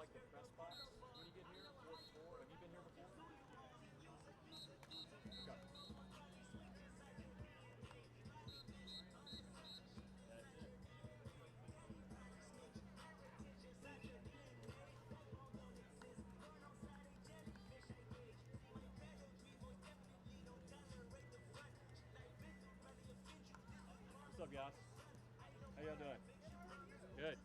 like the press box when you get here, 4 Have you been here before? Okay. That's it. What's up, guys? How y'all doing? Good.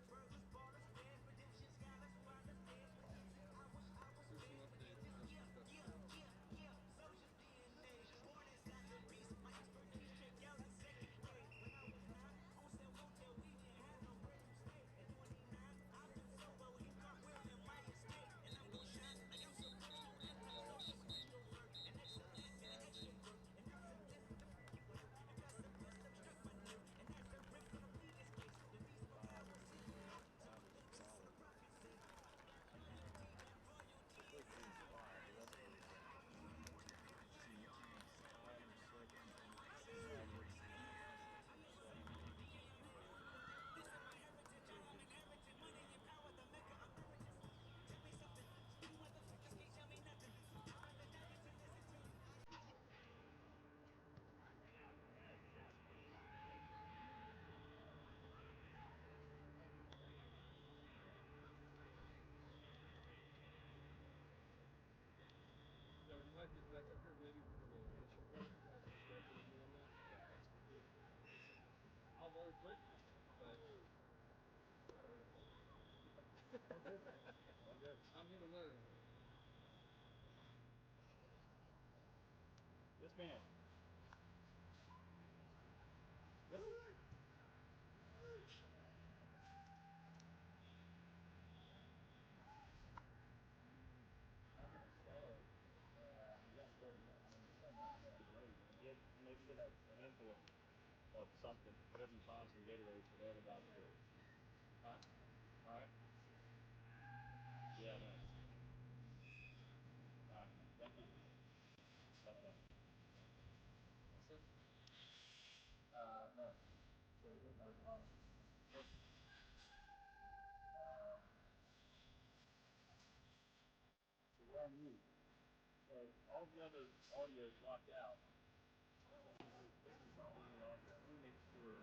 Yeah, would you like this back up here, maybe for the initial part? I'll very quick, but all good. I'm here to learn. Yes, ma'am. Yep. Get make sure that a handful of something, whatever you find some Gatorade for that about it. Huh? Alright. Yeah, nice. Alright, thank you. Okay. What's up? No. So, one mute. So all the other audio is locked out. This is the only audio. Let me make sure.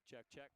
Check, check.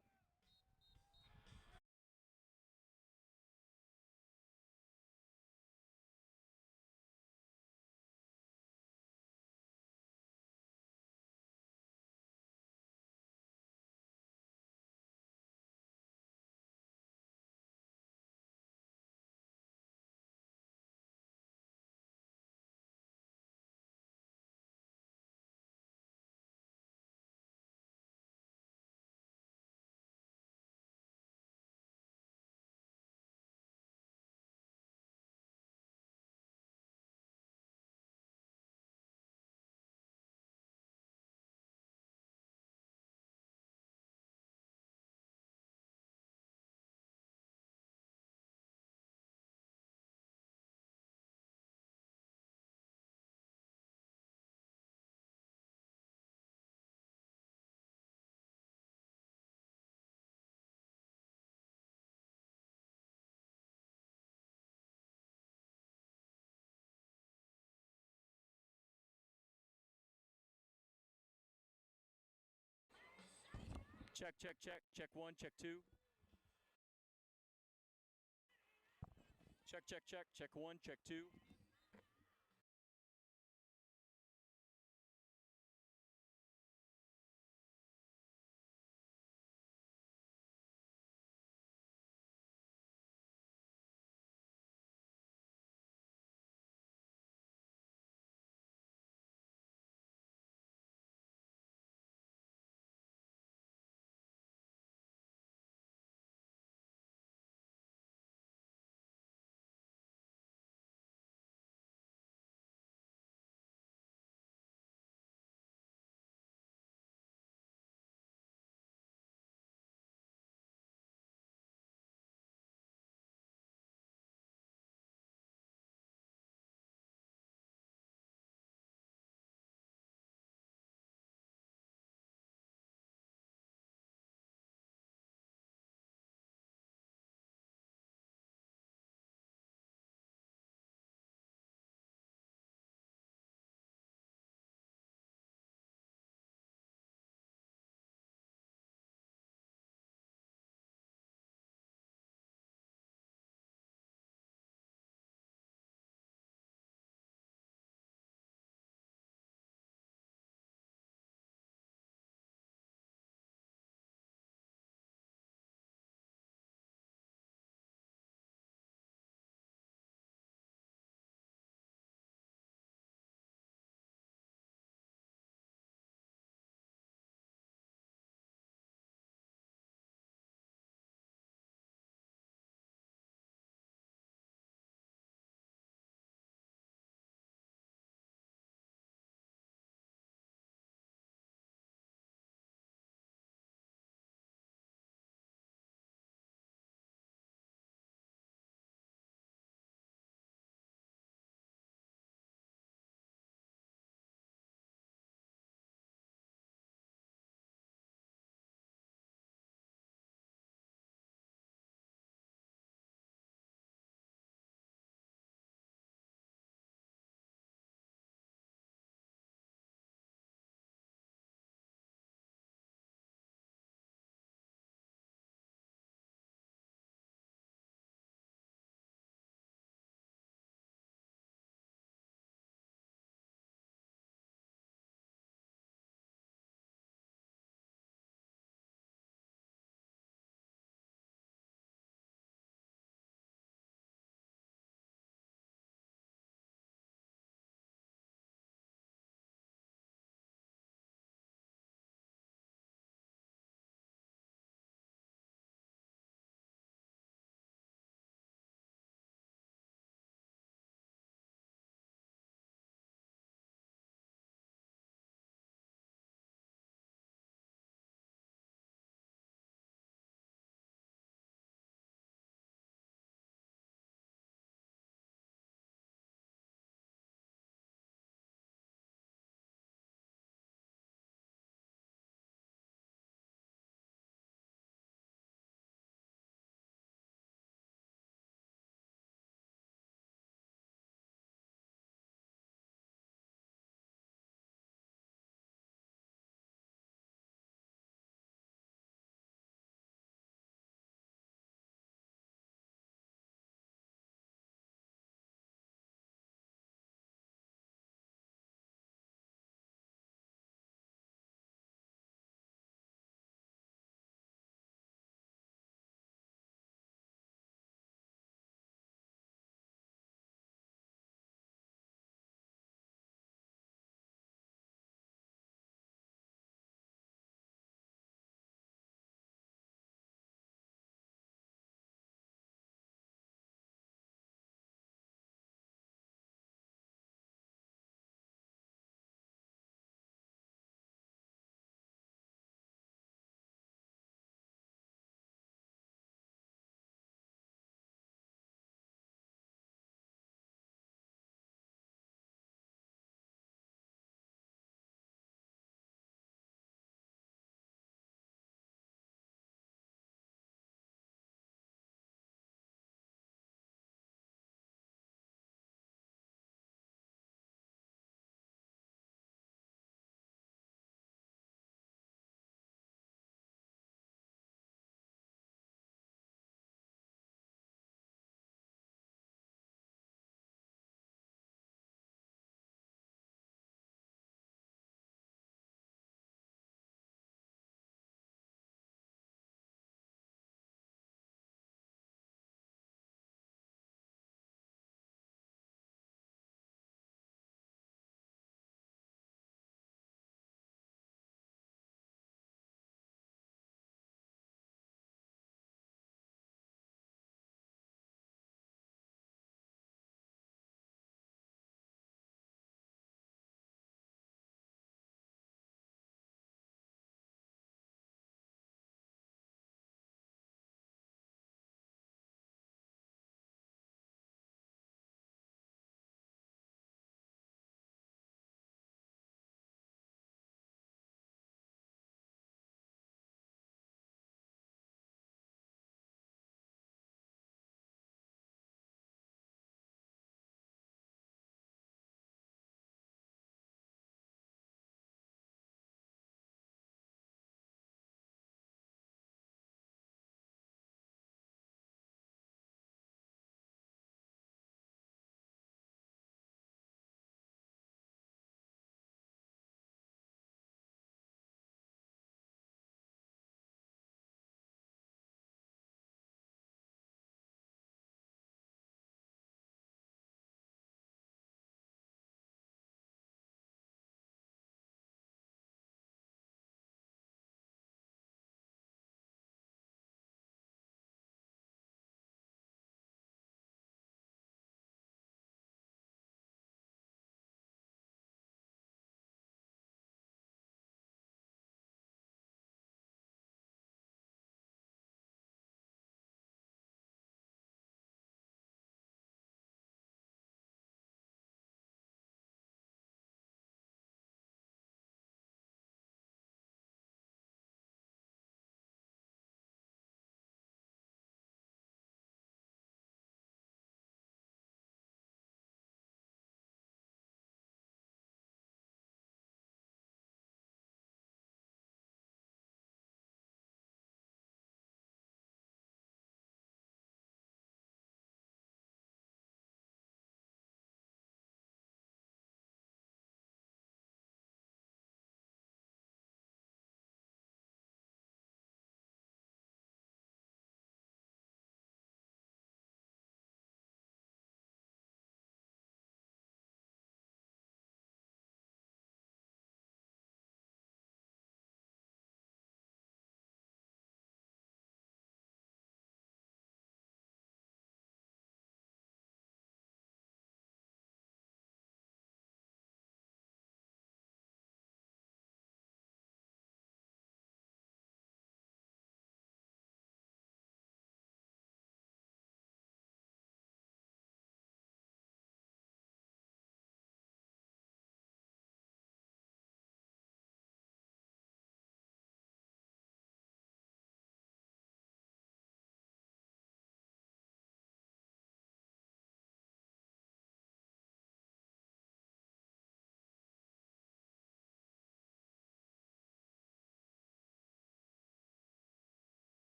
Check, check, check. Check one, check two. Check, check, check. Check one, check two.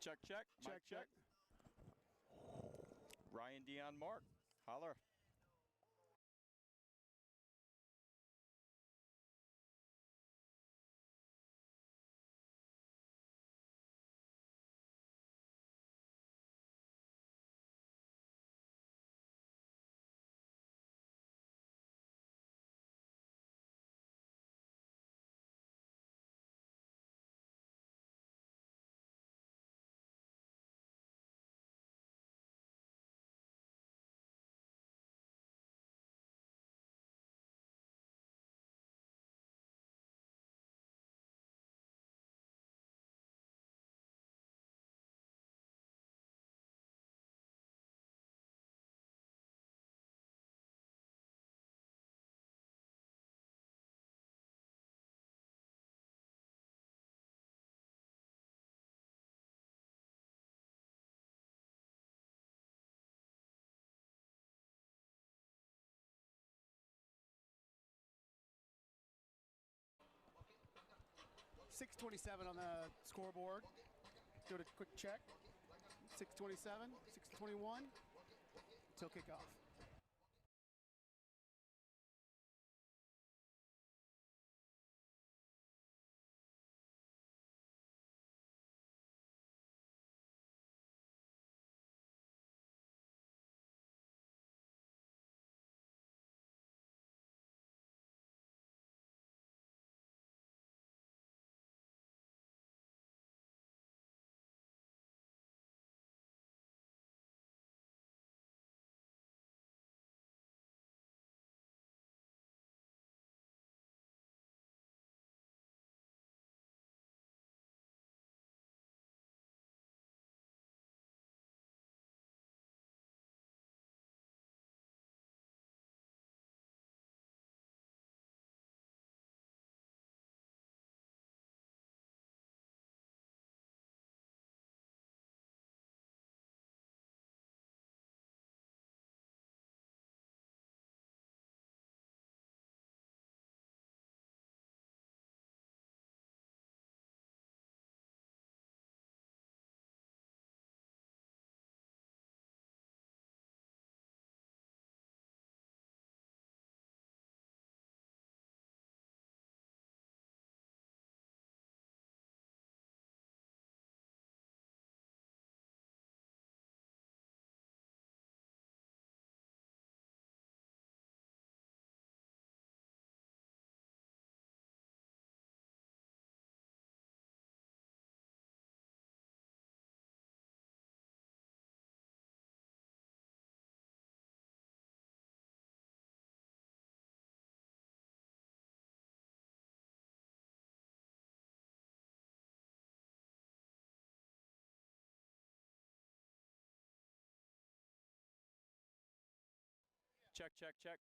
Check, check. Check, Mic check. Ryan Dion Mark. Holler. .627 on the scoreboard. Do a quick check. 627, 621 till kickoff. Check, check, check.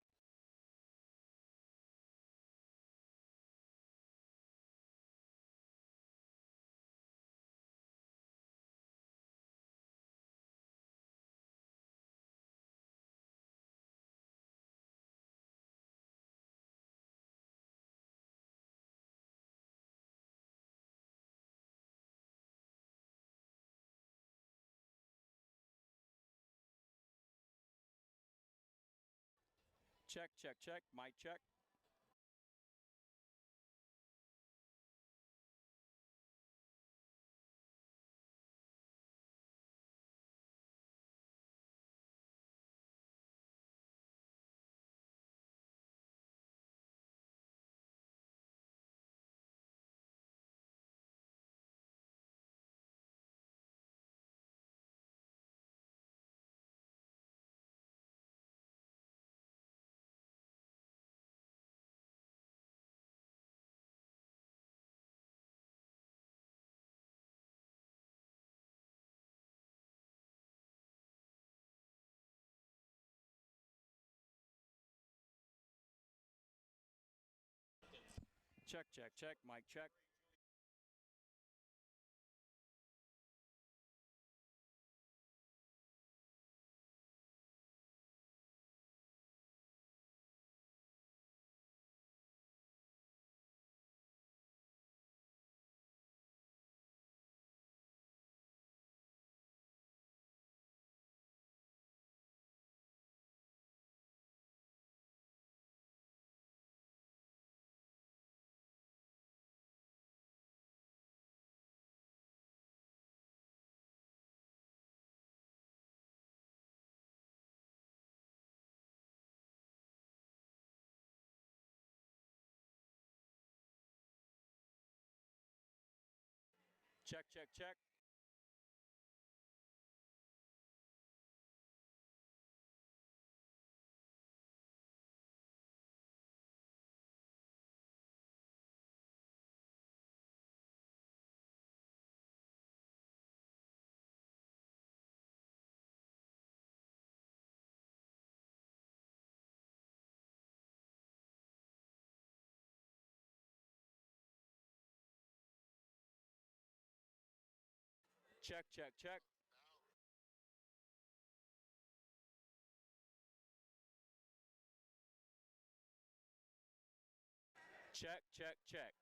Check, check, check. Mic check. Check, check, check. Mic check. Check, check, check. Check, check, check. Check, check, check.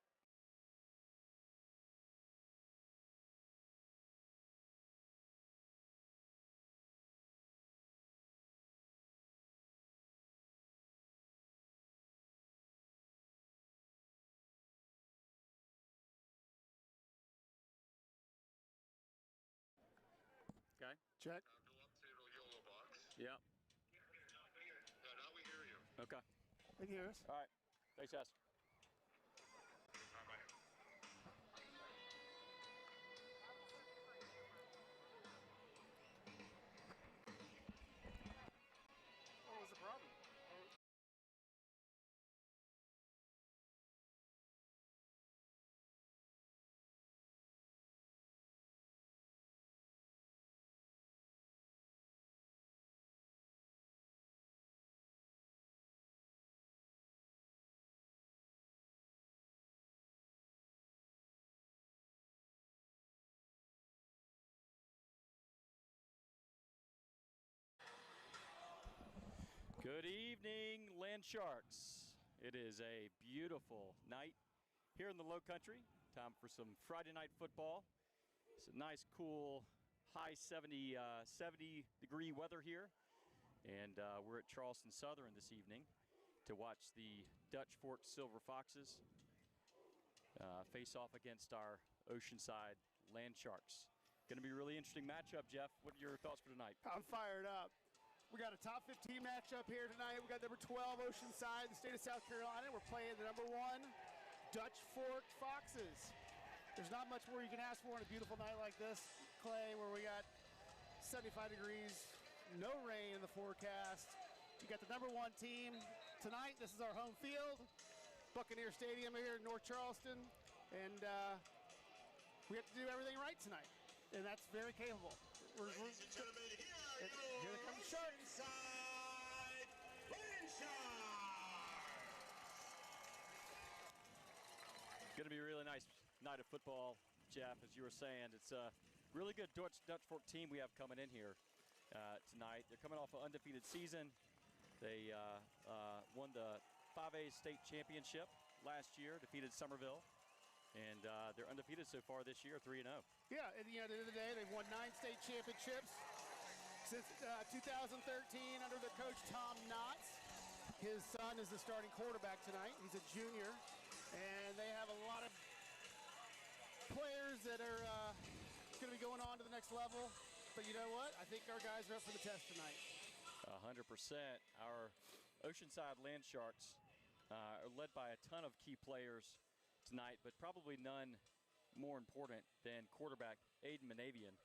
Okay. Check. Go up to the YOLO box. Yep. Now we hear you. Okay. They can hear us. All right. Thanks, Jess. What was the problem? Good evening, Land Sharks. It is a beautiful night here in the Low Country. Time for some Friday night football. It's a nice, cool, high 70 degree weather here. And we're at Charleston Southern this evening to watch the Dutch Fork Silver Foxes face off against our Oceanside Land Sharks. Going to be a really interesting matchup, Jeff. What are your thoughts for tonight? I'm fired up. We got a top 15 matchup here tonight. We got number 12 Oceanside, the state of South Carolina. We're playing the number 1 Dutch Fork Foxes. There's not much more you can ask for on a beautiful night like this, Clay, where we got 75 degrees, no rain in the forecast. You got the number 1 team tonight. This is our home field, Buccaneer Stadium here in North Charleston, and we have to do everything right tonight, and that's very capable. Ladies and gentlemen, Here they come, Sharks. Inside Land Sharks. Going to be a really nice night of football, Jeff, as you were saying. It's a really good Dutch Fork team we have coming in here tonight. They're coming off an undefeated season. They won the 5A state championship last year, defeated Somerville, and they're undefeated so far this year, 3-0. Yeah, at the end of the day, they've won 9 state championships since 2013 under the coach Tom Knotts. His son is the starting quarterback tonight. He's a junior, and they have a lot of players that are going to be going on to the next level. But you know what? I think our guys are up for the test tonight. 100%. Our Oceanside Land Sharks are led by a ton of key players tonight, but probably none more important than quarterback Aiden Manavian,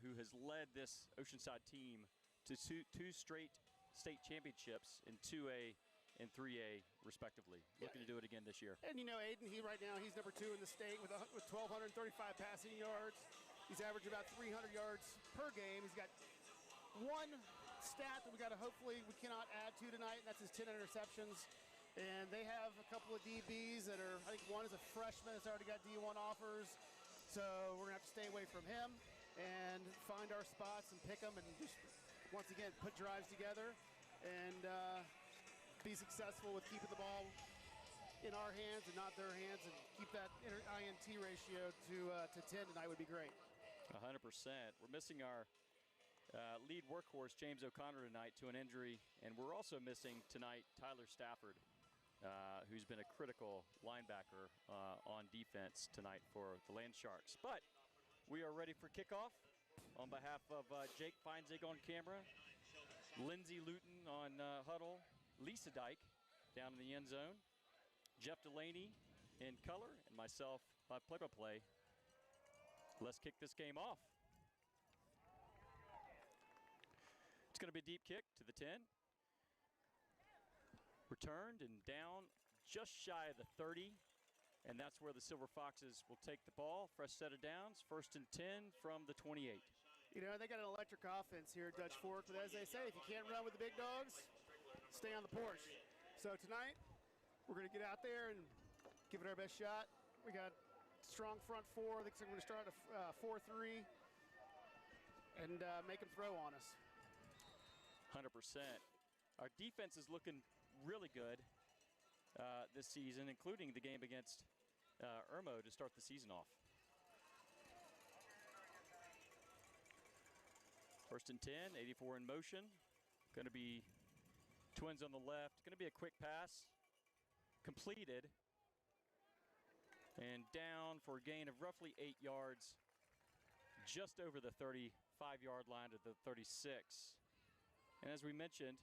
who has led this Oceanside team to two straight state championships in 2A and 3A, respectively. Looking to do it again this year. And you know, Aiden, right now he's number 2 in the state with 1,235 passing yards. He's averaged about 300 yards per game. He's got one stat that we cannot add to tonight, and that's his 10 interceptions. And they have a couple of DBs that are, I think one is a freshman that's already got D1 offers. So we're going to have to stay away from him and find our spots and pick them and just, once again, put drives together and be successful with keeping the ball in our hands and not their hands, and keep that INT ratio to 10 tonight would be great. 100%. We're missing our lead workhorse, James O'Connor, tonight to an injury. And we're also missing tonight Tyler Stafford, who's been a critical linebacker on defense tonight for the Land Sharks. But we are ready for kickoff. On behalf of Jake Feinzig on camera, Lindsey Luton on huddle, Lisa Dyke down in the end zone, Jeff Delaney in color, and myself by play-by-play. let's kick this game off. It's going to be a deep kick to the 10. Returned and down just shy of the 30. And that's where the Silver Foxes will take the ball. Fresh set of downs, 1st and 10 from the 28. You know, they got an electric offense here at Dutch Fork, but as they say, if you can't run with the big dogs, stay on the porch. So tonight, we're going to get out there and give it our best shot. We got strong front four. I think we're going to start a 4-3 and make them throw on us. 100%. Our defense is looking really good this season, including the game against Irmo to start the season off. 1st and 10, 84 in motion. Going to be Twins on the left. Going to be a quick pass. Completed. And down for a gain of roughly 8 yards. Just over the 35-yard line to the 36. And as we mentioned,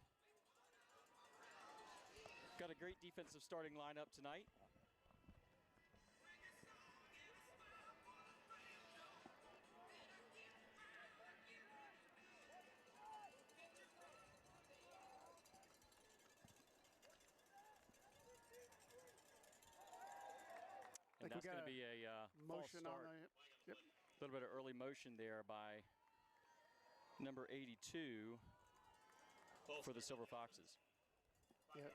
got a great defensive starting lineup tonight. And that's going to be a false motion start. on the, yep. A little bit of early motion there by number 82 for the Silver Foxes. Yeah.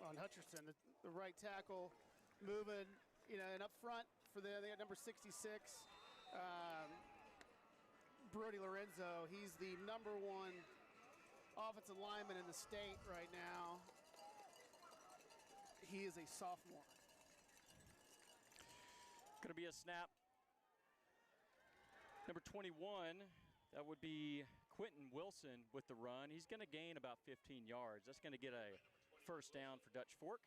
On Hutcherson, the right tackle moving, you know, and up front for they got number 66, Brody Lorenzo. He's the number 1 offensive lineman in the state right now. He is a sophomore. Going to be a snap. Number 21, that would be Quentin Wilson with the run. He's going to gain about 15 yards. That's going to get a first down for Dutch Fork.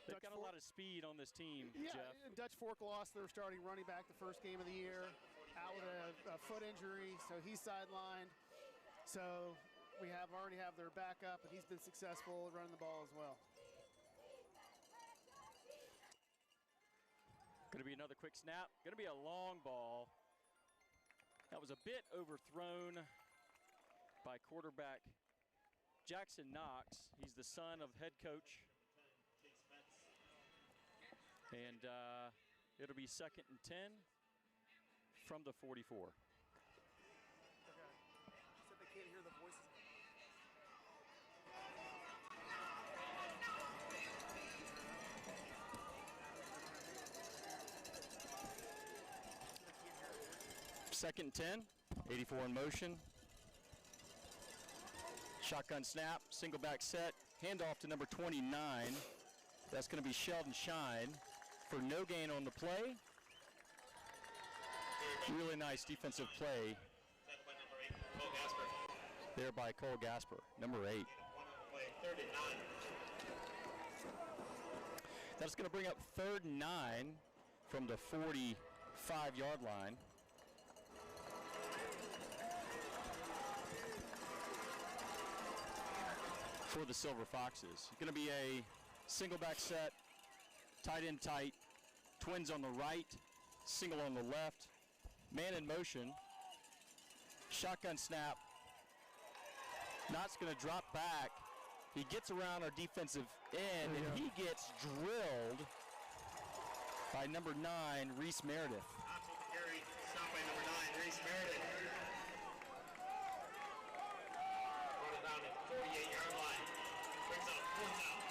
They've got a lot of speed on this team, Yeah, Jeff. Dutch Fork lost their starting running back the first game of the year, out with a foot injury, so he's sidelined. So we already have their backup, and he's been successful running the ball as well. Going to be another quick snap. Going to be a long ball. That was a bit overthrown by quarterback Jackson Knox. He's the son of head coach. And it'll be 2nd and 10 from the 44. Okay. Said they can't hear the voices. Second and 10, 84 in motion. Shotgun snap, single back set, handoff to number 29. That's going to be Sheldon Shine for no gain on the play. Really nice defensive play there by Cole Gasper, number 8. That's going to bring up 3rd and 9 from the 45-yard line. For the Silver Foxes. Going to be a single back set, tight end tight, Twins on the right, single on the left, man in motion, shotgun snap. Knott's going to drop back. He gets around our defensive end, and he gets drilled by number 9, Reese Meredith. Carry, stop by number 9, Reese Meredith. Brought it down at the 48-yard line. Brings up 4th down.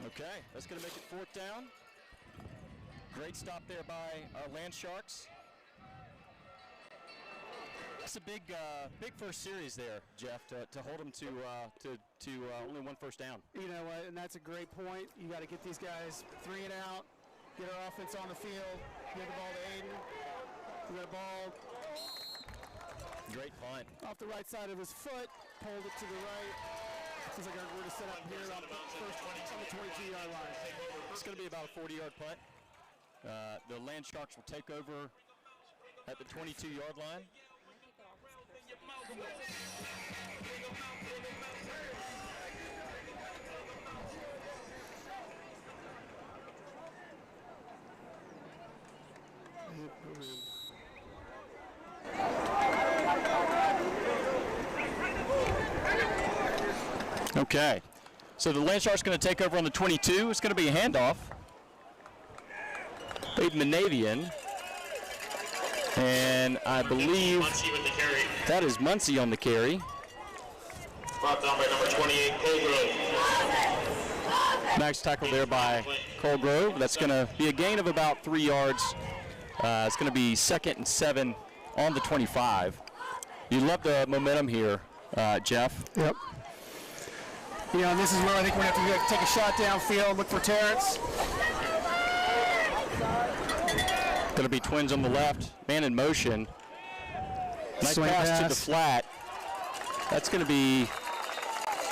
Okay, that's going to make it 4th down. Great stop there by our Land Sharks. It's a big first series there, Jeff, to hold them to only 1 first down. You know what, and that's a great point. You got to get these guys 3 and out, get our offense on the field, get the ball to Aiden. We got a ball. Great punt. Off the right side of his foot, pulled it to the right. Seems like we're going to set up here on the 22-yard line. It's going to be about a 40-yard punt. The Land Sharks will take over at the 22-yard line. Okay, so the Land Sharks going to take over on the 22. It's going to be a handoff. Peyton Manavian. And I believe that is Muncie on the carry. Brought down by number 28, Colgrove. Nice tackle there by Colgrove. That's going to be a gain of about 3 yards. It's going to be 2nd and 7 on the 25. You love the momentum here, Jeff. Yep. You know, and this is where I think we're going to have to take a shot downfield, look for Terrence. Going to be Twins on the left, man in motion. Nice Swing pass to the pass. flat. That's going to be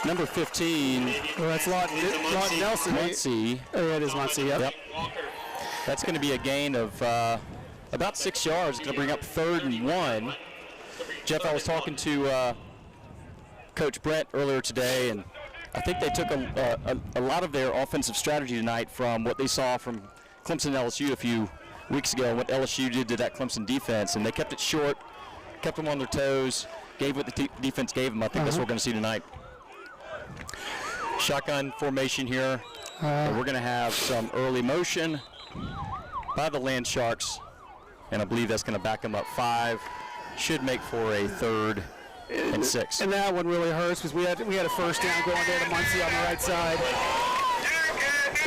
number 15. Oh, that's Lawton Nelson. Muncie. Oh, yeah, it is Muncie, yep. That's going to be a gain of about 6 yards. It's going to bring up 3rd and 1. Jeff, I was talking to Coach Brent earlier today, and I think they took a lot of their offensive strategy tonight from what they saw from Clemson and LSU a few weeks ago, what LSU did to that Clemson defense, and they kept it short, kept them on their toes, gave what the defense gave them. I think that's what we're going to see tonight. Shotgun formation here. We're going to have some early motion by the Land Sharks, and I believe that's going to back them up 5. Should make for a 3rd and 6. And that one really hurts because we had a first down going there to Muncie on the right side.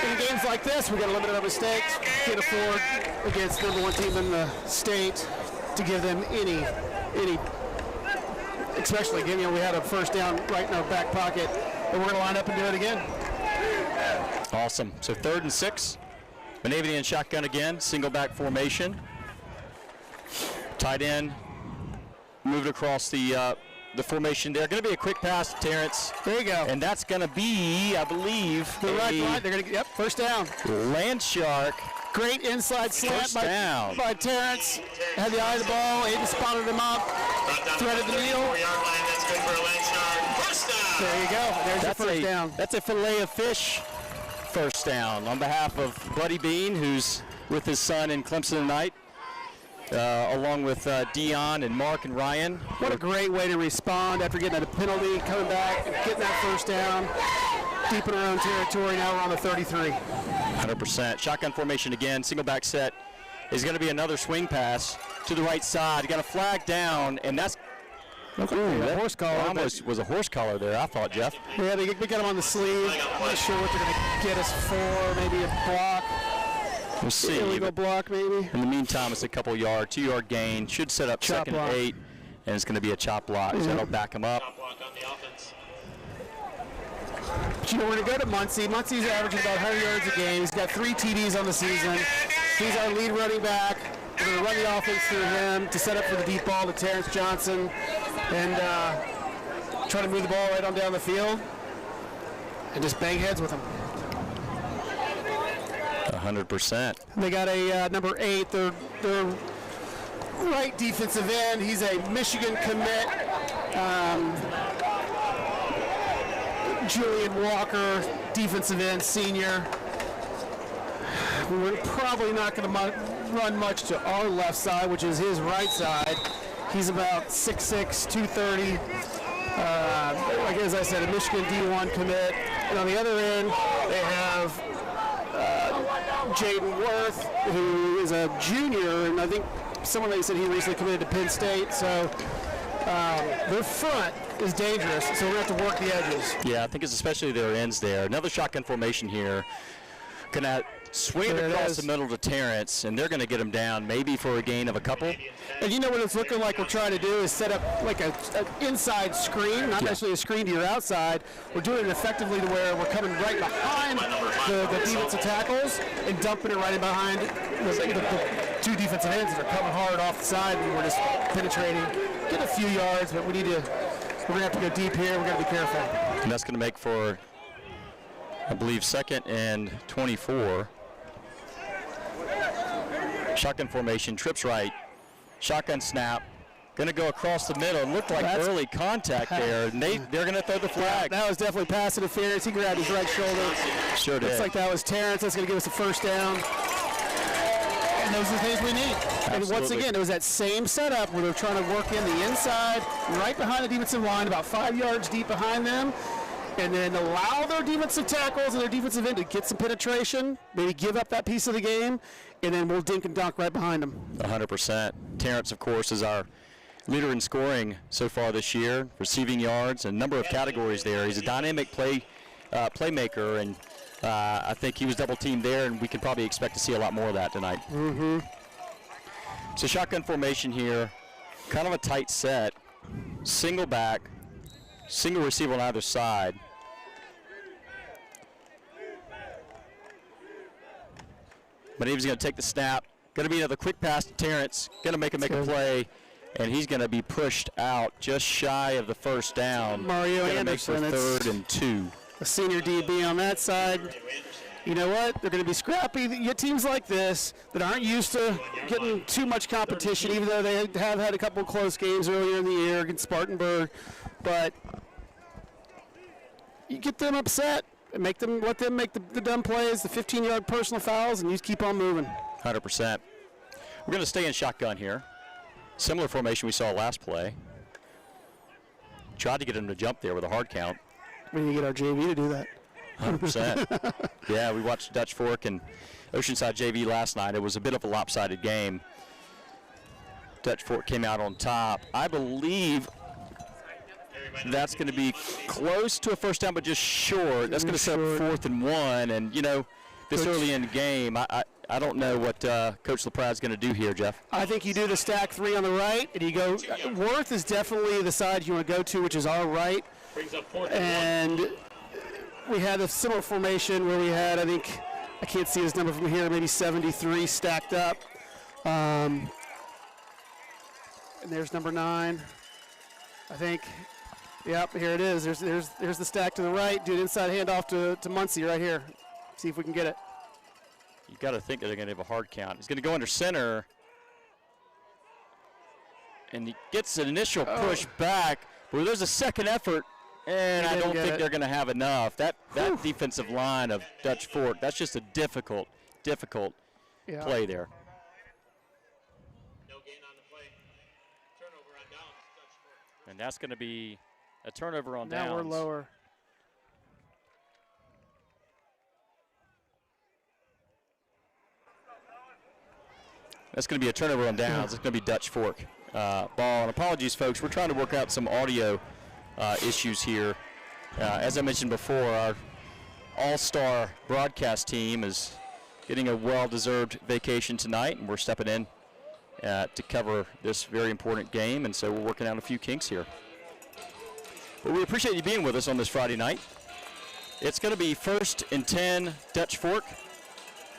In games like this, we got to limit our mistakes. Can't afford against the #1 team in the state to give them any, especially given, you know, we had a first down right in our back pocket, and we're going to line up and do it again. Awesome. So 3rd and 6. Manavian shotgun again, single back formation. Tight end moved across the formation there. Going to be a quick pass to Terrence. There you go. And that's going to be, I believe, The right line, they're going to, yep, first down. Land Shark. Great inside slant First down. by Terrence. Had the eye of the ball. Aiden spotted him up. Threaded the needle. 4-yard line. That's good for a Land Shark. First down. There you go. There's the first down. That's a fillet of fish first down on behalf of Buddy Bean, who's with his son in Clemson tonight, along with Dion and Mark and Ryan. What a great way to respond after getting a penalty, coming back, getting that first down, deep in our own territory. Now we're on the 33. 100%. Shotgun formation again. Single back set is going to be another swing pass to the right side. You got a flag down, and that's that horse collar. Almost was a horse collar there, I thought, Jeff. Yeah, we got him on the sleeve. Not sure what they're going to get us for. Maybe a block. We'll see. Illegal block, maybe. In the meantime, it's a couple yard, 2-yard gain. Should set up Chop 2nd block. and 8, and it's going to be a chop block. So that'll back him up. Top block on the offense. But you know, we're going to go to Muncie. Muncie's averaging about 100 yards a game. He's got 3 TDs on the season. He's our lead running back. We're going to run the offense through him to set up for the deep ball to Terrence Johnson and try to move the ball right on down the field and just bang heads with him. 100%. They got a number 8, their right defensive end. He's a Michigan commit. Julian Walker, defensive end, senior. We're probably not going to run much to our left side, which is his right side. He's about 6'6", 230. Like as I said, a Michigan D1 commit. And on the other end, they have Jaden Worth, who is a junior, and I think someone they said he recently committed to Penn State. So their front is dangerous, so we're going to have to work the edges. Yeah, I think it's especially their ends there. Another shotgun formation here. Gonna swing it across the middle to Terrence, and they're going to get him down maybe for a gain of a couple. And you know what it's looking like we're trying to do is set up like an inside screen, not necessarily a screen to your outside. We're doing it effectively to where we're coming right behind the defensive tackles and dumping it right in behind the 2 defensive ends that are coming hard off the side, and we're just penetrating. Get a few yards, but we're going to have to go deep here. We've got to be careful. And that's going to make for, I believe, 2nd and 24. Shotgun formation, trips right, shotgun snap, Going to go across the middle. It looked like early contact there, and they're going to throw the flag. That was definitely pass interference. He grabbed his right shoulder. Sure did. Looks like that was Terrence. That's going to give us a first down. And those are the things we need. Absolutely. And once again, it was that same setup where they're trying to work in the inside, right behind the defensive line, about 5 yards deep behind them, and then allow their defensive tackles and their defensive end to get some penetration, maybe give up that piece of the game, and then we'll dink and dunk right behind them. 100%. Terrence, of course, is our leader in scoring so far this year, receiving yards, a number of categories there. He's a dynamic playmaker, and I think he was double-teamed there, and we can probably expect to see a lot more of that tonight. Mm-hmm. So shotgun formation here, kind of a tight set, single back, single receiver on either side. But he's going to take the snap. Going to be another quick pass to Terrence. Going to make him make a play, and he's going to be pushed out just shy of the first down. Mario Gonna Anderson. make for 3rd and 2. A senior DB on that side. You know what? They're going to be scrappy. You get teams like this that aren't used to getting too much competition, even though they have had a couple of close games earlier in the year against Spartanburg. But you get them upset and let them make the dumb plays, the 15-yard personal fouls, and you just keep on moving. 100%. We're going to stay in shotgun here. Similar formation we saw last play. Tried to get him to jump there with a hard count. We need to get our JV to do that. 100%. Yeah, we watched Dutch Fork and Oceanside JV last night. It was a bit of a lopsided game. Dutch Fork came out on top. I believe that's going to be close to a first down, but just short. That's going to set up 4th and 1. And, you know, this early in the game, I don't know what Coach LaPrad's going to do here, Jeff. I think you do the stack 3 on the right, and you go. Worth is definitely the side you want to go to, which is our right. And we had a similar formation where we had, I think, I can't see his number from here, maybe 73 stacked up. And there's number 9, I think. Yep, here it is. There's the stack to the right. Do an inside handoff to Muncie right here. See if we can get it. You got to think that they're going to have a hard count. He's going to go under center. And he gets an initial push back, but there's a second effort, and I don't think they're going to have enough. That defensive line of Dutch Fork, that's just a difficult play there. No gain on the play. Turnover on downs. Dutch Fork. And that's going to be a turnover on downs. Now we're lower. That's going to be a turnover on downs. It's going to be Dutch Fork ball. And apologies, folks. We're trying to work out some audio issues here. As I mentioned before, our all-star broadcast team is getting a well-deserved vacation tonight, and we're stepping in to cover this very important game, and so we're working out a few kinks here. But we appreciate you being with us on this Friday night. It's going to be 1st and 10 Dutch Fork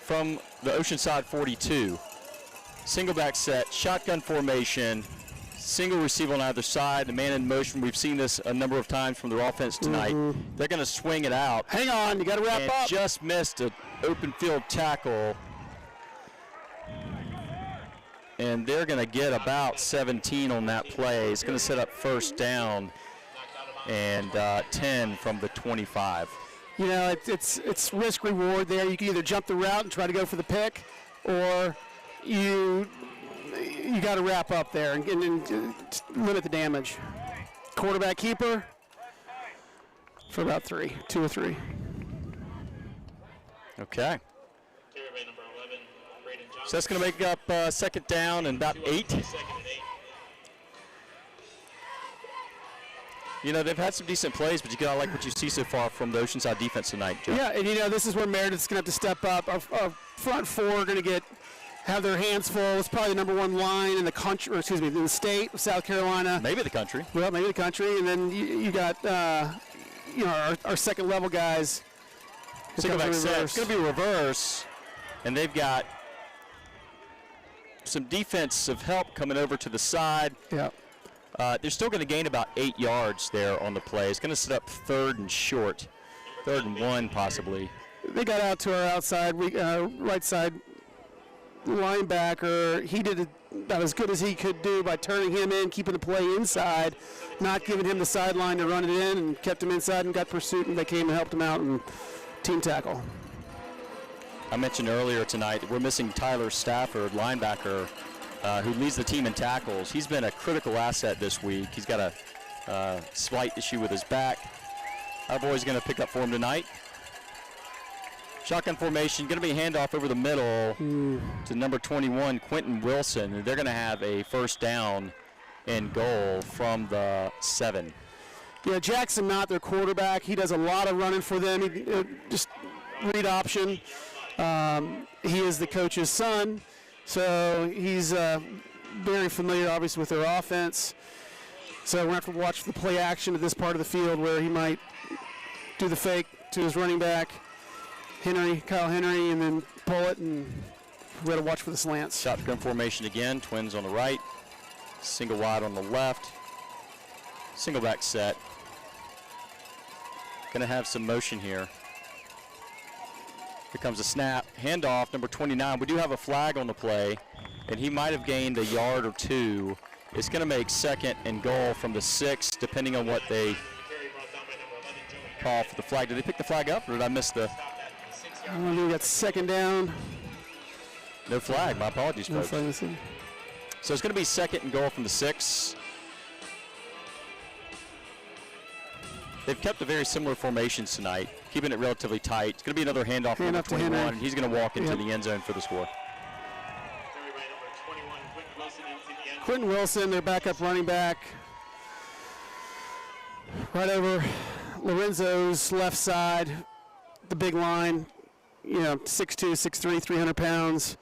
from the Oceanside 42. Single back set, shotgun formation, single receiver on either side, the man in motion. We've seen this a number of times from their offense tonight. They're going to swing it out. Hang on, you got to wrap up. Just missed an open field tackle. And they're going to get about 17 on that play. It's going to set up first down and 10 from the 25. You know, it's risk reward there. You can either jump the route and try to go for the pick, or you got to wrap up there and limit the damage. Quarterback keeper for about 2 or 3. Okay. So that's going to make up 2nd down and about 8. You know, they've had some decent plays, but you got to like what you see so far from the Oceanside defense tonight, Jeff. Yeah, and you know, this is where Meredith's going to have to step up. Our front 4 are going to have their hands full. It's probably the number 1 line in the country, or excuse me, in the state of South Carolina. Maybe the country. Well, maybe the country, and then you got you know, our second level guys. Single back set. It's going to be a reverse, and they've got some defensive help coming over to the side. Yeah. They're still going to gain about 8 yards there on the play. It's going to set up 3rd and short, 3rd and 1 possibly. They got out to our outside, right side linebacker. He did about as good as he could do by turning him in, keeping the play inside, not giving him the sideline to run it in, and kept him inside and got pursuit, and they came and helped him out and team tackle. I mentioned earlier tonight we're missing Tyler Stafford, linebacker, who leads the team in tackles. He's been a critical asset this week. He's got a slight issue with his back. Our boy's going to pick up for him tonight. Shotgun formation, going to be a handoff over the middle to number 21, Quentin Wilson. They're going to have a first down and goal from the 7. Yeah, Jackson Knott, their quarterback, he does a lot of running for them. He, just read option. He is the coach's son, so he's very familiar, obviously, with their offense. So we're going to have to watch the play action at this part of the field where he might do the fake to his running back, Kyle Henry, and then pull it, and we got to watch for the slants. Shotgun formation again, twins on the right, single wide on the left, single back set. Going to have some motion here. Here comes a snap, handoff, number 29. We do have a flag on the play, and he might have gained a yard or two. It's going to make second and goal from the 6, depending on what they call for the flag. Did they pick the flag up, or did I miss the? I don't know, we got second down. No flag. My apologies, No folks. flag. So it's going to be second and goal from the 6. They've kept a very similar formations tonight, keeping it relatively tight. It's going to be another handoff from number 21, and he's going to walk into the end zone for the score. Quentin Wilson, their backup running back, right over Lorenzo's left side, the big line, 6'2", 6'3", 300 pounds.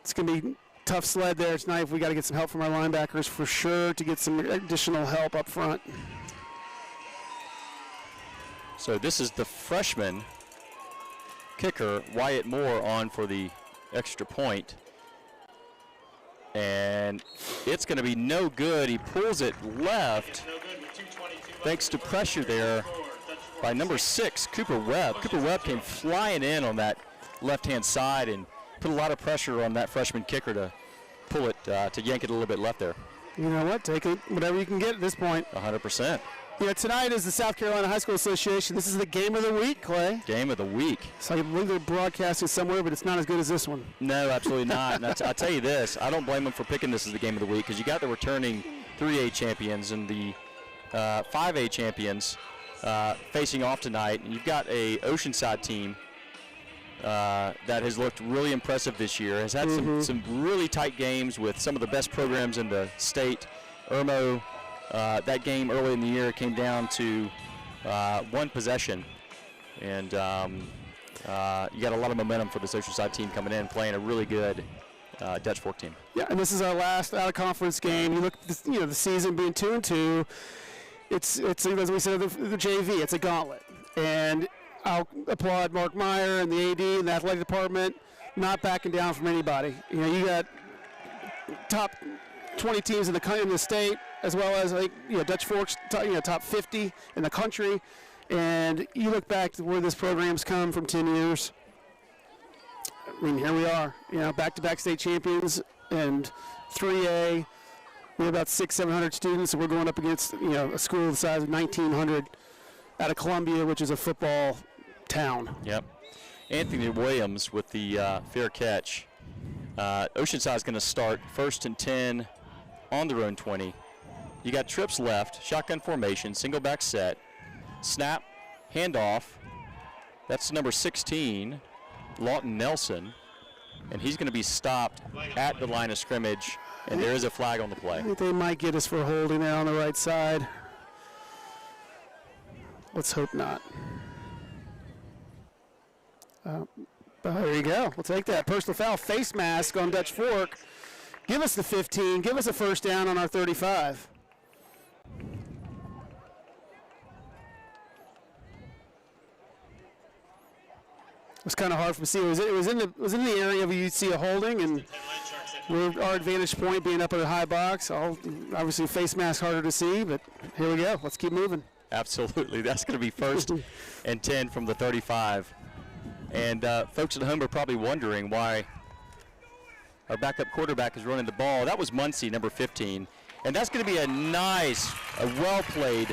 It's going to be tough sled there tonight. We got to get some help from our linebackers for sure to get some additional help up front. So this is the freshman kicker, Wyatt Moore, on for the extra point. And it's going to be no good. He pulls it left thanks to pressure there by number 6, Cooper Webb. Cooper Webb came flying in on that left-hand side and put a lot of pressure on that freshman kicker to pull it, to yank it a little bit left there. You know what? Take it, whatever you can get at this point. 100%. Tonight is the South Carolina High School Association. This is the game of the week, Clay. Game of the week. So I believe they're broadcasting somewhere, but it's not as good as this one. No, absolutely not. And I'll tell you this, I don't blame them for picking this as the game of the week, because you got the returning 3A champions and the 5A champions facing off tonight. And you've got a Oceanside team that has looked really impressive this year, has had some really tight games with some of the best programs in the state. Irmo, that game early in the year came down to one possession, and you got a lot of momentum for this Oceanside team coming in, playing a really good Dutch Fork team. Yeah, and this is our last out-of-conference game. You look at this, the season being 2-2. It's as we said, the JV. It's a gauntlet, and I'll applaud Mark Meyer and the AD and the athletic department not backing down from anybody. You got top 20 teams in the state, as well as Dutch Fork's top 50 in the country, and you look back to where this program's come from 10 years. I mean, here we are, back-to-back state champions, and 3A. We have about 600-700 students, and we're going up against a school the size of 1,900 out of Columbia, which is a football town. Yep. Anthony Williams with the fair catch. Oceanside's going to start 1st and 10 on their own 20. You got trips left, shotgun formation, single back set, snap, handoff. That's number 16, Lawton Nelson, and he's going to be stopped at the line of scrimmage, and there is a flag on the play. I think they might get us for holding there on the right side. Let's hope not. There you go. We'll take that. Personal foul, face mask on Dutch Fork. Give us the 15. Give us a first down on our 35. It was kind of hard to see. It was in the area where you'd see a holding, and our advantage point being up in the high box. Obviously, face mask harder to see, but here we go. Let's keep moving. Absolutely. That's going to be 1st and 10 from the 35. And folks at home are probably wondering why our backup quarterback, is running the ball. That was Muncie, number 15. And that's going to be a nice, well-played,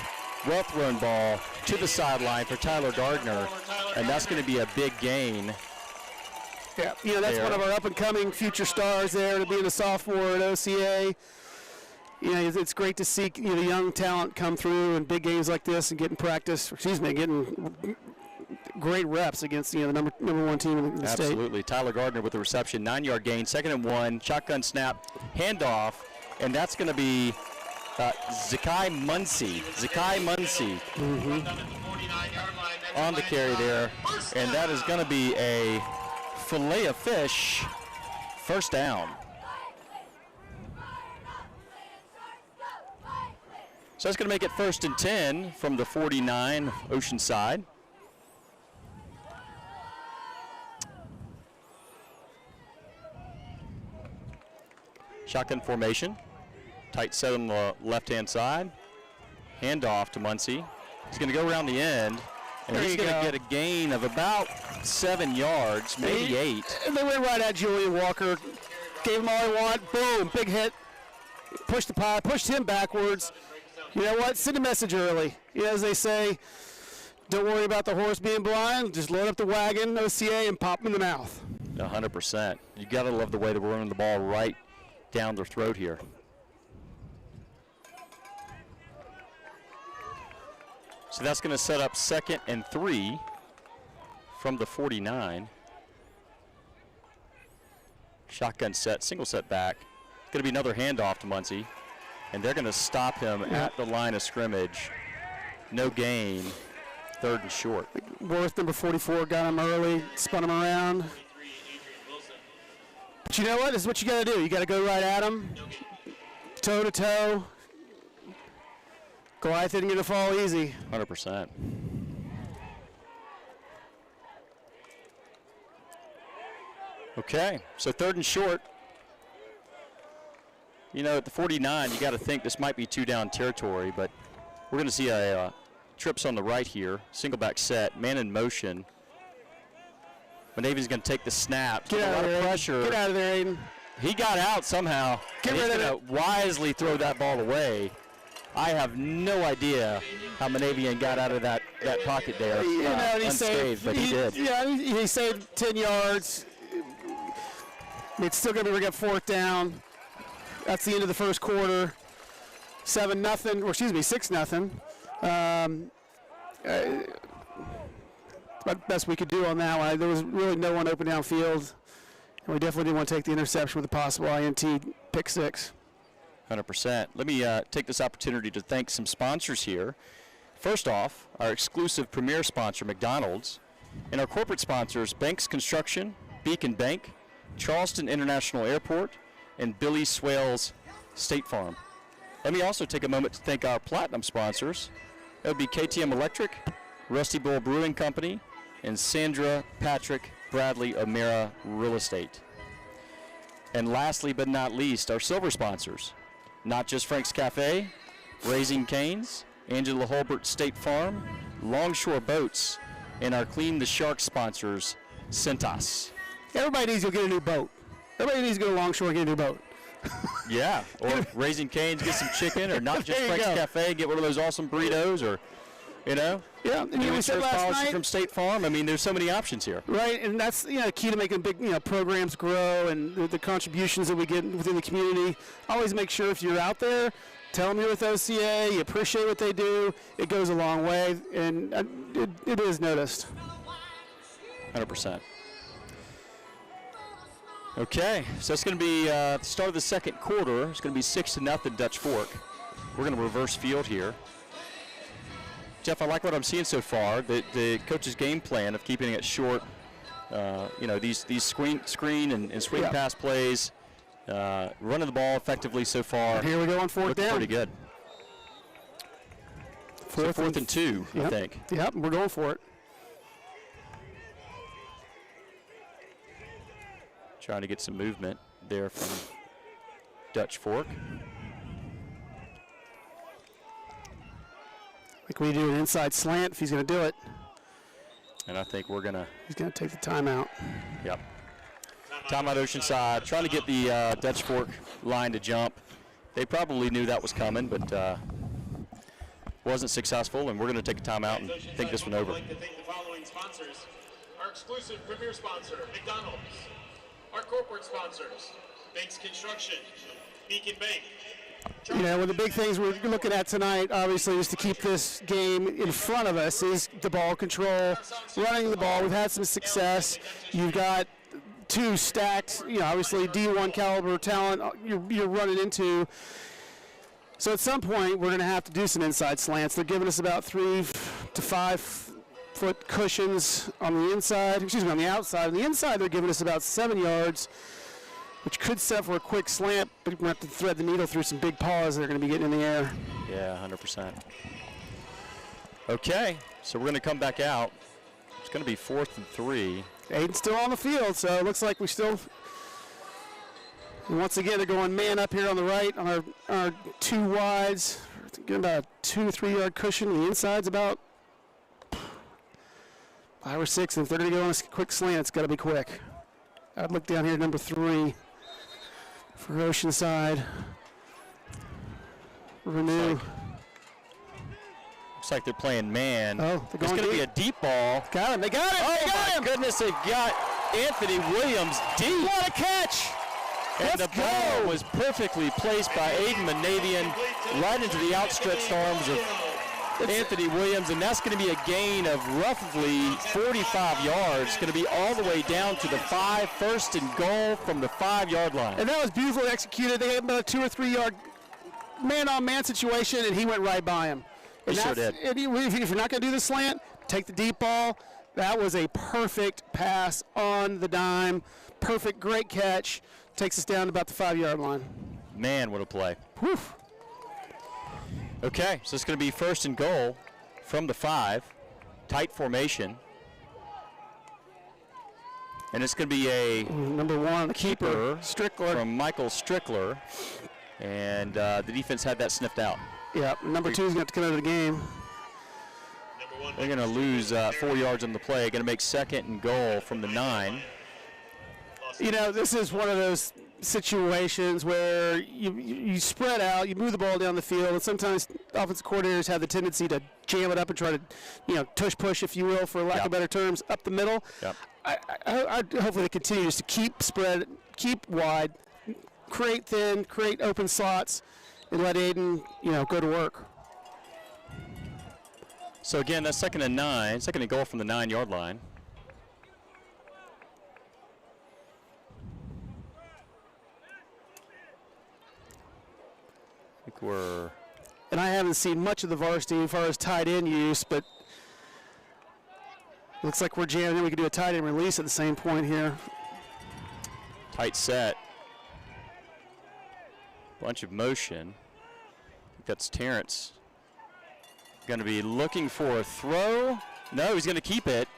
well-thrown ball to the sideline for Tyler Gardner. And that's going to be a big gain. Yeah, that's one of our up-and-coming future stars there, to being a sophomore at OCA. It's great to see the young talent come through in big games like this and getting great reps against the number one team in the state. Absolutely. Tyler Gardner with the reception, 9-yard gain, 2nd and 1, shotgun snap, handoff, and that's going to be Zakai Muncie. On the carry there, and that is going to be a fillet of fish, first down. So that's going to make it 1st and 10 from the 49 Oceanside. Shotgun formation. Tight set on the left-hand side. Handoff to Muncie. He's going to go around the end, and he's going to get a gain of about 7 yards, maybe 8. And they went right at Julian Walker. Gave him all he wanted. Boom, big hit. Pushed the pie, pushed him backwards. You know what? Send a message early. As they say, don't worry about the horse being blind. Just load up the wagon, OCA, and pop him in the mouth. 100%. You got to love the way that we're running the ball right down their throat here. So that's going to set up 2nd and 3 from the 49. Shotgun set, single set back. It's going to be another handoff to Muncie. And they're going to stop him at the line of scrimmage. No gain, 3rd and short. Worth, number 44, got him early, spun him around. But you know what? This is what you got to do. You got to go right at him, toe to toe. Goliath isn't going to fall easy. 100%. Okay, so 3rd and short. At the 49, you got to think this might be 2-down territory, but we're going to see a trips on the right here. Single back set, man in motion. Manavian's going to take the snap. Get out of there, pressure. Get out of there, Aiden. He got out somehow. Get rid of it. Wisely throw that ball away. I have no idea how Manavian got out of that pocket there unscathed, but he did. Yeah, he saved 10 yards. It's still going to be 4th down. That's the end of the first quarter. 6-0. About the best we could do on that one. There was really no one open downfield, and we definitely didn't want to take the interception with a possible INT pick 6. 100%. Let me take this opportunity to thank some sponsors here. First off, our exclusive premier sponsor, McDonald's, and our corporate sponsors, Banks Construction, Beacon Bank, Charleston International Airport, and Billy Swales State Farm. Let me also take a moment to thank our platinum sponsors. That would be KTM Electric, Rusty Bull Brewing Company, and Sandra Patrick Bradley O'Mara Real Estate. And lastly but not least, our silver sponsors, Not Just Frank's Cafe, Raising Cane's, Angela Holbert State Farm, Longshore Boats, and our Clean the Shark sponsors, Centos. Everybody needs to get a new boat. Everybody needs to go to Longshore and get a new boat. Yeah, or Raising Cane's, get some chicken, or Not Just Frank's Cafe, get one of those awesome burritos, or, Yeah, and we said last night from State Farm. I mean, there's so many options here. Right, and that's key to making big programs grow and the contributions that we get within the community. Always make sure if you're out there, tell them you're with OCA, you appreciate what they do. It goes a long way, and it is noticed. 100%. Okay, so it's going to be the start of the second quarter. It's going to be 6-0 Dutch Fork. We're going to reverse field here. Jeff, I like what I'm seeing so far. The coach's game plan of keeping it short. These screen and swing pass plays, running the ball effectively so far. And here we go on 4th down. Pretty good. Fourth and 2, I think. Yep, we're going for it. Trying to get some movement there from Dutch Fork. Like we do an inside slant if he's going to do it. And I think we're going to... He's going to take the timeout. Yep. Timeout Oceanside, trying to get the Dutch Fork line to jump. They probably knew that was coming, but wasn't successful, and we're going to take a timeout and think this one over. I'd like to thank the following sponsors. Our exclusive premier sponsor, McDonald's. Our corporate sponsors, Banks Construction, Beacon Bank. You know, one of the big things we're looking at tonight, obviously, is to keep this game in front of us, is the ball control, running the ball. We've had some success. You've got two stacked, you know, obviously D1 caliber talent you're running into. So at some point, we're going to have to do some inside slants. They're giving us about 3 to 5 foot cushions on the inside, excuse me, on the outside. On the inside, they're giving us about 7 yards, which could set for a quick slant, but we're going to have to thread the needle through some big paws that are going to be getting in the air. Yeah, 100%. Okay, so we're going to come back out. It's going to be 4th and 3. Aiden's still on the field, so it looks like we still. And once again, they're going man up here on the right on our 2 wides. Getting about a 2 to 3 yard cushion. The inside's about 5 or 6, and if they're going to go on a quick slant, it's got to be quick. I'd look down here at number 3 for Oceanside. Renew. Looks like they're playing man. Oh, they're it's going going to be deep. a deep ball. Got him. They got him. Oh, they got my him. goodness, they got Anthony Williams deep. What a catch. And Let's the ball go. was perfectly placed by Aiden Manavian right into the outstretched arms of Anthony Williams, and that's going to be a gain of roughly 45 yards. It's going to be all the way down to the 5, 1st and goal from the 5-yard line. And that was beautifully executed. They had about a 2 or 3 yard man-on-man situation, and he went right by him. And He sure that's- did. and if you're not going to do the slant, take the deep ball. That was a perfect pass on the dime. Perfect, great catch. Takes us down to about the 5-yard line. Man, what a play. Whew. Okay, so it's going to be 1st and goal from the 5. Tight formation. And it's going to be a Number 1, the keeper, Strickler. from Michael Strickler. And the defense had that sniffed out. Yeah, number 2 is going to have to come out of the game. Number 1, They're going to lose 4 yards on the play. Going to make 2nd and goal from the 9. You know, this is one of those situations where you spread out, you move the ball down the field, and sometimes offensive coordinators have the tendency to jam it up and try to, you know, tush push, if you will, for lack of better terms, up the middle. Yep. I hopefully they continue just to keep spread, keep wide, create thin, create open slots, and let Aiden, you know, go to work. So again, that's 2nd and 9. 2nd and goal from the 9-yard line. I think we're And I haven't seen much of the varsity as far as tight end use, but looks like we're jamming in. We could do a tight end release at the same point here. tight set. Bunch of motion. I think that's Terrence. Going to be looking for a throw. No, he's going to keep it.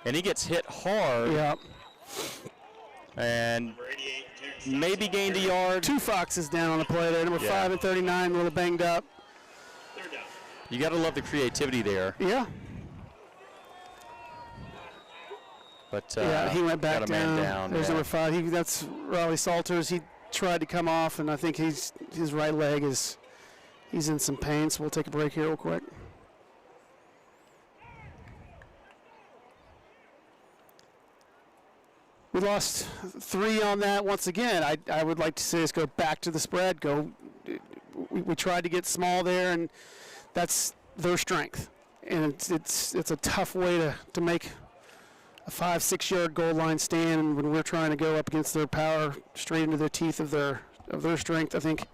And he gets hit hard. Yeah. And number 88, Terrence maybe gained a yard. 2 Foxes down on the play there. Number Yeah. 5 and 39, a little banged up. 3rd down. You got to love the creativity there. Yeah. But Yeah, he went back got a man down. There's yeah. number 5. That's Raleigh Salters. He tried to come off, and I think his right leg he's in some pain. So we'll take a break here real quick. We lost 3 on that once again. I would like to see us go back to the spread. We tried to get small there, and that's their strength. And it's a tough way to make a 5-6 yard goal line stand when we're trying to go up against their power straight into the teeth of their strength. I think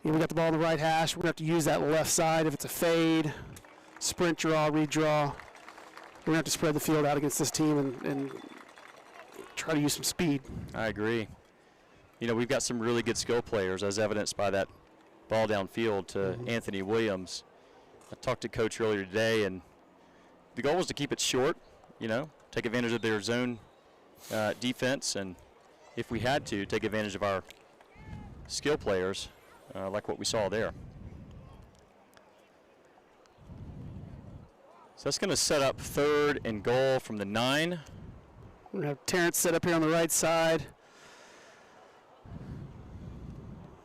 we got the ball in the right hash. We're gonna have to use that left side if it's a fade, sprint draw, redraw. We're gonna have to spread the field out against this team and try to use some speed. I agree. You know, we've got some really good skill players, as evidenced by that ball downfield to Anthony Williams. I talked to Coach earlier today, and the goal was to keep it short, you know, take advantage of their zone defense, and if we had to, take advantage of our skill players, like what we saw there. So that's going to set up 3rd and goal from the 9. We're going to have Terrence set up here on the right side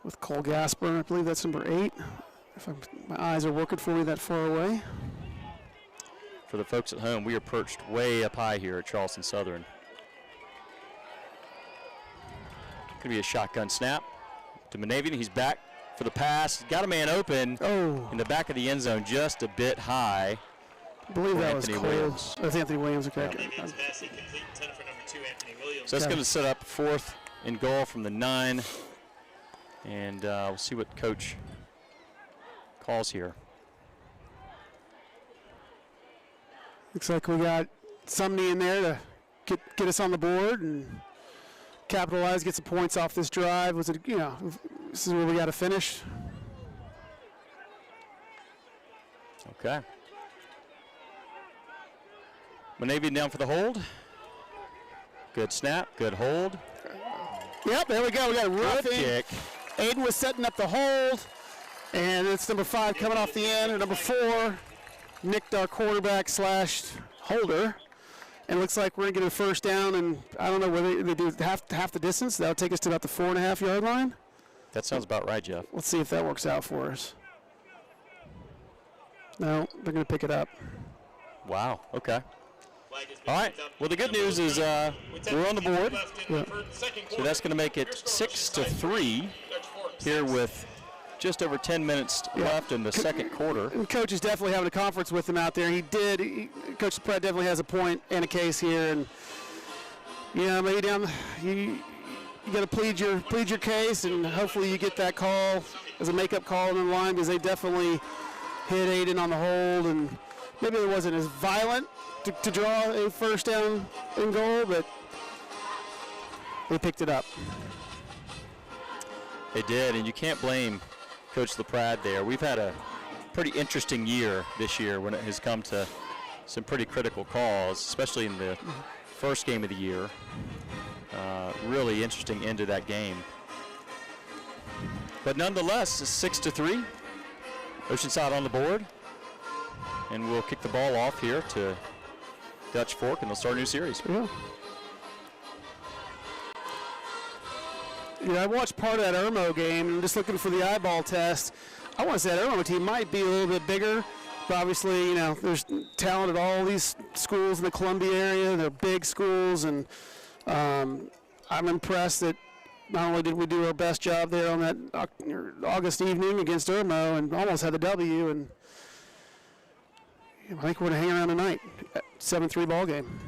with Cole Gasper. I believe that's number 8. If my eyes are working for me that far away. For the folks at home, we are perched way up high here at Charleston Southern. Going to be a shotgun snap to Monavian. He's back for the pass. Got a man open in the back of the end zone, just a bit high. I believe that Anthony was Cole. Williams. That's Anthony Williams. Okay. Monavian's pass incomplete, intended for number 2, Anthony Williams. So that's going to set up 4th and goal from the 9. And we'll see what coach calls here. Looks like we got somebody in there to get us on the board and capitalize, get some points off this drive. Was it, this is where we got to finish. Okay. Monavian down for the hold. Good snap, good hold. Yep, there we go. We got a Good roughing. kick. Aiden was setting up the hold, and it's number 5 coming off the end, or number 4 nicked our quarterback / holder. And it looks like we're going to get a first down, and I don't know whether they do half the distance. That'll take us to about the 4.5-yard line. That sounds about right, Jeff. Let's see if that works out for us. No, they're going to pick it up. Wow, okay. All right, well, the good news is we're on the board. Yeah. So that's going to make it 6-3 here with just over 10 minutes left in the second quarter. And Coach is definitely having a conference with him out there. Coach Pratt definitely has a point and a case here. And, maybe you got to plead your case, and hopefully you get that call as a makeup call in the line, because they definitely hit Aiden on the hold, and maybe it wasn't as violent to draw a first down and goal, but they picked it up. They did, and you can't blame Coach LaPrade there. We've had a pretty interesting year this year when it has come to some pretty critical calls, especially in the first game of the year. Really interesting end to that game. But nonetheless, it's 6-3. Oceanside on the board. And we'll kick the ball off here to Dutch Fork, and they'll start a new series. Yeah, I watched part of that Irmo game, and I'm just looking for the eyeball test. I want to say that Irmo team might be a little bit bigger, but obviously, there's talent at all these schools in the Columbia area. They're big schools, and I'm impressed that not only did we do our best job there on that August evening against Irmo and almost had the W, and I think we're going to hang around tonight. 7-3 ball game.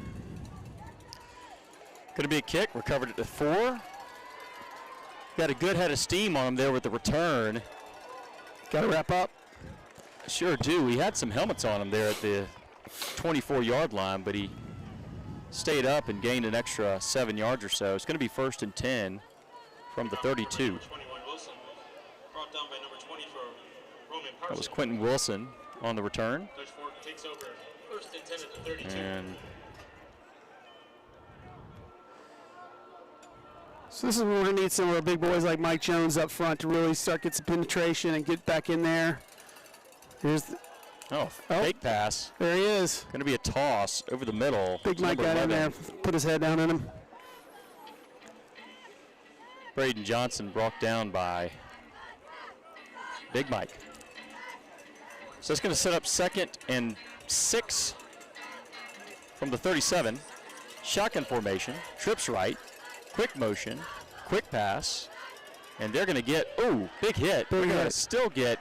Going to be a kick. Recovered it to 4. Got a good head of steam on him there with the return. Got to wrap up. Sure do. He had some helmets on him there at the 24-yard line, but he stayed up and gained an extra 7 yards or so. It's going to be 1st and 10 from the 32. That was Quentin Wilson on the return. Takes over 1st and 10 at the 32. And so this is where we're going to need some of our big boys like Mike Jones up front to really start get some penetration and get back in there. Here's the fake pass. There he is. Going to be a toss over the middle. Big Mike got in there, put his head down in him. Braden Johnson brought down by Big Mike. So it's going to set up 2nd and 6 from the 37. Shotgun formation, trips right, quick motion, quick pass, and they're going to get, big hit. They're going to still get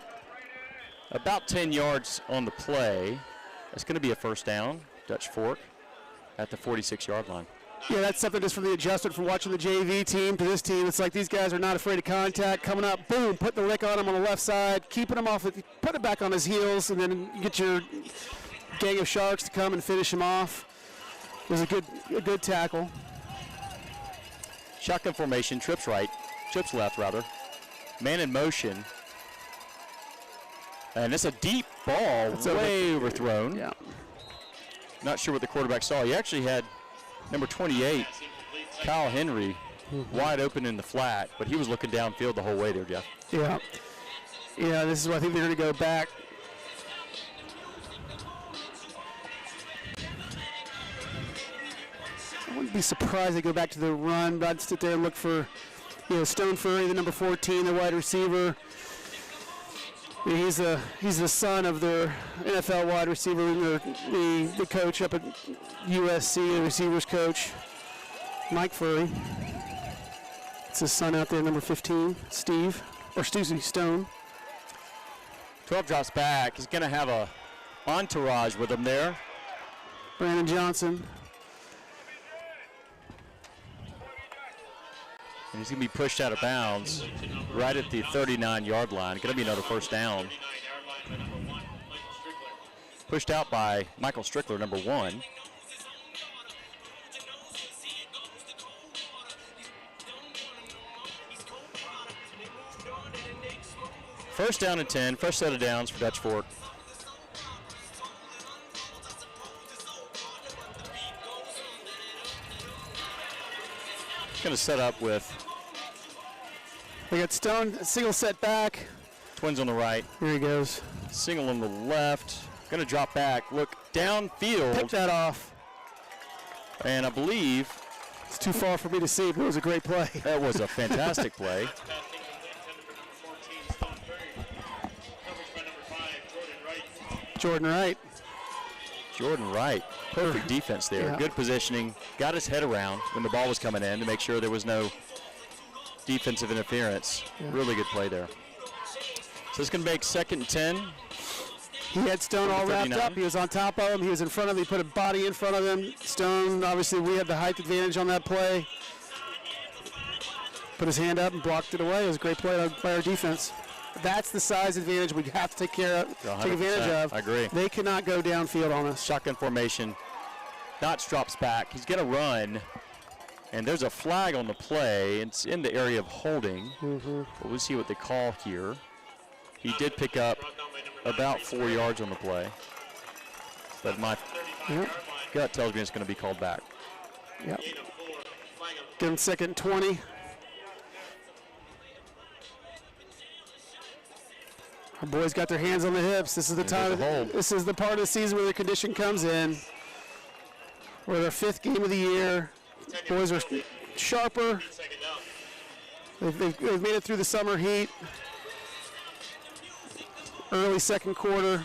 about 10 yards on the play. It's going to be a first down, Dutch Fork, at the 46-yard line. Yeah, that's something just from the adjustment from watching the JV team to this team. It's like these guys are not afraid of contact. Coming up, boom, put the lick on him on the left side, keeping him off, put it back on his heels, and then you get your gang of sharks to come and finish him off. It was a good tackle. Shotgun formation, trips left rather. Man in motion. And it's a deep ball, way overthrown. Yeah. Not sure what the quarterback saw. He actually had number 28, Kyle Henry, wide open in the flat, but he was looking downfield the whole way there, Jeff. Yeah. Yeah, this is what I think they're going to go back. wouldn't be surprised they go back to the run, but I'd sit there and look for, Stone Furry, the number 14, the wide receiver. He's the son of their NFL wide receiver, the coach up at USC, the receivers coach, Mike Furry. It's his son out there, number 15, Stone. 12 drops back. He's going to have a entourage with him there. Brandon Johnson. And he's going to be pushed out of bounds right at the 39-yard line. Going to be another first down. Pushed out by Michael Strickler, number 1. First down and 10, fresh set of downs for Dutch Fork. Going to set up with. We got Stone, single set back. Twins on the right. Here he goes. Single on the left. Going to drop back. Look downfield. Pick that off. And I believe. It's too far for me to see, but it was a great play. That was a fantastic play. Jordan Wright. Jordan Wright. Perfect defense there. Yeah. Good positioning. Got his head around when the ball was coming in to make sure there was no defensive interference. Yeah. Really good play there. So it's going to make 2nd and 10. He had Stone all wrapped 39. up. He was on top of him. He was in front of him. He put a body in front of him. Stone, obviously, we had the height advantage on that play. Put his hand up and blocked it away. It was a great play by our defense. That's the size advantage we have to take advantage of. I agree. They cannot go downfield on us. Shotgun formation. Notch drops back. He's going to run. And there's a flag on the play. It's in the area of holding. But we'll see what they call here. He did pick up about 4 yards on the play. But my gut tells me it's going to be called back. Yep. Give him 2nd and 20. Our boys got their hands on the hips. This is the time. This is the part of the season where the condition comes in. We're their 5th game of the year. Boys are sharper. They've made it through the summer heat. Early 2nd quarter.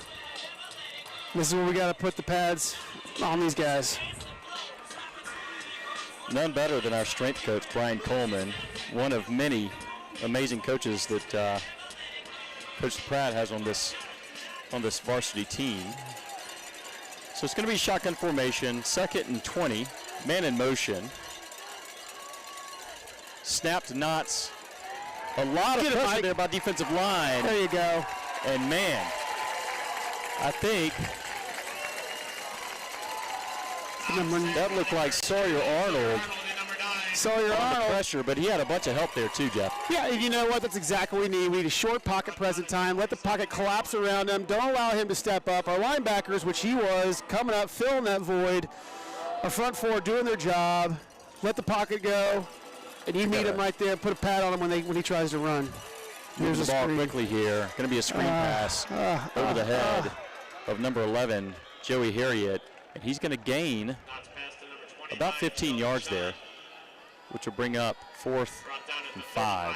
This is where we got to put the pads on these guys. None better than our strength coach, Brian Coleman, one of many amazing coaches that Coach Pratt has on this varsity team. So it's going to be shotgun formation, 2nd and 20, man in motion. Snapped knots. A lot of pressure there by defensive line. There you go. And man, I think that looked like Sawyer Arnold. Sawyer Arnold. Pressure, but he had a bunch of help there too, Jeff. Yeah, you know what? That's exactly what we need. We need a short pocket present time. Let the pocket collapse around him. Don't allow him to step up. Our linebackers, which he was, coming up, filling that void. Our front 4 doing their job. Let the pocket go. And you meet him right there. Put a pad on him when he tries to run. Here's the ball quickly here. Going to be a screen pass over the head of number 11, Joey Harriet. And he's going to gain about 15 yards there, which will bring up 4th and 5.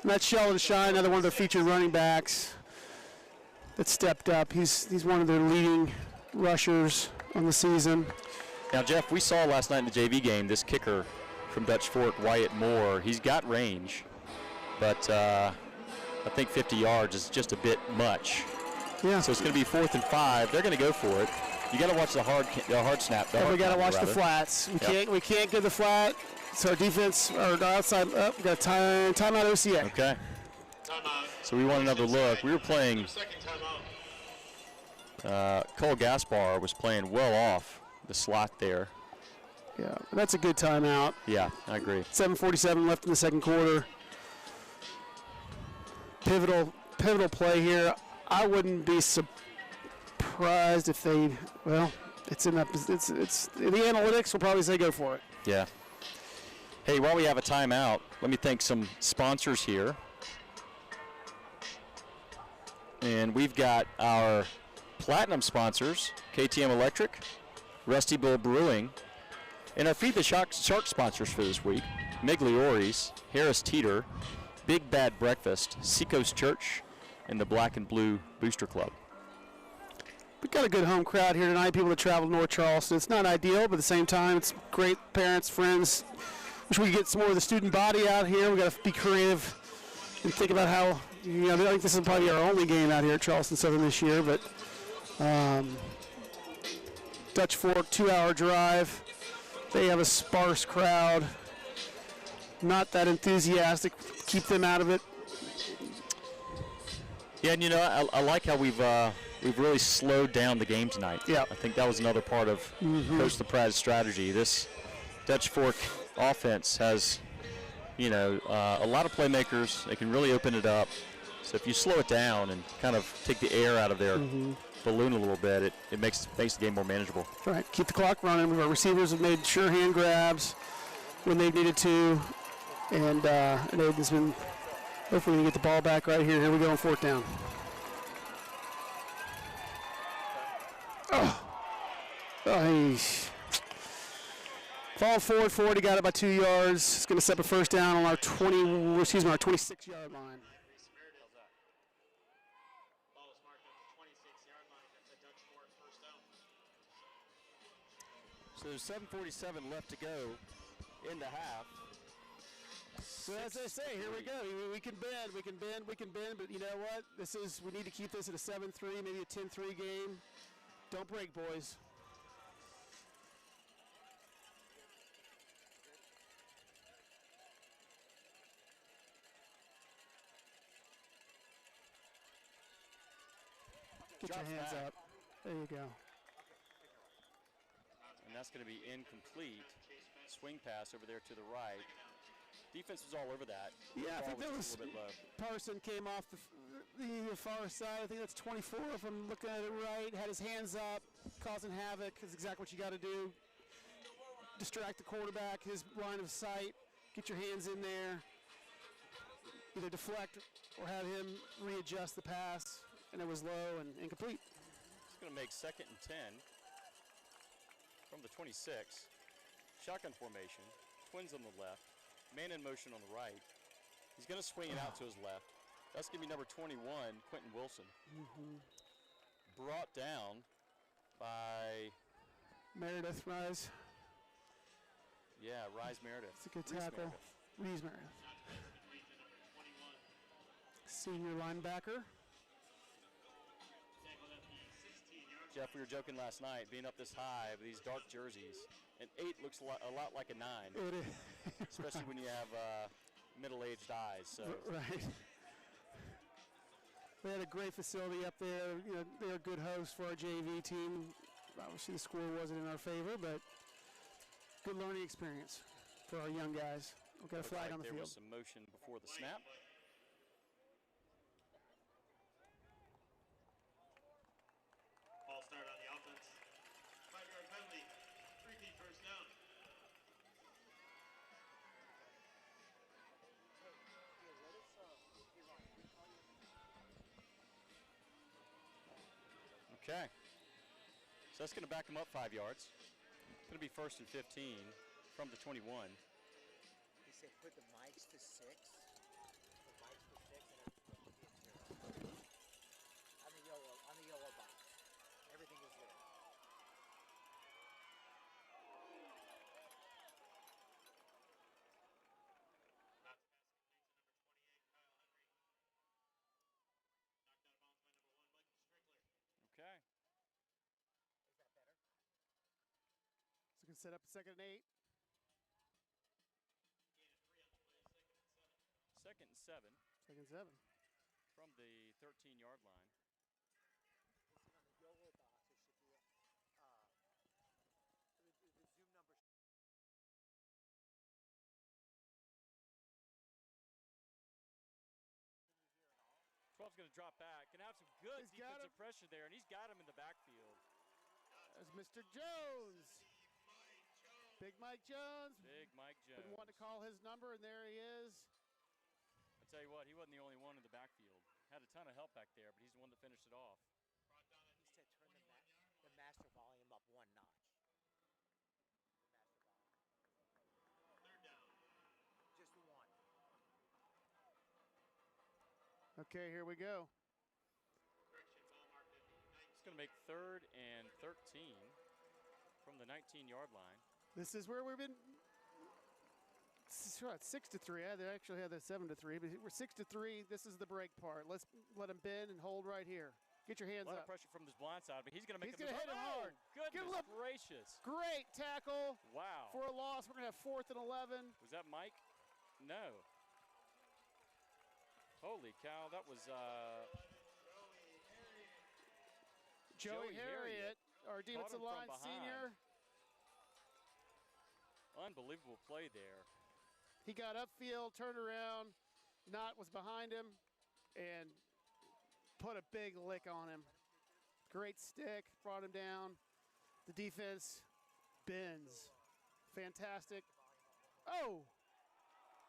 And that's Sheldon Shine, another one of their featured running backs that stepped up. He's one of their leading rushers on the season. Now, Jeff, we saw last night in the JV game this kicker from Dutch Fork, Wyatt Moore. He's got range, but I think 50 yards is just a bit much. Yeah. So it's going to be 4th and 5. They're going to go for it. You got to watch the hard snap. We got to watch the flats. We can't get the flat. So our defense, our outside up. We got timeout OCA. Okay. So we want another look. We were playing. Cole Gaspar was playing well off the slot there. Yeah, that's a good timeout. Yeah, I agree. 7:47 left in the 2nd quarter. Pivotal play here. I wouldn't be surprised if they, it's in the analytics will probably say go for it. Yeah. Hey, while we have a timeout, let me thank some sponsors here. And we've got our platinum sponsors, KTM Electric, Rusty Bull Brewing, And our Feed the Shark sponsors for this week, Migliori's, Harris Teeter, Big Bad Breakfast, Seacoast Church, and the Black and Blue Booster Club. We've got a good home crowd here tonight, people that travel to North Charleston. It's not ideal, but at the same time, it's great. Parents, friends. Wish we could get some more of the student body out here. We've got to be creative and think about how, I think this is probably our only game out here at Charleston Southern this year, but Dutch Fork, 2-hour drive. They have a sparse crowd. Not that enthusiastic. Keep them out of it. Yeah, and I like how we've really slowed down the game tonight. Yeah. I think that was another part of Coach LaPrad's strategy. This Dutch Fork offense has, a lot of playmakers. They can really open it up. So if you slow it down and kind of take the air out of their balloon a little bit, it makes the game more manageable. Right. Keep the clock running. Our receivers have made sure hand grabs when they've needed to. And Aiden's been hopefully going to get the ball back right here. Here we go on 4th down. Fall forward, 40, got it by 2 yards. It's going to set a first down on our 26-yard line. So there's 7:47 left to go in the half. So as I say, here we go. We can bend, but you know what? We need to keep this at a 7-3, maybe a 10-3 game. Don't break, boys. Get your hands up. There you go. And that's going to be incomplete. Swing pass over there to the right. Defense was all over that. Yeah, I think that was a little bit low. Parson came off the far side. I think that's 24 if I'm looking at it right. Had his hands up, causing havoc. Is exactly what you got to do. Distract the quarterback, his line of sight. Get your hands in there. Either deflect or have him readjust the pass. And it was low and incomplete. He's going to make 2nd and 10 from the 26. Shotgun formation. Twins on the left. Man in motion on the right. He's going to swing it out to his left. That's going to be number 21, Quentin Wilson. Brought down by Meredith Rise. Yeah, Rise Meredith. It's a good tackle. Reese Meredith. Senior linebacker. Jeff, we were joking last night, being up this high with these dark jerseys. An 8 looks a lot like a 9. It is. Especially when you have middle-aged eyes. So. Right. They had a great facility up there. They're a good host for our JV team. Obviously, the score wasn't in our favor, but good learning experience for our young guys. We've got a flag on the field. There was field. some motion before the snap. Ball start on the offense. 5-yard penalty. 3-feet first down. Okay. So that's going to back him up 5 yards. It's going to be 1st and 15 from the 21. He said put the mics to 6. The mics to 6 and everything will be at 0. On the yellow box. Everything is there. Okay. So we can set up 2nd and 8. 2nd and 7. 2nd and 7. From the 13-yard line. On the yellow box, there should be the zoom number. 12's going to drop back. Going to have some good defensive pressure there, and he's got him in the backfield. There's Mr. Jones. Big Mike Jones. Big Mike Jones. Been wanting to call his number, and there he is. I tell you what, he wasn't the only one in the backfield. Had a ton of help back there, but he's the one that finished it off. He said turn the master volume up 1 notch. Okay, here we go. It's going to make 3rd and 13 from the 19-yard line. This is where we've been. 6-3. They actually had that 7-3, but we're 6-3. This is the break part. Let's let him bend and hold right here. Get your hands A lot up. of pressure from this blind side, but he's going to make He's going to hit him hard. Goodness gracious. Great tackle. Wow. For a loss, we're going to have 4th and 11. Was that Mike? No. Holy cow, that was Joey Harriet, our defensive line senior. Unbelievable play there. He got upfield, turned around, Knott was behind him, and put a big lick on him. Great stick, brought him down. The defense bends. Fantastic. Oh!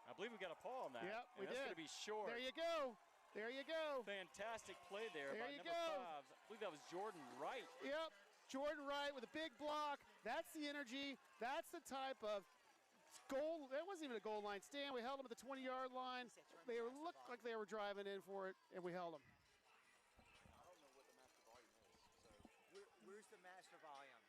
I believe we got a paw on that. Yep, we did. That's going to be short. There you go. There you go. Fantastic play there by number 5. I believe that was Jordan Wright. Yep, Jordan Wright with a big block. That's the energy. That's the type of goal. That wasn't even a goal line stand. We held them at the 20-yard line. They looked like they were driving in for it, and we held them. I don't know what the master volume is. So where's the master volume?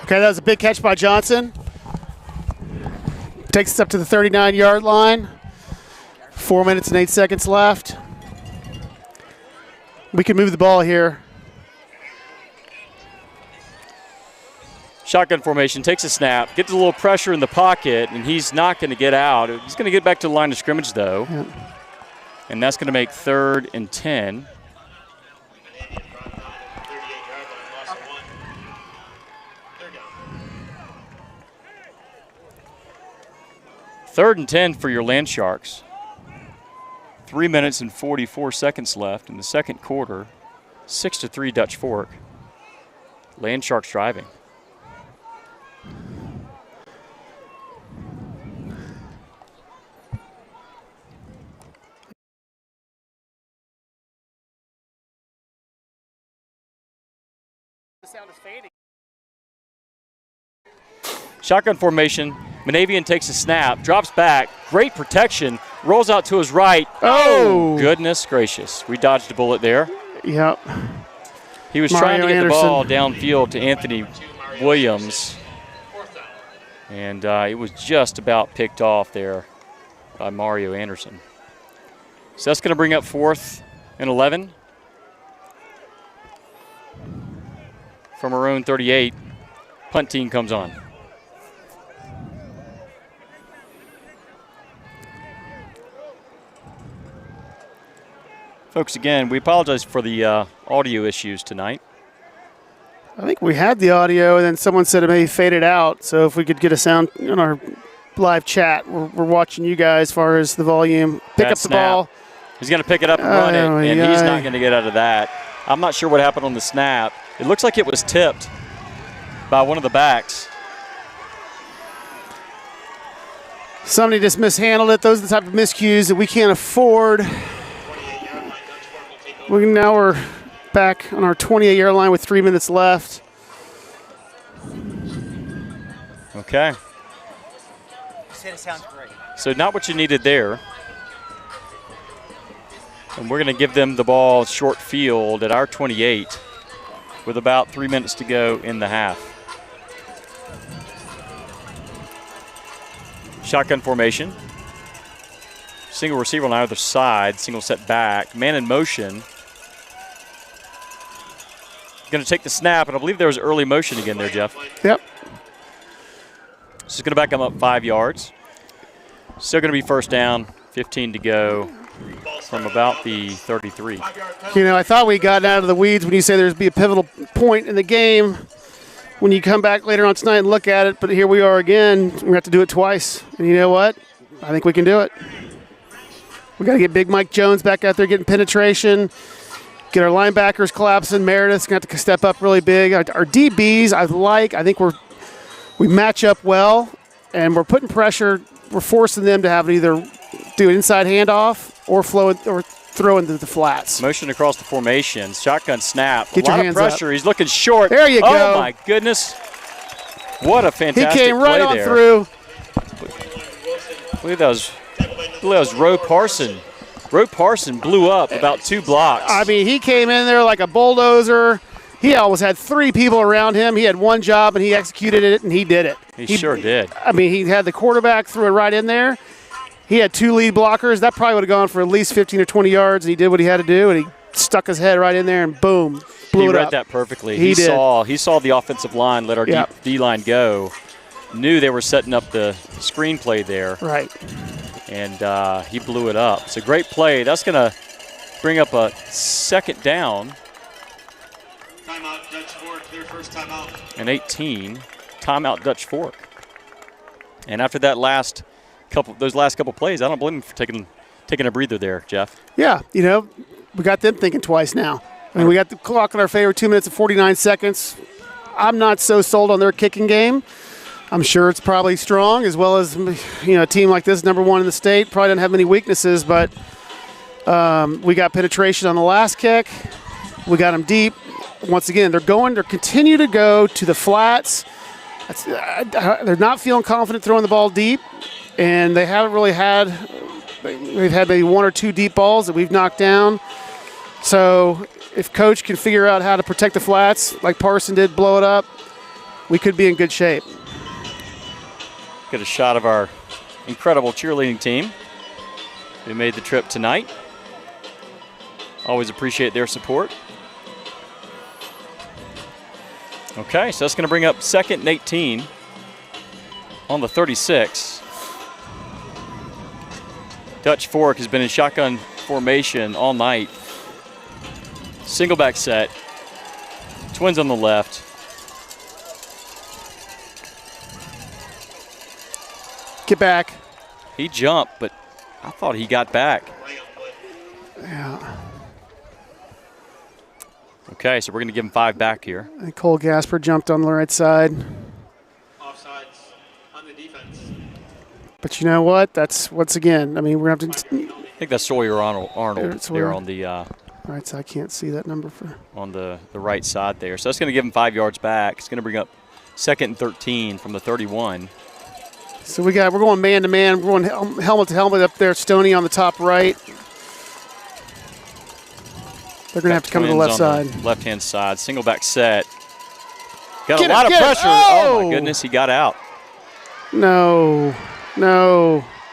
Okay, that was a big catch by Johnson. Takes us up to the 39-yard line. 4 minutes and 8 seconds left. We can move the ball here. Shotgun formation, takes a snap, gets a little pressure in the pocket, and he's not going to get out. He's going to get back to the line of scrimmage, though. Yeah. And that's going to make 3rd and 10. Third and 10 for your Land Sharks. 3 minutes and 44 seconds left in the second quarter. 6-3 Dutch Fork. Land Sharks driving. The sound is fading. Shotgun formation. Monavian takes a snap, drops back, great protection, rolls out to his right. Oh, goodness gracious. We dodged a bullet there. Yep. He was trying to get the ball downfield to Anthony Williams, and it was just about picked off there by Mario Anderson. So that's going to bring up 4th and 11 from our own 38. Punt team comes on. Folks, again, we apologize for the audio issues tonight. I think we had the audio, and then someone said it may fade it out. So if we could get a sound in our live chat, we're watching you guys as far as the volume. Pick up the ball. He's going to pick it up and run it, and he's not going to get out of that. I'm not sure what happened on the snap. It looks like it was tipped by one of the backs. Somebody just mishandled it. Those are the type of miscues that we can't afford. Now we're back on our 28-yard line with 3 minutes left. Okay. You said it sounds great. So not what you needed there. And we're going to give them the ball short field at our 28 with about 3 minutes to go in the half. Shotgun formation. Single receiver on either side, single set back. Man in motion. Going to take the snap, and I believe there was early motion again there, Jeff. Yep. This is going to back them up 5 yards. Still going to be first down, 15 to go from about the 33. You know, I thought we got out of the weeds when you say there's be a pivotal point in the game when you come back later on tonight and look at it, but here we are again. We're going to have to do it twice. And you know what? I think we can do it. We got to get Big Mike Jones back out there getting penetration, get our linebackers collapsing. Meredith's going to have to step up really big. Our DBs, I think we match up well, and we're putting pressure. We're forcing them to have to either do an inside handoff or throw into the flats. Motion across the formation. Shotgun snap. Get a lot your of hands pressure. up. He's looking short. There you go. Oh, my goodness. What a fantastic He came right play on there. through. I believe that was Roe Parson. Roe Parson blew up about 2 blocks. I mean, he came in there like a bulldozer. He always had 3 people around him. He had one job, and he executed it, and he did it. He sure did. I mean, he had the quarterback, threw it right in there. He had 2 lead blockers. That probably would have gone for at least 15 or 20 yards, and he did what he had to do, and he stuck his head right in there, and boom, blew it up. He read that perfectly. He did. He saw the offensive line let our D-line go, knew they were setting up the screenplay there. Right. And he blew it up. It's a great play. That's going to bring up a second down. Timeout, Dutch Fork, their first timeout. And 18, timeout Dutch Fork. And after that those last couple plays, I don't blame him for taking a breather there, Jeff. Yeah, you know, we got them thinking twice now. I mean, we got the clock in our favor, 2 minutes and 49 seconds. I'm not so sold on their kicking game. I'm sure it's probably strong, as well as, you know, a team like this, number 1 in the state, probably doesn't have many weaknesses, but we got penetration on the last kick. We got them deep. Once again, they're continue to go to the flats. They're not feeling confident throwing the ball deep, and they haven't really they've had maybe 1 or 2 deep balls that we've knocked down. So if Coach can figure out how to protect the flats, like Parson did, blow it up, we could be in good shape. Get a shot of our incredible cheerleading team who made the trip tonight. Always appreciate their support. Okay, so that's going to bring up 2nd and 18 on the 36. Dutch Fork has been in shotgun formation all night. Single back set. Twins on the left. Get back. He jumped, but I thought he got back. Yeah. Okay, so we're going to give him 5 back here. And Cole Gasper jumped on the right side. Offsides on the defense. But you know what? That's, once again, I mean, we're going to have to. I think that's Sawyer Arnold there on the right side. I can't see that number on the right side there. So that's going to give him 5 yards back. It's going to bring up 2nd and 13 from the 31. So we're going man to man. We're going helmet to helmet up there. Stoney on the top right. They're going to have to come to the left side. Left-hand side. Single back set. Got Get a lot of pressure. Oh, my Oh! goodness. He got out. No.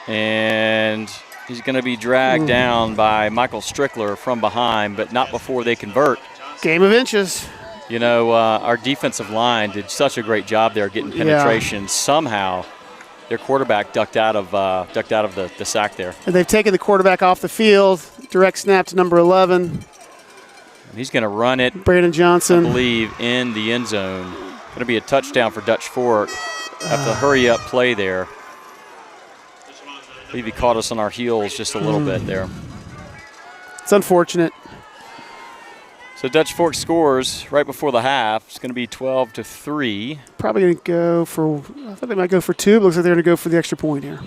And he's going to be dragged down by Michael Strickler from behind, but not before they convert. Game of inches. You know, our defensive line did such a great job there getting penetration. Yeah. Somehow their quarterback ducked out of the sack there. And they've taken the quarterback off the field. Direct snap to number 11. He's going to run it, Brandon Johnson, I believe, in the end zone. Going to be a touchdown for Dutch Fork after the hurry-up play there. I believe he caught us on our heels just a little bit there. It's unfortunate. So Dutch Fork scores right before the half. It's going to be 12-3. Probably going to go for, I thought they might go for 2, but looks like they're going to go for the extra point here.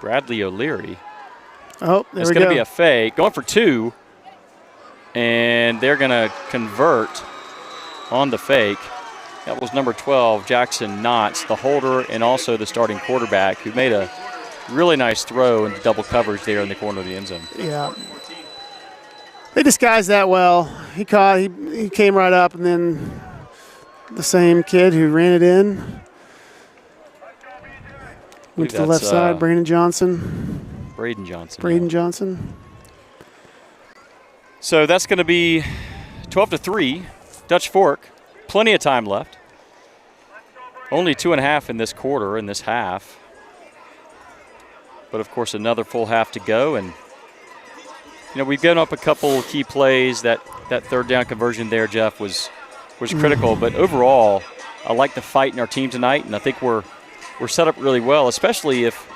Bradley O'Leary. Oh, there it's we going go. to be a fake. Going for 2. And they're going to convert on the fake. That was number 12, Jackson Knotts, the holder and also the starting quarterback, who made a really nice throw into double coverage there in the corner of the end zone. Yeah. They disguised that well. He came right up, and then the same kid who ran it in went to the left side, Braden Johnson. Braden Johnson. So that's going to be 12-3, Dutch Fork. Plenty of time left. Only 2.5 in this quarter, in this half. But, of course, another full half to go. And, we've given up a couple key plays. That third down conversion there, Jeff, was critical. But overall, I like the fight in our team tonight, and I think we're set up really well, especially if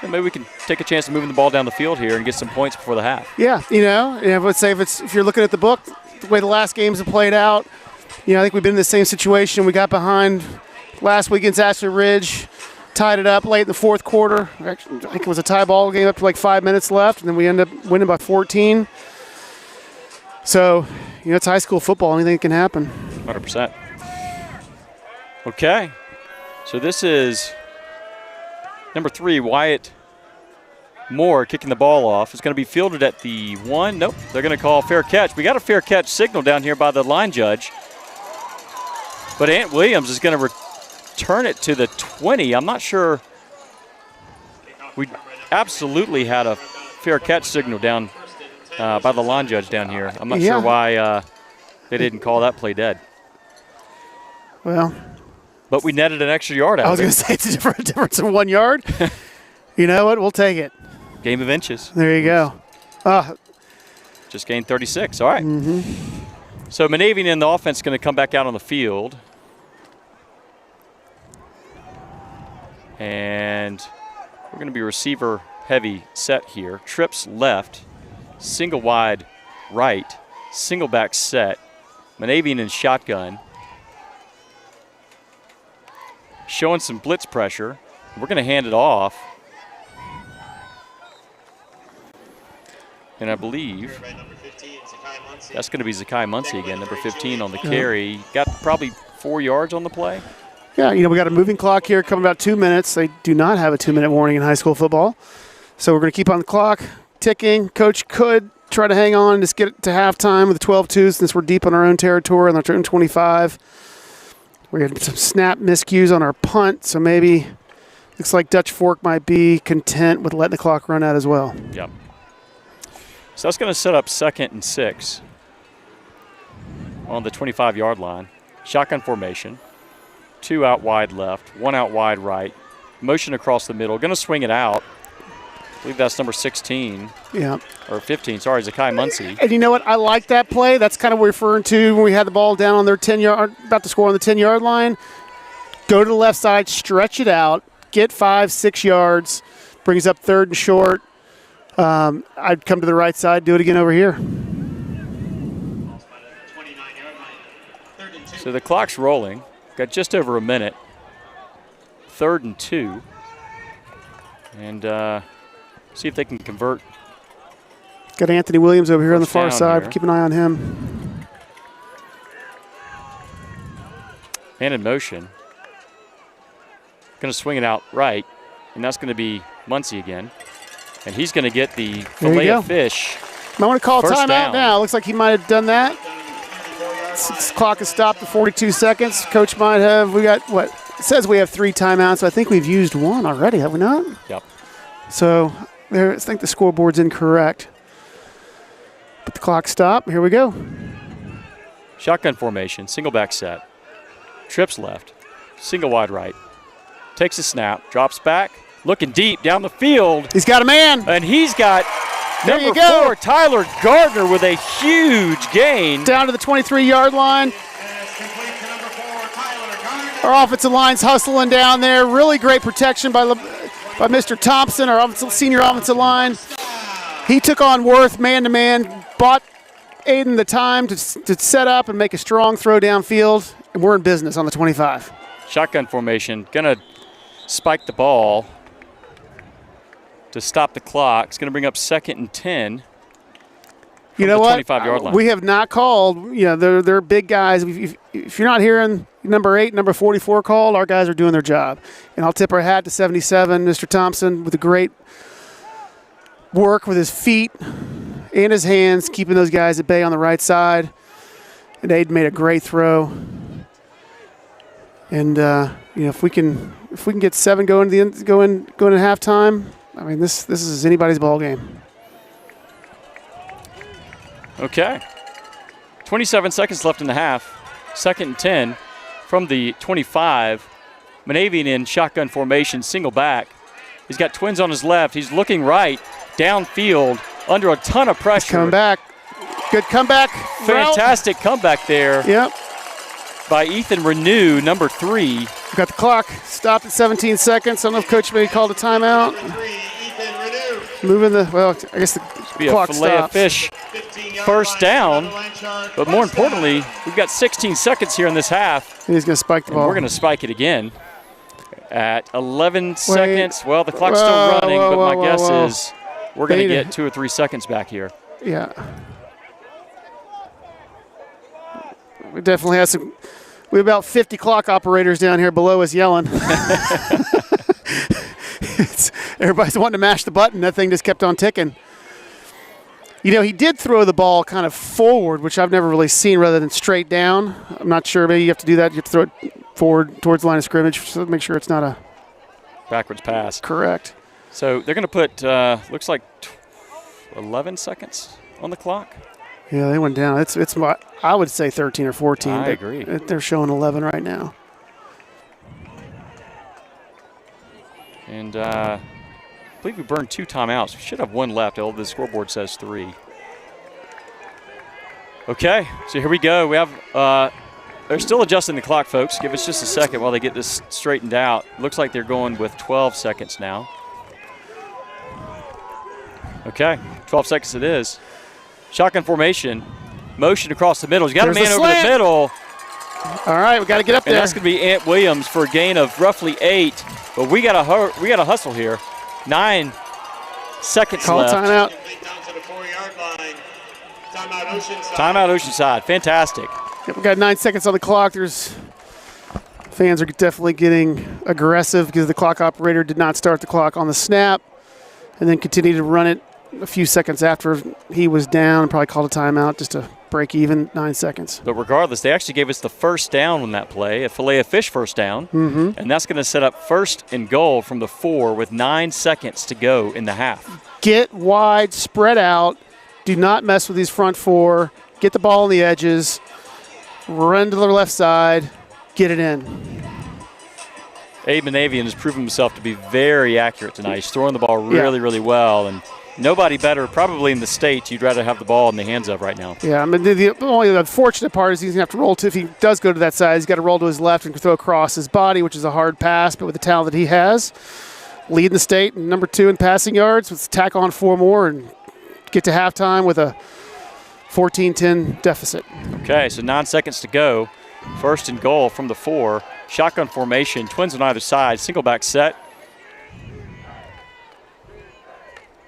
maybe we can take a chance of moving the ball down the field here and get some points before the half. Yeah, I would say if you're looking at the book, the way the last games have played out, I think we've been in the same situation. We got behind last week against Ashley Ridge, tied it up late in the fourth quarter. Actually, I think it was a tie ball game up to like 5 minutes left, and then we ended up winning by 14. So, it's high school football. Anything can happen. 100%. Okay. So this is number 3, Wyatt Moore kicking the ball off. It's going to be fielded at the 1. Nope, they're going to call fair catch. We got a fair catch signal down here by the line judge. But Ant Williams is going to return it to the 20. I'm not sure. We absolutely had a fair catch signal down by the line judge down here. I'm not sure why they didn't call that play dead. Well. But we netted an extra yard out of it. I was going to say it's a difference of 1 yard. You know what? We'll take it. Game of inches. There you go. Just gained 36. All right. Mm-hmm. So Monavian in the offense is going to come back out on the field. And we're going to be receiver heavy set here. Trips left, single wide right, single back set. Monavian in shotgun. Showing some blitz pressure. We're going to hand it off. And I believe that's going to be Zakai Muncie again, number 15 on the carry. Got probably 4 yards on the play. Yeah, we got a moving clock here coming about 2 minutes. They do not have a 2-minute warning in high school football. So we're going to keep on the clock ticking. Coach could try to hang on and just get it to halftime with 12-2 since we're deep in our own territory on our own 25. We had some snap miscues on our punt, so maybe looks like Dutch Fork might be content with letting the clock run out as well. Yep. So that's going to set up 2nd and 6 on the 25-yard line. Shotgun formation. 2 out wide left, 1 out wide right. Motion across the middle. Going to swing it out. I believe that's number 16. Yeah. Or 15, sorry, Zakai Muncie. And you know what? I like that play. That's kind of what we're referring to when we had the ball down on their 10-yard, about to score on the 10-yard line. Go to the left side, stretch it out, get 5-6 yards, brings up 3rd and short. I'd come to the right side, do it again over here. So the clock's rolling. Got just over a minute. 3rd and 2. And see if they can convert. Got Anthony Williams over here on the far side. Here. Keep an eye on him. Man in motion. Going to swing it out right. And that's going to be Muncie again. And he's going to get the fillet of fish. Might want to call First timeout down. now. Looks like he might have done that. Clock has stopped at 42 seconds. Coach might have. We got what? It says we have 3 timeouts. I think we've used 1 already, have we not? Yep. So there, I think the scoreboard's incorrect. But the clock stopped. Here we go. Shotgun formation, single back set. Trips left, single wide right. Takes a snap, drops back, looking deep down the field. He's got a man. And he's got There Number you go. 4, Tyler Gardner with a huge gain. Down to the 23-yard line. Pass complete to number 4, Tyler Gardner. Our offensive line's hustling down there. Really great protection by Mr. Thompson, our senior offensive line. He took on Worth man-to-man, bought Aiden the time to set up and make a strong throw downfield, and we're in business on the 25. Shotgun formation, gonna spike the ball to stop the clock. It's gonna bring up 2nd and 10. You know what? 25-yard line. We have not called. You know, they're big guys. If you're not hearing number 8, number 44 called, our guys are doing their job. And I'll tip our hat to 77, Mr. Thompson, with a great work with his feet and his hands, keeping those guys at bay on the right side. And Aiden made a great throw. And you know, if we can get 7 going to the end, going at halftime, I mean, this is anybody's ball game. Okay. 27 seconds left in the half. 2nd and 10 from the 25. Monavian in shotgun formation, single back. He's got twins on his left. He's looking right, downfield, under a ton of pressure. He's coming back. Good comeback. Fantastic comeback there. Yep. By Ethan Renew, number 3. We've got the clock stopped at 17 seconds. I don't know if Coach maybe called a timeout. Moving the, well, I guess the Be a clock fillet of stops. fish first down. But more importantly, we've got 16 seconds here in this half. And he's going to spike the And ball. we're going to spike it again at 11 seconds. Well, the clock's still running, but my guess is we're going to get 2 or 3 seconds back here. Yeah. We definitely have some. We have about 50 clock operators down here below us yelling. Everybody's wanting to mash the button. That thing just kept on ticking. You know, he did throw the ball kind of forward, which I've never really seen, rather than straight down. I'm not sure. Maybe you have to do that. You have to throw it forward towards the line of scrimmage, so make sure it's not a backwards pass. Correct. So they're going to put, looks like 11 seconds on the clock. Yeah, they went down. It's I would say 13 or 14. I but agree. They're showing 11 right now. And I believe we burned 2 timeouts. We should have 1 left. The scoreboard says 3. Okay, so here we go. We have they're still adjusting the clock, folks. Give us just a second while they get this straightened out. Looks like they're going with 12 seconds now. Okay, 12 seconds it is. Shotgun formation, motion across the middle. He's got a man over the middle. All right, we got to get up there. And that's going to be Ant Williams for a gain of roughly 8. But we got to hustle here. 9 seconds Call left. Timeout. Down to the 4-yard line. Timeout Oceanside. Timeout Oceanside. Fantastic. Yep, we got 9 seconds on the clock. Fans are definitely getting aggressive because the clock operator did not start the clock on the snap and then continued to run it a few seconds after he was down. Probably called a timeout just to break even. 9 seconds. But regardless, they actually gave us the first down on that play, a fillet of fish first down. Mm-hmm. And that's going to set up 1st and goal from the 4 with 9 seconds to go in the half. Get wide, spread out. Do not mess with these front 4. Get the ball on the edges. Run to the left side. Get it in. Abe Monavian has proven himself to be very accurate tonight. He's throwing the ball really, really well. And nobody better probably in the state you'd rather have the ball in the hands of right now. Yeah, I mean, the only unfortunate part is he's going to have to roll to, if he does go to that side, he's got to roll to his left and throw across his body, which is a hard pass, but with the talent that he has, leading the state and number 2 in passing yards, let's tack on 4 more and get to halftime with a 14-10 deficit. Okay, so 9 seconds to go. 1st and goal from the 4. Shotgun formation, twins on either side, single back set.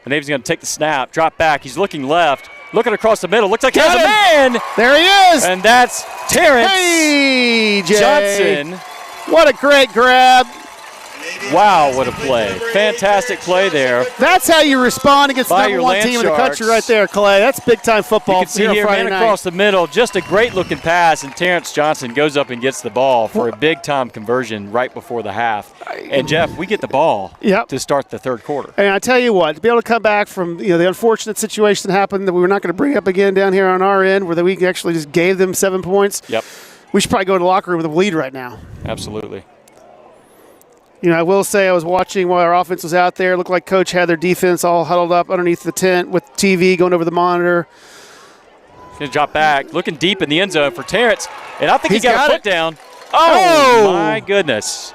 Monavian's going to take the snap, drop back. He's looking left, looking across the middle. Looks like he has a man. There he is. And that's Terrence Jay. Johnson. What a great grab. Wow, what a play. Fantastic play there. That's how you respond against the By number your 1 Land team in the country Sharks. right there, Clay. That's big-time football. You can see on here, Friday man night. across the middle, just a great-looking pass, and Terrence Johnson goes up and gets the ball for a big-time conversion right before the half. And, Jeff, we get the ball to start the 3rd quarter. And I tell you what, to be able to come back from the unfortunate situation that happened that we were not going to bring up again down here on our end, where we actually just gave them 7 points. Yep. We should probably go to the locker room with a lead right now. Absolutely. You know, I will say I was watching while our offense was out there. It looked like Coach had their defense all huddled up underneath the tent with TV going over the monitor. He's going to drop back, looking deep in the end zone for Terrence. And I think He's he got a foot down. Oh, my goodness.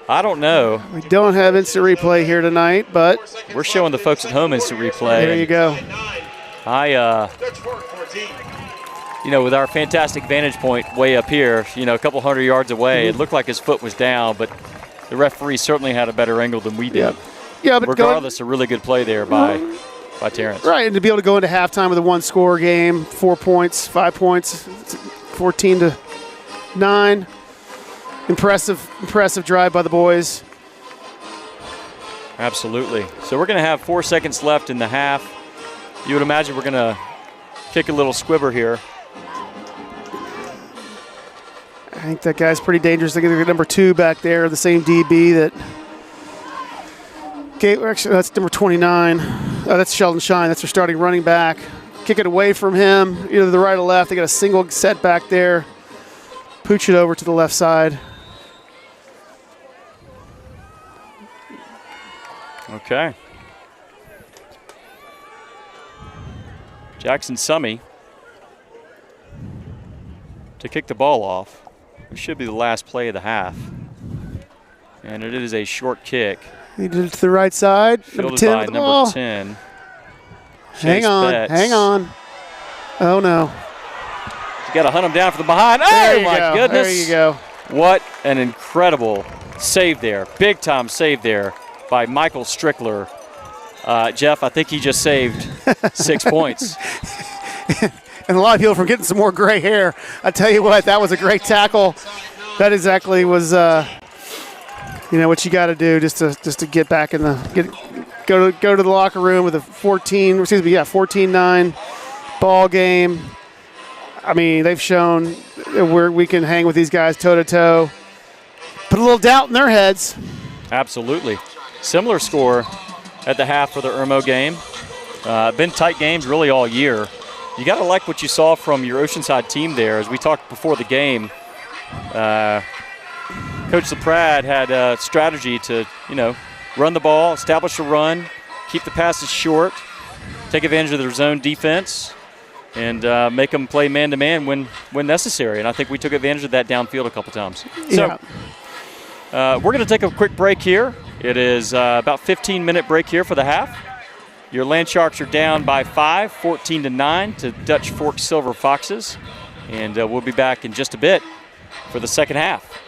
I don't know. We don't have instant replay here tonight, but we're showing the folks at home instant replay. There you go. You know, with our fantastic vantage point way up here, you know, a couple 100 yards away, it looked like his foot was down, but the referee certainly had a better angle than we did. Yeah, but regardless, a really good play there by Terrence. Right, and to be able to go into halftime with a one-score game, 4 points, 5 points, 14-9. Impressive drive by the boys. Absolutely. So we're going to have 4 seconds left in the half. You would imagine we're going to kick a little squibber here. I think that guy's pretty dangerous. They get number 2 back there, the same DB that actually, that's number 29. That's Sheldon Shine. That's their starting running back. Kick it away from him, either to the right or left. They got a single set back there. Pooch it over to the left side. Okay. Jackson Summey to kick the ball off. It should be the last play of the half. And it is a short kick. He did it to the right side. Fielded number 10 by with the number ball. 10. Hang on. Oh, no. You got to hunt him down from the behind. There Oh, my goodness. There you go. What an incredible save there. Big time save there by Michael Strickler. Jeff, I think he just saved 6 points. And a lot of people from getting some more gray hair. I tell you what, that was a great tackle. That exactly was, you know, what you got to do just to get back in the go to the locker room with a 14-9 ball game. I mean, they've shown where we can hang with these guys toe to toe. Put a little doubt in their heads. Absolutely. Similar score at the half for the Irmo game. Been tight games really all year. You got to like what you saw from your Oceanside team there. As we talked before the game, Coach LaPrade had a strategy to, you know, run the ball, establish a run, keep the passes short, take advantage of their zone defense, and make them play man-to-man when necessary. And I think we took advantage of that downfield a couple times. So we're going to take a quick break here. It is about 15-minute break here for the half. Your Land Sharks are down by 5, 14-9 to Dutch Fork Silver Foxes. And we'll be back in just a bit for the second half.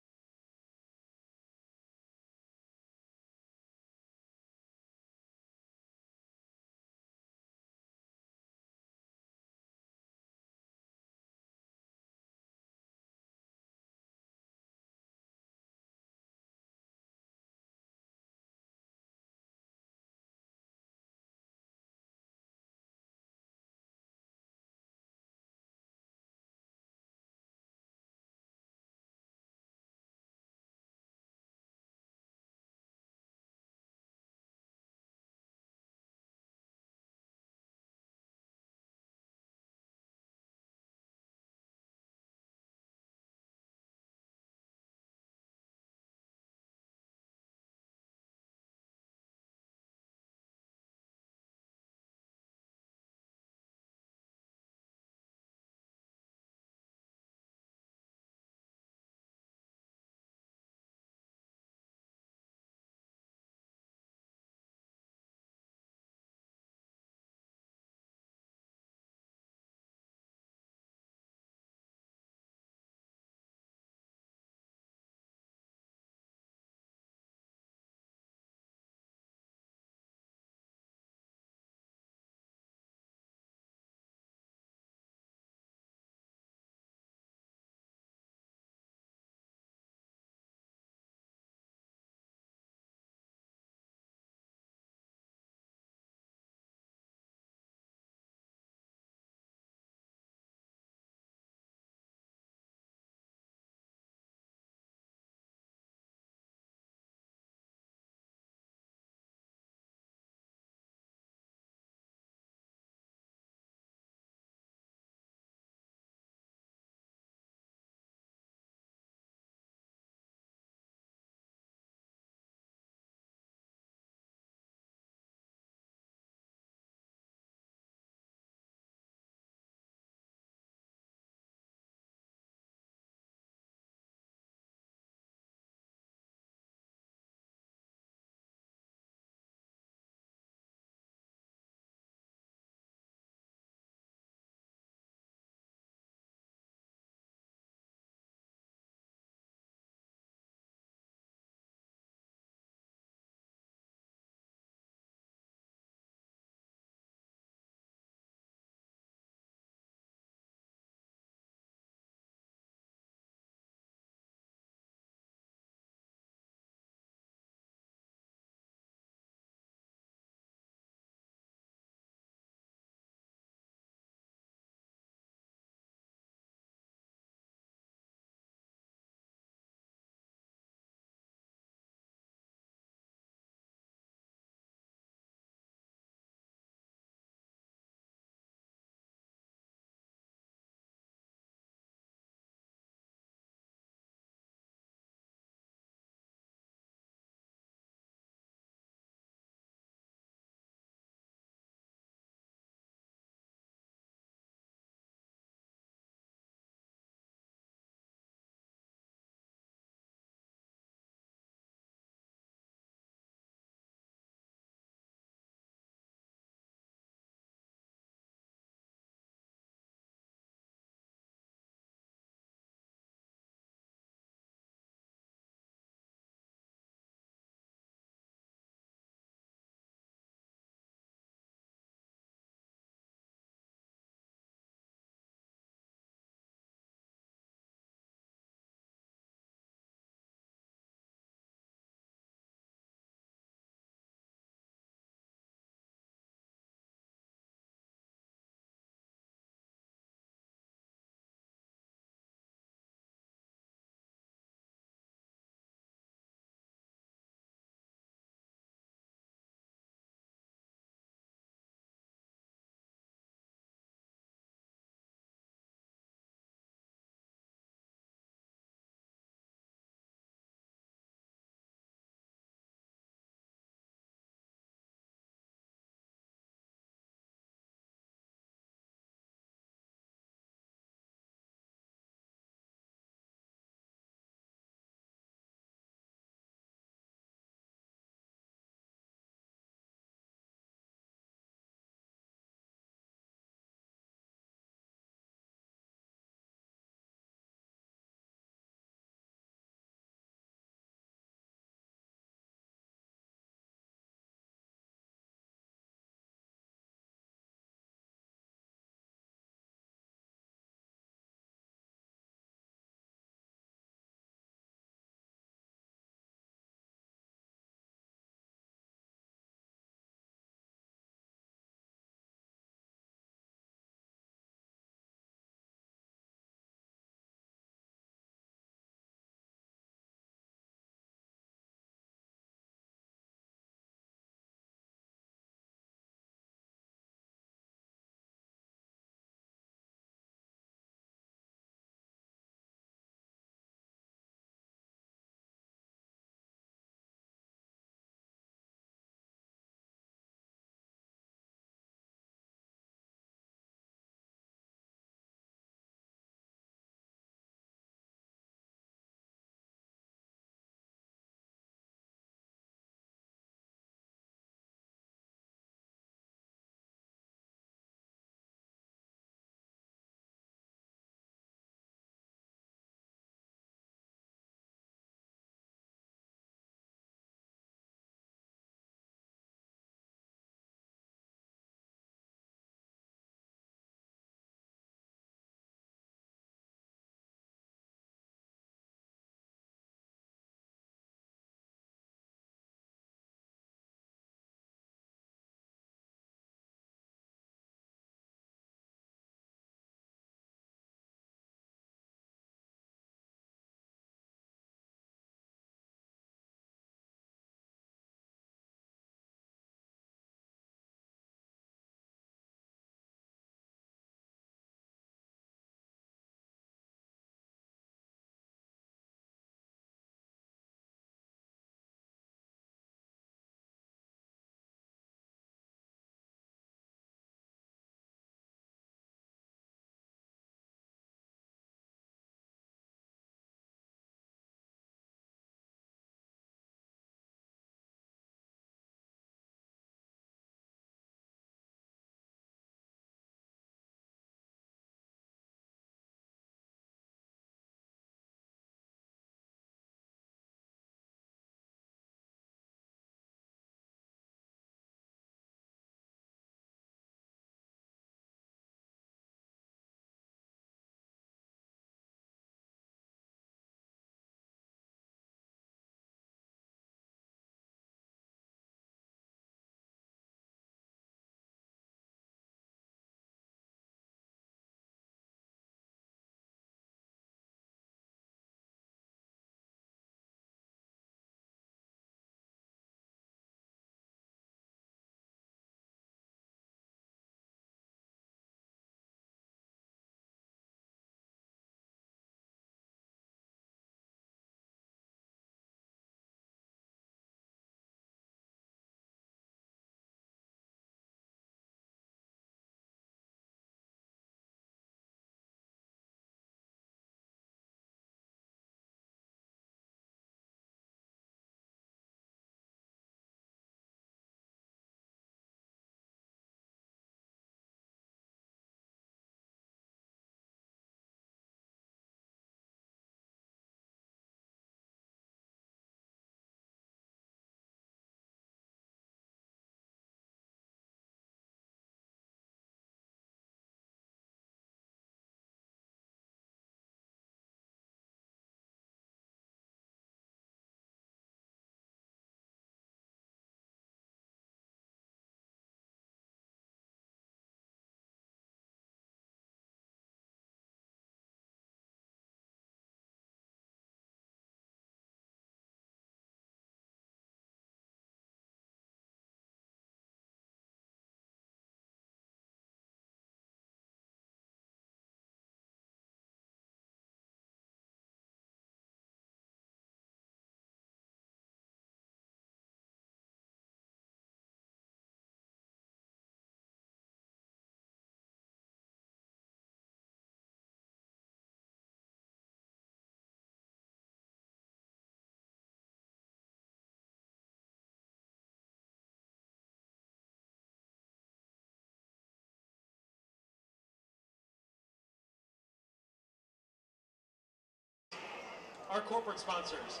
Our corporate sponsors,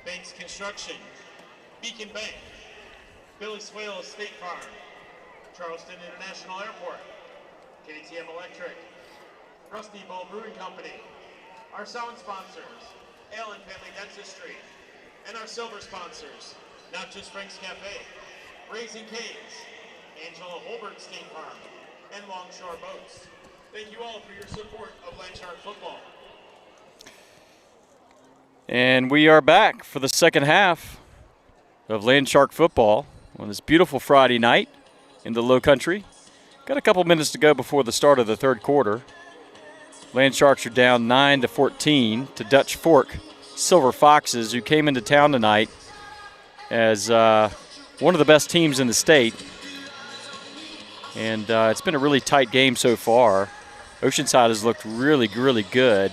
Banks Construction, Beacon Bank, Billy Swales State Farm, Charleston International Airport, KTM Electric, Rusty Bull Brewing Company, our sound sponsors, Allen Family Dentistry, and our silver sponsors, Not Just Frank's Cafe, Raising Canes, Angela Holbert State Farm, and Longshore Boats. Thank you all for your support of Landshark football. And we are back for the second half of Landshark football on this beautiful Friday night in the Low Country. Got a couple minutes to go before the start of the third quarter. Landsharks are down 9-14 to Dutch Fork Silver Foxes, who came into town tonight as one of the best teams in the state. And it's been a really tight game so far. Oceanside has looked really, really good.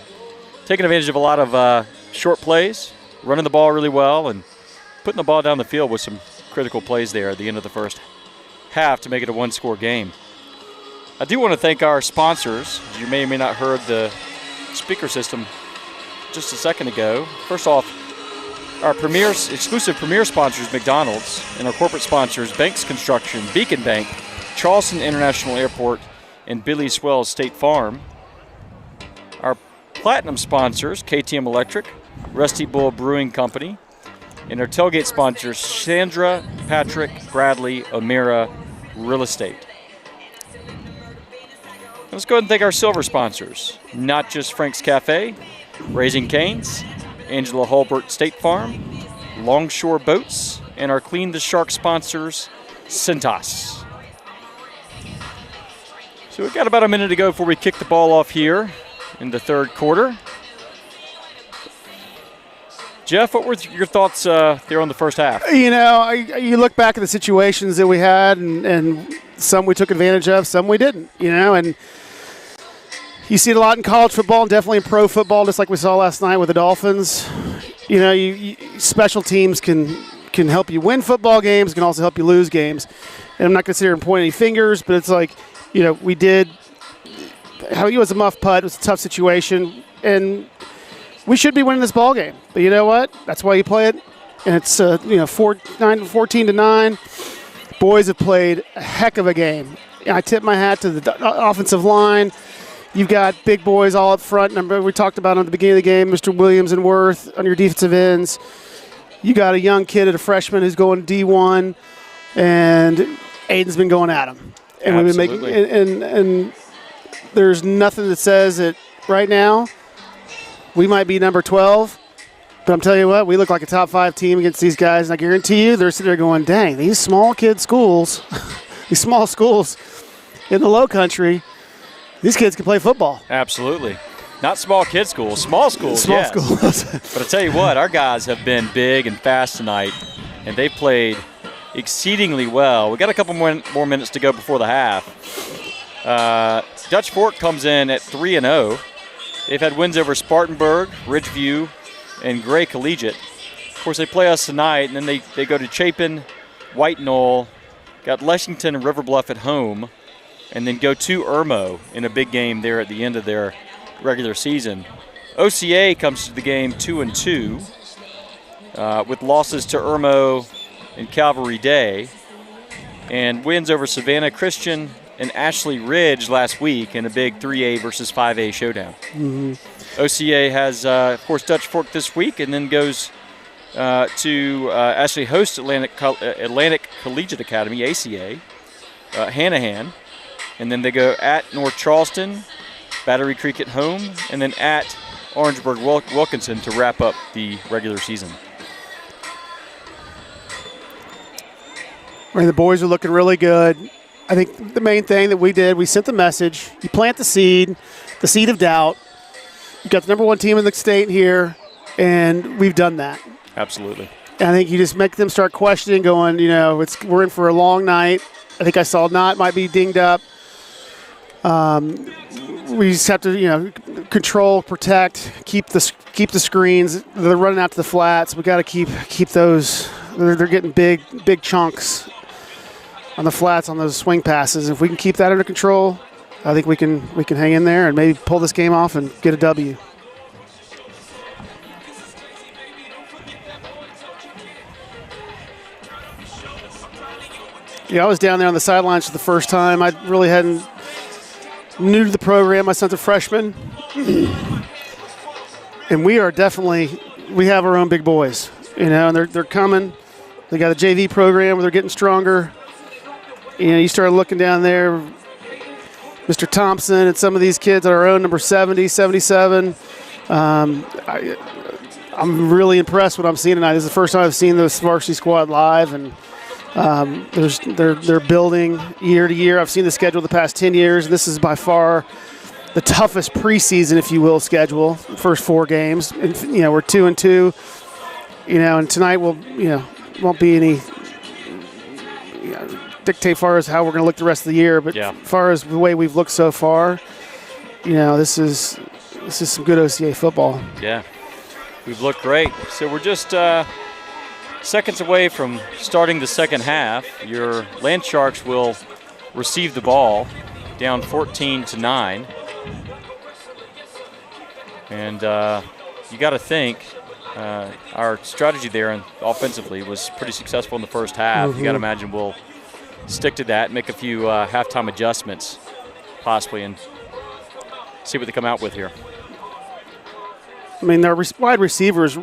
Taking advantage of a lot of short plays, running the ball really well, and putting the ball down the field with some critical plays there at the end of the first half to make it a one-score game. I do want to thank our sponsors. You may or may not heard the speaker system just a second ago. First off, our exclusive premier sponsors, McDonald's, and our corporate sponsors, Banks Construction, Beacon Bank, Charleston International Airport, and Billy Swales State Farm. Our platinum sponsors, KTM Electric, Rusty Bull Brewing Company, and our tailgate sponsors, Sandra, Patrick, Bradley, O'Meara Real Estate. Let's go ahead and thank our silver sponsors, Not Just Frank's Cafe, Raising Canes, Angela Holbert State Farm, Longshore Boats, and our Clean the Shark sponsors, Cintas. So we've got about a minute to go before we kick the ball off here in the third quarter. Jeff, what were your thoughts there on the first half? You know, you look back at the situations that we had, and some we took advantage of, some we didn't, you know, and you see it a lot in college football and definitely in pro football, just like we saw last night with the Dolphins. You know, you special teams can help you win football games, can also help you lose games. And I'm not going to sit here and point any fingers, but it's like, you know, it was a muff putt. It was a tough situation, and we should be winning this ball game. But you know what? That's why you play it. And it's 14-9. Boys have played a heck of a game. I tip my hat to the offensive line. You've got big boys all up front. Remember, we talked about at the beginning of the game, Mr. Williams and Worth on your defensive ends. You got a young kid at a freshman who's going D1, and Aiden's been going at him. And we've been making, and there's nothing that says that right now we might be number 12. But I'm telling you what, we look like a top 5 team against these guys. And I guarantee you, they're sitting there going, dang, these small kid schools, these small schools in the Low Country, these kids can play football. Absolutely. Not small kid schools, small schools, Small yes. schools. But I tell you what, our guys have been big and fast tonight, and they played exceedingly well. We got a couple more minutes to go before the half. Dutch Fork comes in at 3-0. They've had wins over Spartanburg, Ridgeview, and Gray Collegiate. Of course, they play us tonight, and then they go to Chapin, White Knoll, got Lexington and River Bluff at home, and then go to Irmo in a big game there at the end of their regular season. OCA comes to the game 2-2 with losses to Irmo and Calvary Day, and wins over Savannah Christian and Ashley Ridge last week in a big 3A versus 5A showdown. Mm-hmm. OCA has, of course, Dutch Fork this week, and then goes to actually host Atlantic Collegiate Academy, ACA, Hanahan, and then they go at North Charleston, Battery Creek at home, and then at Orangeburg Wilkinson to wrap up the regular season. I mean, the boys are looking really good. I think the main thing that we did, we sent the message. You plant the seed of doubt. You got the number 1 team in the state here, and we've done that. Absolutely. And I think you just make them start questioning, going, you know, we're in for a long night. I think I saw Knott might be dinged up. We just have to, you know, control, protect, keep the screens. They're running out to the flats. We got to keep those. They're getting big chunks on the flats on those swing passes. If we can keep that under control, I think we can hang in there and maybe pull this game off and get a W. Yeah, I was down there on the sidelines for the first time. I really hadn't new to the program. My son's a freshman. And we are definitely, we have our own big boys, you know, and they're coming. They got a JV program where they're getting stronger. You know, you start looking down there, Mr. Thompson and some of these kids are our own, number 70, 77. I'm really impressed with what I'm seeing tonight. This is the first time I've seen this varsity squad live, and they're building year to year. I've seen the schedule the past 10 years. This is by far the toughest preseason, if you will, schedule. First 4 games, and you know we're 2-2. You know, and tonight won't be any dictate far as how we're going to look the rest of the year. But as far as the way we've looked so far, you know, this is some good OCA football. Yeah, we've looked great. So we're just seconds away from starting the second half. Your Land Sharks will receive the ball, down 14-9. And you got to think our strategy there and offensively was pretty successful in the first half. You got to imagine we'll stick to that, make a few halftime adjustments possibly, and see what they come out with here. I mean, our wide receivers,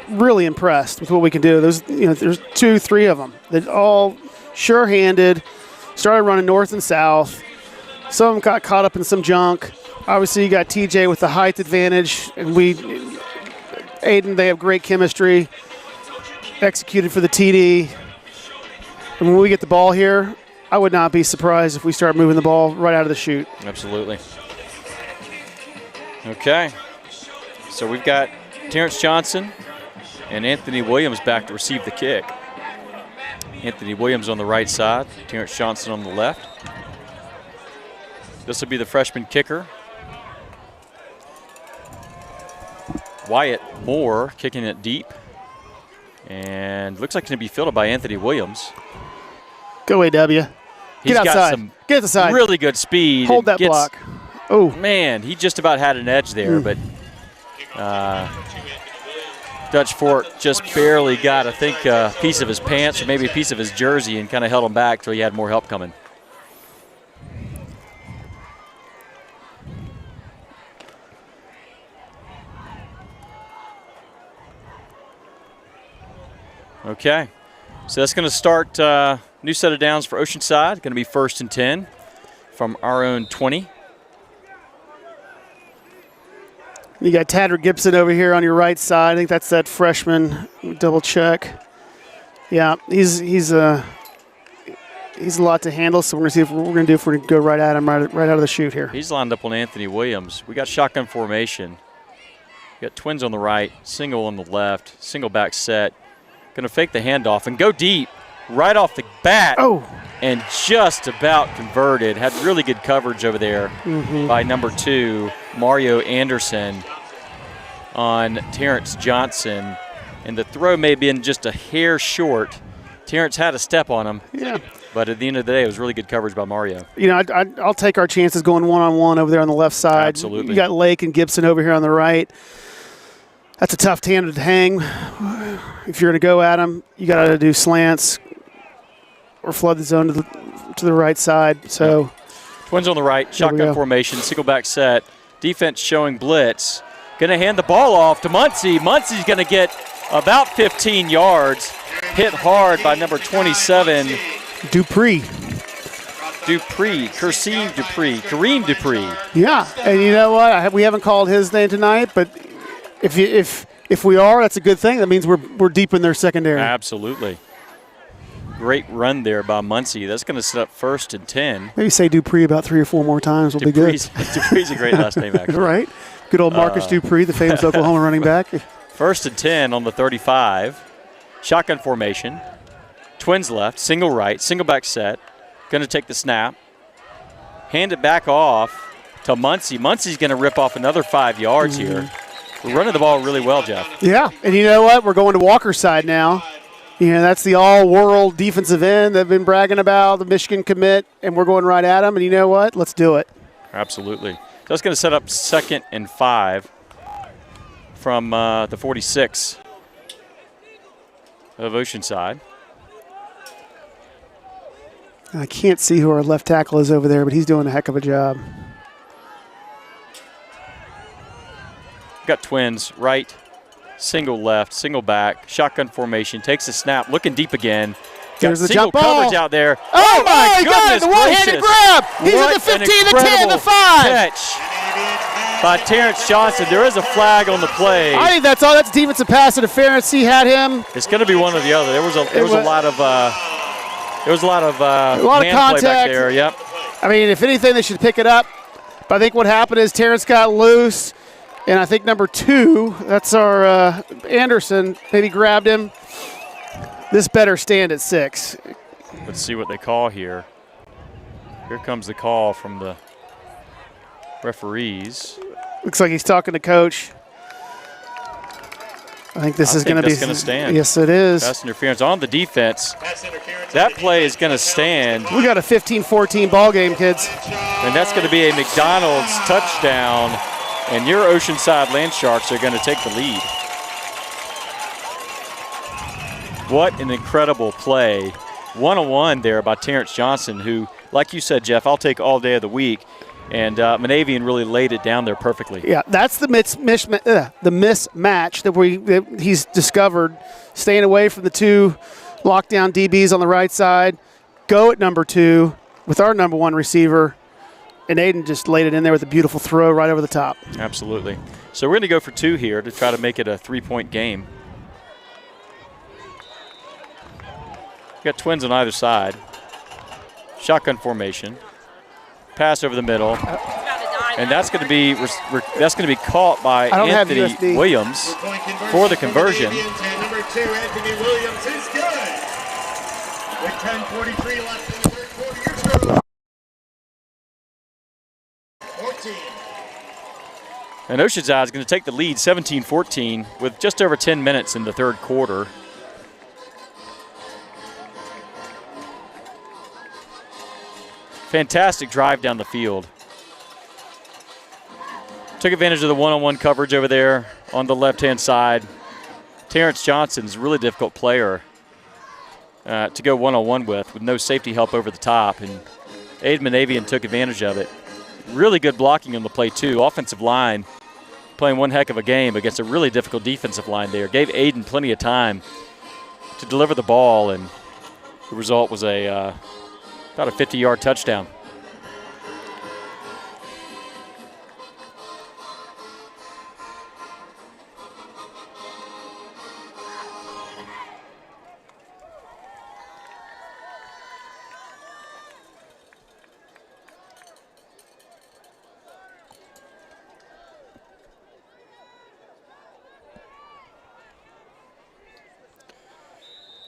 really impressed with what we can do. There's 2, 3 of them that all sure-handed, started running north and south. Some of them got caught up in some junk. Obviously, you got TJ with the height advantage, and Aiden, they have great chemistry, executed for the TD. And when we get the ball here, I would not be surprised if we start moving the ball right out of the chute. Absolutely. Okay. So we've got Terrence Johnson and Anthony Williams back to receive the kick. Anthony Williams on the right side, Terrence Johnson on the left. This will be the freshman kicker. Wyatt Moore kicking it deep. And looks like it's going to be fielded by Anthony Williams. Go AW. Get outside. Get outside. Really good speed. Hold that block. Oh. Man, he just about had an edge there, but Dutch Fort just barely got, I think, a piece of his pants or maybe a piece of his jersey and kind of held him back till he had more help coming. Okay, so that's going to start new set of downs for Oceanside. Going to be 1st and 10 from our own 20. You got Tadder Gibson over here on your right side. I think that's that freshman. Double check. Yeah, he's a lot to handle. So we're going to see what we're going to do if we're going to go right at him right out of the chute here. He's lined up on Anthony Williams. We got shotgun formation. We got twins on the right, single on the left, single back set. Going to fake the handoff and go deep right off the bat. Oh. And just about converted. Had really good coverage over there by number 2, Mario Anderson, on Terrence Johnson. And the throw may have been just a hair short. Terrence had a step on him. Yeah. But at the end of the day, it was really good coverage by Mario. You know, I'll take our chances going one-on-one over there on the left side. Absolutely. You got Lake and Gibson over here on the right. That's a tough tandem to hang. If you're going to go at them, you got to do slants or flood the zone to the right side. So, twins on the right, shotgun formation, single back set. Defense showing blitz. Going to hand the ball off to Muncie. Muncie's going to get about 15 yards. Hit hard by number 27. Kareem Dupree. Yeah, and you know what? We haven't called his name tonight, but if we are, that's a good thing. That means we're deep in their secondary. Absolutely. Great run there by Muncie. That's going to set up 1st and 10. Maybe say Dupree about 3 or 4 more times. Will be good. Dupree's a great last name, actually. Right? Good old Marcus Dupree, the famous Oklahoma running back. 1st and 10 on the 35. Shotgun formation. Twins left, single right, single back set. Going to take the snap. Hand it back off to Muncie. Muncie's going to rip off another 5 yards here. We're running the ball really well, Jeff. Yeah, and you know what? We're going to Walker's side now. You know, that's the all-world defensive end they've been bragging about, the Michigan commit, and we're going right at them. And you know what? Let's do it. Absolutely. So that's going to set up 2nd and 5 from the 46 of Oceanside. I can't see who our left tackle is over there, but he's doing a heck of a job. Got twins, right, single left, single back, shotgun formation, takes a snap, looking deep again. There's the single jump ball. coverage out there. Oh my he God, goodness the one-handed gracious. grab. He's What at the 15, an the 10, the 5. Catch by Terrence Johnson. There is a flag on the play. I think that's all. That's defensive pass interference. He had him. It's going to be one or the other. There was a lot of hand contact play back there. Yep. I mean, if anything, they should pick it up. But I think what happened is Terrence got loose, and I think number 2, that's our Anderson, maybe grabbed him. This better stand at 6. Let's see what they call here. Here comes the call from the referees. Looks like he's talking to coach. I think this is going to be. That's going to stand. Yes, it is. Pass interference on the defense. That play is going to stand. We got a 15-14 ball game, kids. And that's going to be a McDonald's touchdown. And your Oceanside Land Sharks are going to take the lead. What an incredible play. One-on-one there by Terrence Johnson, who, like you said, Jeff, I'll take all day of the week. And Monavian really laid it down there perfectly. Yeah, that's the mismatch that he's discovered. Staying away from the 2 lockdown DBs on the right side. Go at number 2 with our number 1 receiver. And Aiden just laid it in there with a beautiful throw right over the top. Absolutely. So we're going to go for 2 here to try to make it a 3-point game. Got twins on either side. Shotgun formation. Pass over the middle. And that's going to be caught by Anthony Williams for the conversion. Number 2, Anthony Williams is good. With 10:43 left in the third quarter, your score. 14. And Oceanside is going to take the lead 17-14 with just over 10 minutes in the third quarter. Fantastic drive down the field. Took advantage of the one-on-one coverage over there on the left-hand side. Terrence Johnson's a really difficult player to go one-on-one with no safety help over the top. And Aiden Monavian took advantage of it. Really good blocking on the play, too. Offensive line playing one heck of a game against a really difficult defensive line there. Gave Aiden plenty of time to deliver the ball, and the result was about a 50-yard touchdown.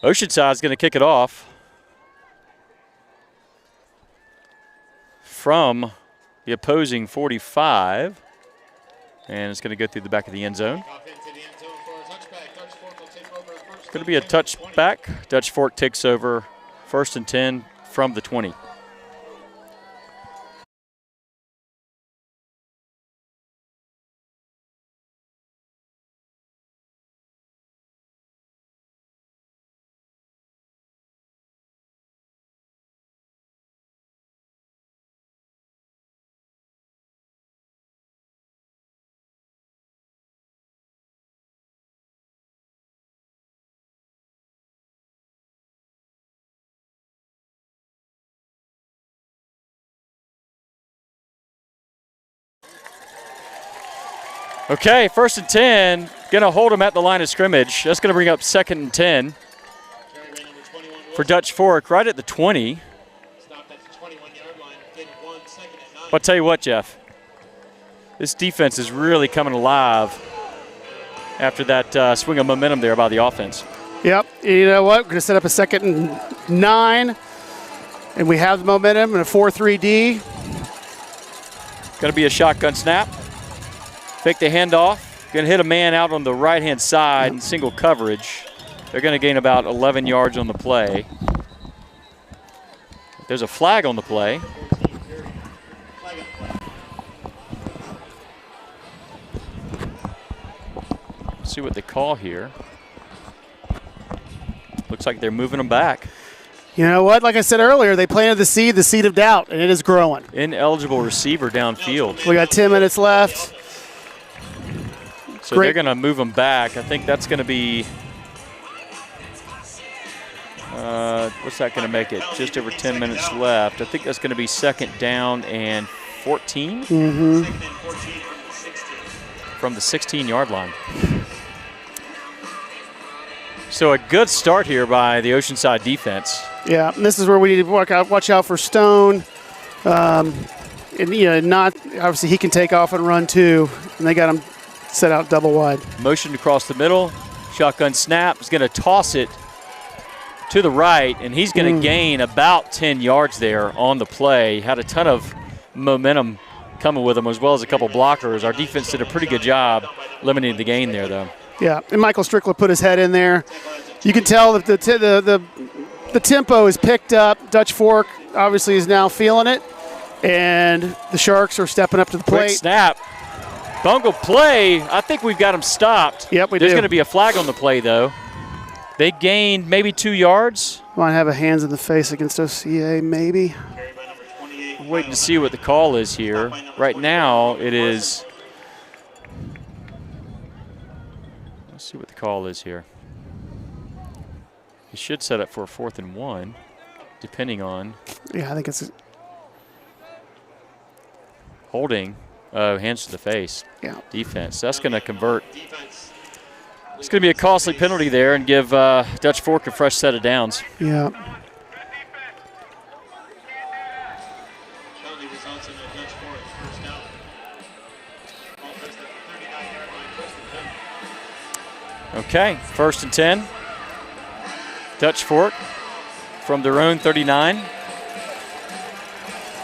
Oceanside's going to kick it off from the opposing 45, and it's going to go through the back of the end zone. It's going to be a touchback. Dutch Fork takes over 1st and 10 from the 20. Okay, 1st and 10, gonna hold them at the line of scrimmage. That's gonna bring up 2nd and 10 for Dutch Fork, right at the 20. But I'll tell you what, Jeff, this defense is really coming alive after that swing of momentum there by the offense. Yep, you know what, we're gonna set up a 2nd and 9, and we have the momentum and a 4-3-D. Gonna be a shotgun snap. Fake the handoff. Going to hit a man out on the right-hand side in single coverage. They're going to gain about 11 yards on the play. There's a flag on the play. Let's see what they call here. Looks like they're moving them back. You know what? Like I said earlier, they planted the seed of doubt, and it is growing. Ineligible receiver downfield. We got 10 minutes left. So they're going to move them back. I think that's going to be, what's that going to make it? Just over 10 minutes left. I think that's going to be 2nd down and 14 from the 16-yard line. So a good start here by the Oceanside defense. Yeah, and this is where we need to watch out for Stone. And, not obviously he can take off and run too, and they got him set out double wide. Motion across the middle. Shotgun snap. Is going to toss it to the right, and he's going to gain about 10 yards there on the play. Had a ton of momentum coming with him, as well as a couple blockers. Our defense did a pretty good job limiting the gain there, though. Yeah, and Michael Strickler put his head in there. You can tell that the tempo is picked up. Dutch Fork obviously is now feeling it, and the Sharks are stepping up to the plate. Quick snap. Bungle play. I think we've got them stopped. Yep, we do. There's going to be a flag on the play, though. They gained maybe 2 yards. Might have a hands in the face against OCA, maybe. I'm waiting to see what the call is here. Right now, it is. Let's see what the call is here. He should set up for a 4th and 1, depending on. Yeah, I think it's holding. Hands to the face. Yeah. Defense. That's going to convert. It's going to be a costly penalty there and give Dutch Fork a fresh set of downs. Yeah. Okay, 1st and 10. Dutch Fork from their own 39.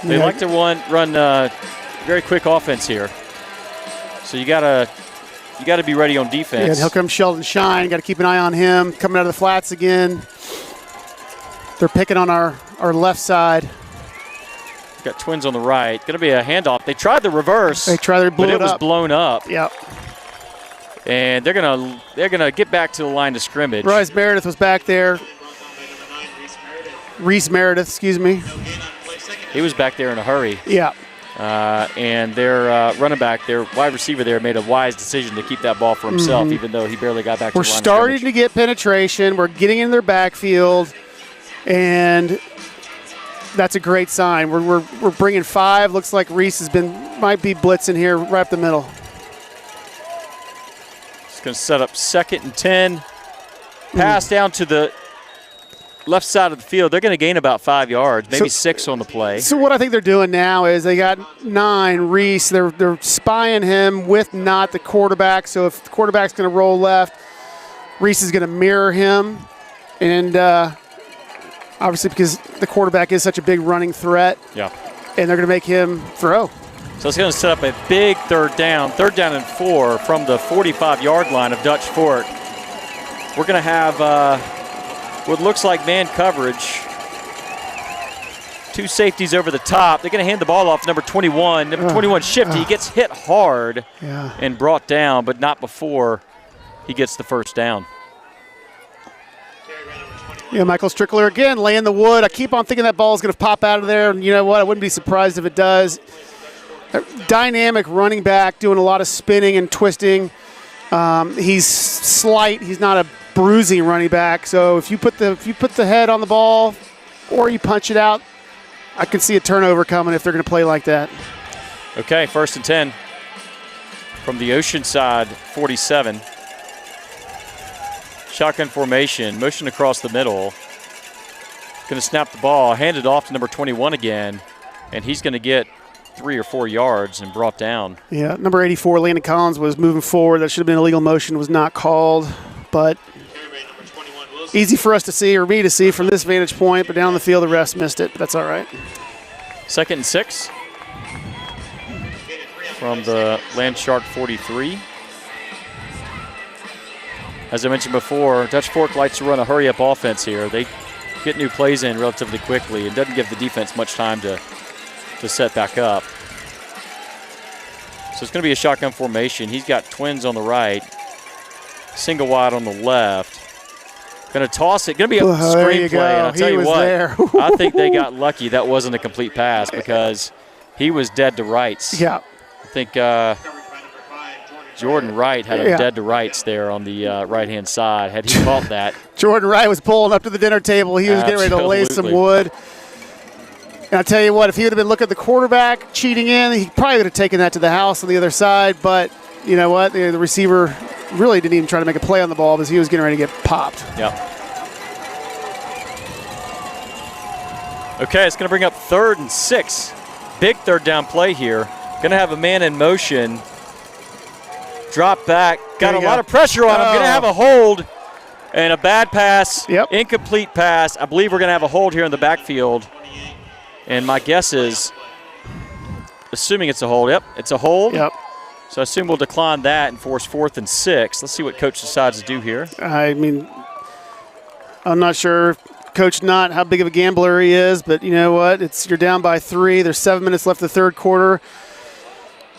They like to run very quick offense here. So you gotta be ready on defense. Yeah, he'll come Sheldon Shine. Got to keep an eye on him. Coming out of the flats again. They're picking on our left side. Got twins on the right. Going to be a handoff. They tried the reverse. But it was blown up. Yep. And they're gonna get back to the line of scrimmage. Bryce Meredith was back there. Reese Meredith, excuse me. He was back there in a hurry. Yeah. And their running back, their wide receiver there, made a wise decision to keep that ball for himself, even though he barely got back to the line of scrimmage. We're starting to get penetration. We're getting in their backfield, and that's a great sign. We're bringing 5. Looks like Reese might be blitzing here right up the middle. It's going to set up 2nd and 10. Pass down to the left side of the field. They're going to gain about 5 yards, maybe 6 on the play. So what I think they're doing now is they got 9, Reese. They're spying him with not the quarterback. So if the quarterback's going to roll left, Reese is going to mirror him. And obviously because the quarterback is such a big running threat. Yeah. And they're going to make him throw. So it's going to set up a big 3rd down and 4 from the 45-yard line of Dutch Fork. We're going to have what looks like man coverage. 2 safeties over the top. They're going to hand the ball off number 21. Number 21, Shifty. He gets hit hard and brought down, but not before he gets the 1st down. Yeah, Michael Strickler again laying the wood. I keep on thinking that ball is going to pop out of there, and you know what? I wouldn't be surprised if it does. Dynamic running back, doing a lot of spinning and twisting. He's slight. He's not a bruising running back. So if you put the head on the ball or you punch it out, I can see a turnover coming if they're going to play like that. Okay, 1st and 10 from the Oceanside 47. Shotgun formation, motion across the middle. Going to snap the ball, hand it off to number 21 again, and he's going to get 3 or 4 yards and brought down. Yeah, number 84, Landon Collins, was moving forward. That should have been illegal motion, was not called, but easy for us to see, or me to see from this vantage point, but down the field the refs missed it, but that's all right. 2nd and 6 from the Land Shark 43. As I mentioned before, Dutch Fork likes to run a hurry-up offense here. They get new plays in relatively quickly. It doesn't give the defense much time to set back up. So it's going to be a shotgun formation. He's got twins on the right, single wide on the left. Going to toss it. Going to be a there you screenplay. go. And I'll tell He you was what, there. I think they got lucky that wasn't a complete pass because he was dead to rights. Yeah. I think Jordan Wright had him dead to rights there on the right-hand side. Had he caught that. Jordan Wright was pulling up to the dinner table. He was getting ready to lay some wood. And I'll tell you what, if he would have been looking at the quarterback cheating in, he probably would have taken that to the house on the other side. But you know what? The receiver really didn't even try to make a play on the ball because he was getting ready to get popped. Yep. Okay, it's going to bring up 3rd and 6. Big third down play here. Going to have a man in motion. Drop back. Got a lot of pressure on him. Going to have a hold and a bad pass. Yep. Incomplete pass. I believe we're going to have a hold here in the backfield. And my guess is, assuming it's a hold, yep, it's a hold. Yep. So I assume we'll decline that and force 4th and 6. Let's see what coach decides to do here. I mean, I'm not sure, Coach Knott, how big of a gambler he is, but you know what? You're down by 3. There's 7 minutes left in the third quarter.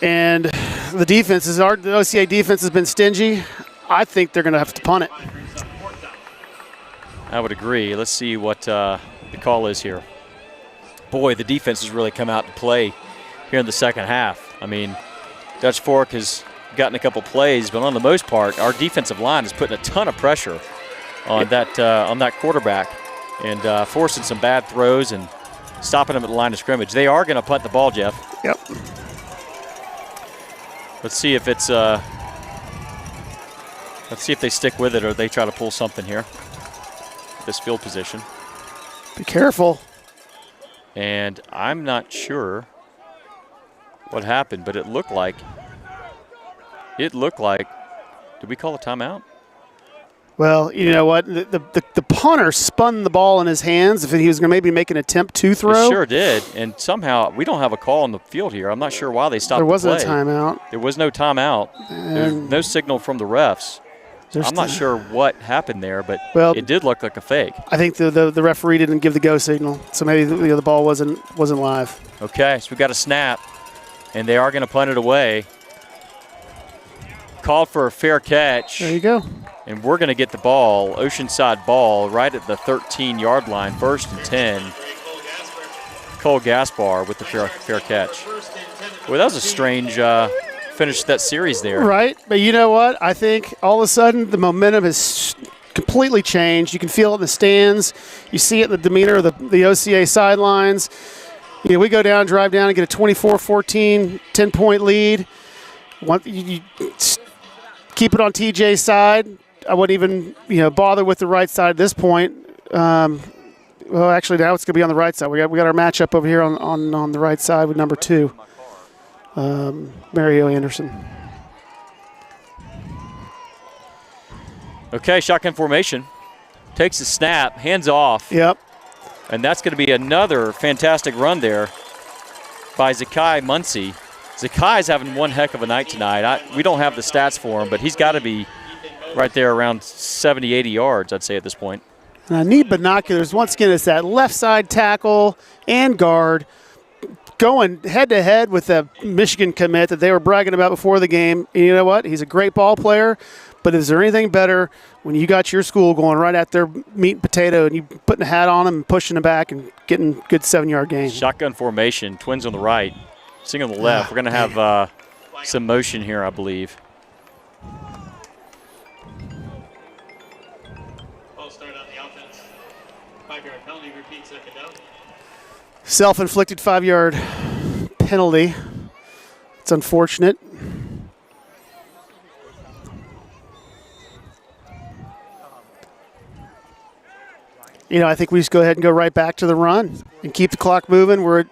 And the OCA defense has been stingy. I think they're going to have to punt it. I would agree. Let's see what the call is here. Boy, the defense has really come out to play here in the second half. I mean, Dutch Fork has gotten a couple plays, but on the most part, our defensive line is putting a ton of pressure on that quarterback and forcing some bad throws and stopping them at the line of scrimmage. They are going to punt the ball, Jeff. Yep. Let's see if it's let's see if they stick with it or they try to pull something here. This field position. Be careful. And I'm not sure what happened, but it looked like, did we call a timeout? Well, you know what? The punter spun the ball in his hands if he was going to maybe make an attempt to throw. It sure did. And somehow we don't have a call on the field here. I'm not sure why they stopped the play. There wasn't a timeout. There was no timeout. There's no signal from the refs. I'm not sure what happened there, but it did look like a fake. I think the referee didn't give the go signal, so maybe the ball wasn't live. Okay, so we got a snap, and they are going to punt it away. Called for a fair catch. There you go. And we're going to get the ball, Oceanside ball, right at the 13-yard line, 1st and 10. Cole Gaspar with the fair catch. Well, that was a strange finish to that series there. Right, but you know what? I think all of a sudden the momentum has completely changed. You can feel it in the stands. You see it in the demeanor of the OCA sidelines. You know, we go down, drive down, and get a 24-14, 10-point lead. You keep it on TJ's side. I wouldn't even bother with the right side at this point. Well, actually, now it's going to be on the right side. We got our matchup over here on the right side with number 2. Mario Anderson. Okay, shotgun formation. Takes the snap, hands off. Yep. And that's going to be another fantastic run there by Zakai Muncie. Zakai's having one heck of a night tonight. We don't have the stats for him, but he's got to be right there around 70, 80 yards, I'd say, at this point. And I need binoculars. Once again, it's that left side tackle and guard going head-to-head with the Michigan commit that they were bragging about before the game. And you know what? He's a great ball player, but is there anything better when you got your school going right at their meat and potato and you putting a hat on them and pushing them back and getting good 7-yard gains? Shotgun formation, twins on the right, Sing on the left. We're going to have some motion here, I believe. False start on the offense. 5-yard penalty, repeat second down. Self-inflicted 5-yard penalty. It's unfortunate. You know, I think we just go ahead and go right back to the run and keep the clock moving. We're,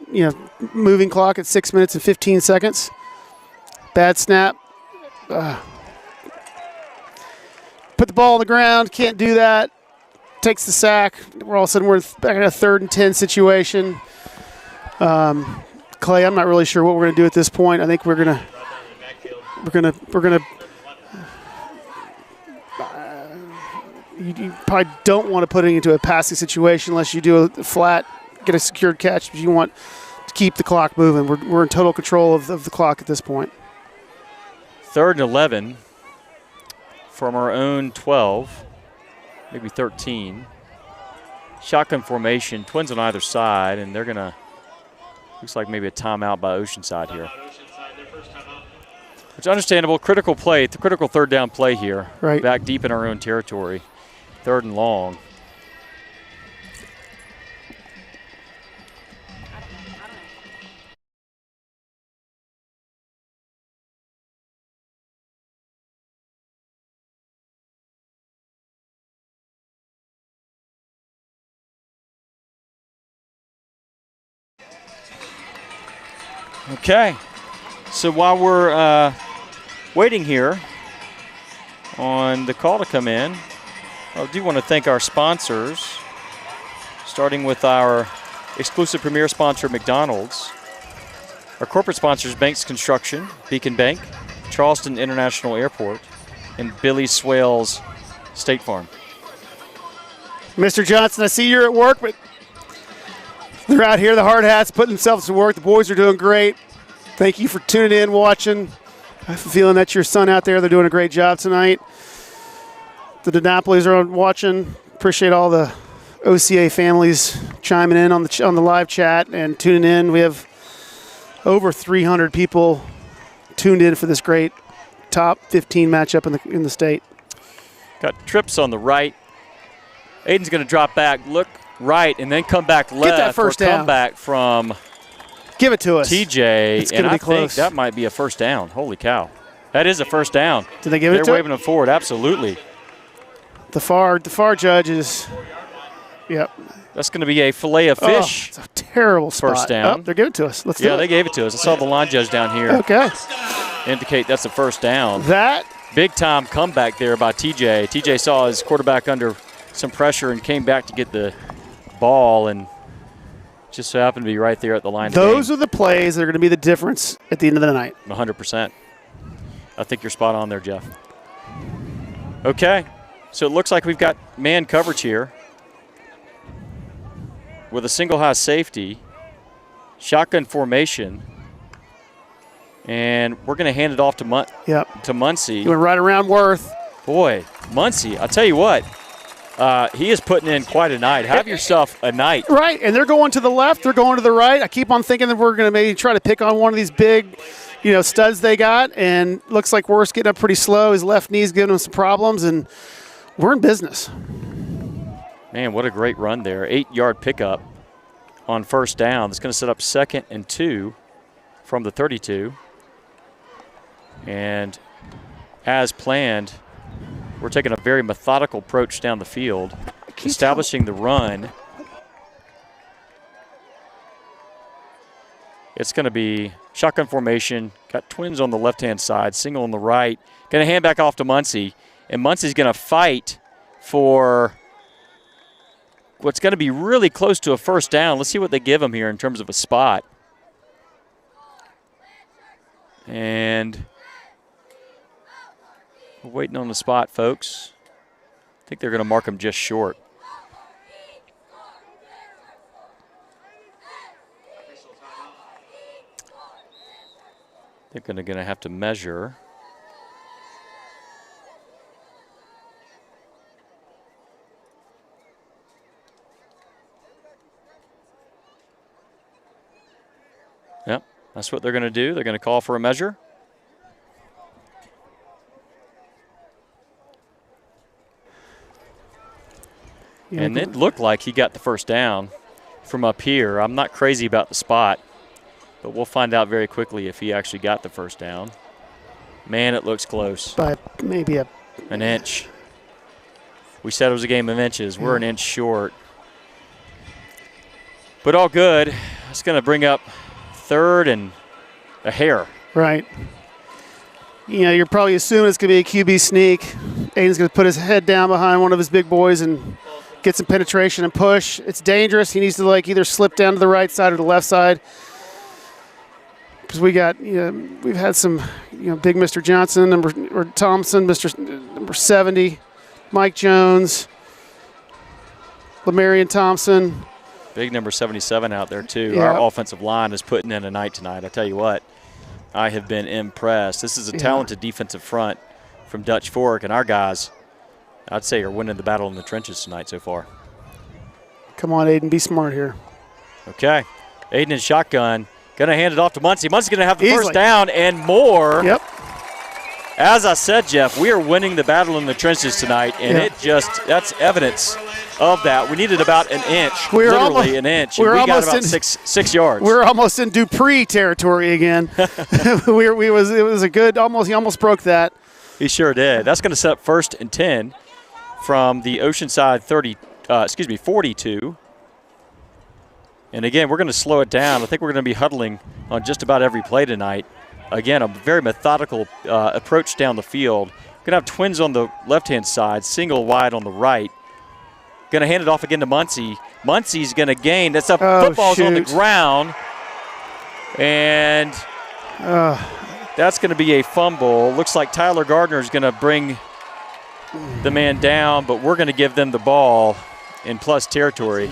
moving clock at 6 minutes and 15 seconds. Bad snap. Put the ball on the ground. Can't do that. Takes the sack. We're all of a sudden back in a 3rd and 10 situation. Clay, I'm not really sure what we're going to do at this point. I think we're gonna. You probably don't want to put it into a passing situation unless you do a flat, get a secured catch. But you want to keep the clock moving. We're in total control of the clock at this point. 3rd and 11 from our own 12. maybe 13. Shotgun formation, Twins on either side, and they're going to, looks like maybe a timeout by Oceanside here. It's understandable. Critical play, the critical third down play here. Right. Back deep in our own territory. 3rd and long. Okay, so while we're waiting here on the call to come in, I do want to thank our sponsors, starting with our exclusive premier sponsor, McDonald's. Our corporate sponsors, Banks Construction, Beacon Bank, Charleston International Airport, and Billy Swales State Farm. Mr. Johnson, I see you're at work, but they're out here, the hard hats, putting themselves to work. The boys are doing great. Thank you for tuning in, watching. I have a feeling that's your son out there. They're doing a great job tonight. The DiNapolis are watching. Appreciate all the OCA families chiming in on the live chat and tuning in. We have over 300 people tuned in for this great top 15 matchup in the state. Got trips on the right. Aiden's going to drop back, look right, and then come back left. Get that first down. Come back from Give it to us. TJ, It's gonna be close. think that might be a first down. Holy cow. That is a first down. Did they give it to They're him? waving them forward, absolutely. The far judge is, yep. That's going to be a fillet of fish. Oh, it's a terrible spot. First down. Oh, they're giving it to us. Let's do it. Yeah, they gave it to us. I saw the line judge down here Okay. indicate that's a first down. That. Big time comeback there by TJ. TJ saw his quarterback under some pressure and came back to get the ball and just so happened to be right there at the line. Those are the plays that are going to be the difference at the end of the night. 100%. I think you're spot on there, Jeff. Okay, so it looks like we've got man coverage here with a single high safety, shotgun formation, and we're going to hand it off to to Muncie. You went right around Worth. Boy, Muncie, I'll tell you what, he is putting in quite a night. Have yourself a night. Right, and they're going to the left, they're going to the right. I keep on thinking that we're going to maybe try to pick on one of these big, studs they got, and looks like Worth's getting up pretty slow. His left knee's giving him some problems, and we're in business. Man, what a great run there. 8-yard pickup on first down. That's going to set up 2nd and 2 from the 32. And as planned, we're taking a very methodical approach down the field, establishing the run. It's going to be shotgun formation. Got Twins on the left-hand side, single on the right. Going to hand back off to Muncie, and Muncie's going to fight for what's going to be really close to a first down. Let's see what they give him here in terms of a spot. And we're waiting on the spot, folks. I think they're going to mark him just short. They're going to have to measure. Yep, that's what they're going to do. They're going to call for a measure. Yeah, and it looked like he got the first down from up here. I'm not crazy about the spot, but we'll find out very quickly if he actually got the first down. Man, it looks close. By maybe an inch. We said it was a game of inches. We're an inch short. But all good. It's going to bring up 3rd and a hair. Right. You're probably assuming it's going to be a QB sneak. Aiden's going to put his head down behind one of his big boys and get some penetration and push. It's dangerous. He needs to either slip down to the right side or the left side. Because we've had some, big Mr. Johnson, or Thompson, number 70, Mike Jones, Lamarian Thompson. Big number 77 out there, too. Yeah. Our offensive line is putting in a night tonight. I tell you what, I have been impressed. This is a talented defensive front from Dutch Fork, and our guys I'd say are winning the battle in the trenches tonight so far. Come on, Aiden, be smart here. Okay. Aiden in shotgun. Going to hand it off to Muncie. Muncie's going to have the Easily. first down and more. Yep. As I said, Jeff, we are winning the battle in the trenches tonight, and that's evidence of that. We needed about an inch, literally an inch, and we got about six yards. We're almost in Dupree territory again. It was a good, he almost broke that. He sure did. That's going to set up 1st and 10 from the Oceanside 42. And again, we're going to slow it down. I think we're going to be huddling on just about every play tonight. Again, a very methodical approach down the field. Going to have twins on the left-hand side, single wide on the right. Going to hand it off again to Muncie. Muncie's going to gain. That's football's on the ground. And that's going to be a fumble. Looks like Tyler Gardner is going to bring the man down, but we're going to give them the ball in plus territory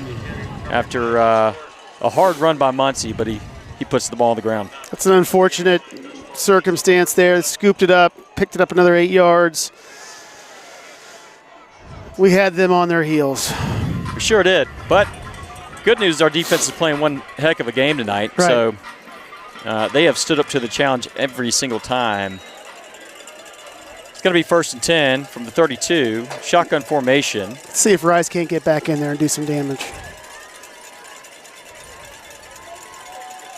after a hard run by Muncie, but he puts the ball on the ground. That's an unfortunate circumstance there. Scooped it up, picked it up another 8 yards. We had them on their heels. We sure did. But good news is our defense is playing one heck of a game tonight. Right. So they have stood up to the challenge every single time. It's going to be 1st and 10 from the 32. Shotgun formation. Let's see if Rice can't get back in there and do some damage.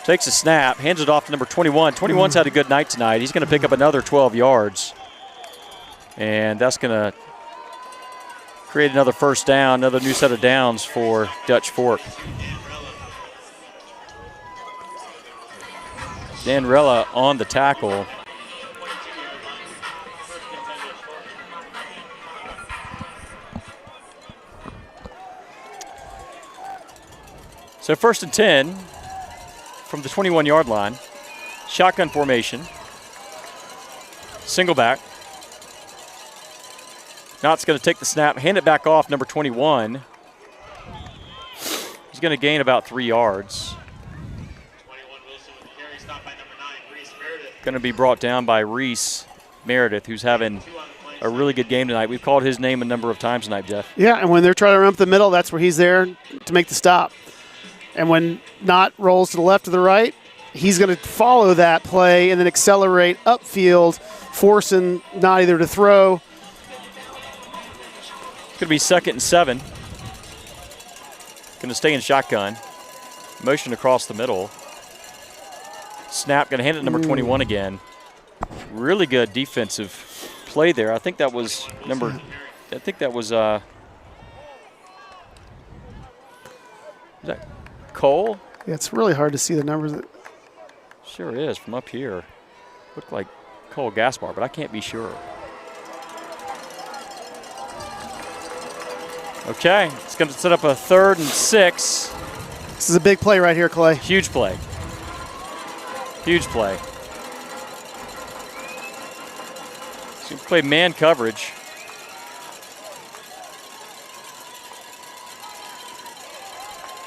Takes a snap, hands it off to number 21. 21's had a good night tonight. He's going to pick up another 12 yards. And that's going to create another first down, another new set of downs for Dutch Fork. Dan Rella on the tackle. So 1st and 10 from the 21-yard line. Shotgun formation. Single back. Knott's going to take the snap, hand it back off, number 21. He's going to gain about 3 yards. 21 Wilson with the carry, stopped by number 9, Reese Meredith. Going to be brought down by Reese Meredith, who's having a really good game tonight. We've called his name a number of times tonight, Jeff. Yeah, and when they're trying to run up the middle, that's where he's there to make the stop. And when Knott rolls to the left or the right, he's going to follow that play and then accelerate upfield, forcing Knott either to throw. It's going to be 2nd and 7. Going to stay in shotgun. Motion across the middle. Snap, going to hand it to number 21 again. Really good defensive play there. I think that was is that Cole? Yeah, it's really hard to see the numbers. Sure is from up here. Looked like Cole Gaspar, but I can't be sure. Okay, it's going to set up a 3rd and 6. This is a big play right here, Clay. Huge play. Huge play. So you play man coverage.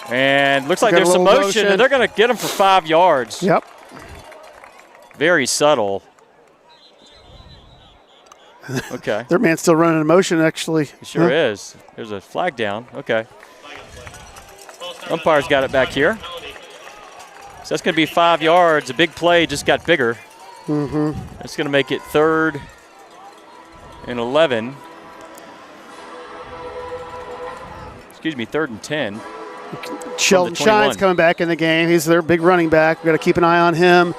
And looks like there's some motion, and they're going to get him for 5 yards. Yep. Very subtle. Okay. Their man's still running in motion, actually. He sure is. There's a flag down. Okay. Umpire's got it back here. So that's going to be 5 yards. A big play just got bigger. It's going to make it 3rd and 11. Excuse me, 3rd and 10. Sheldon Shine's coming back in the game. He's their big running back. We've got to keep an eye on him.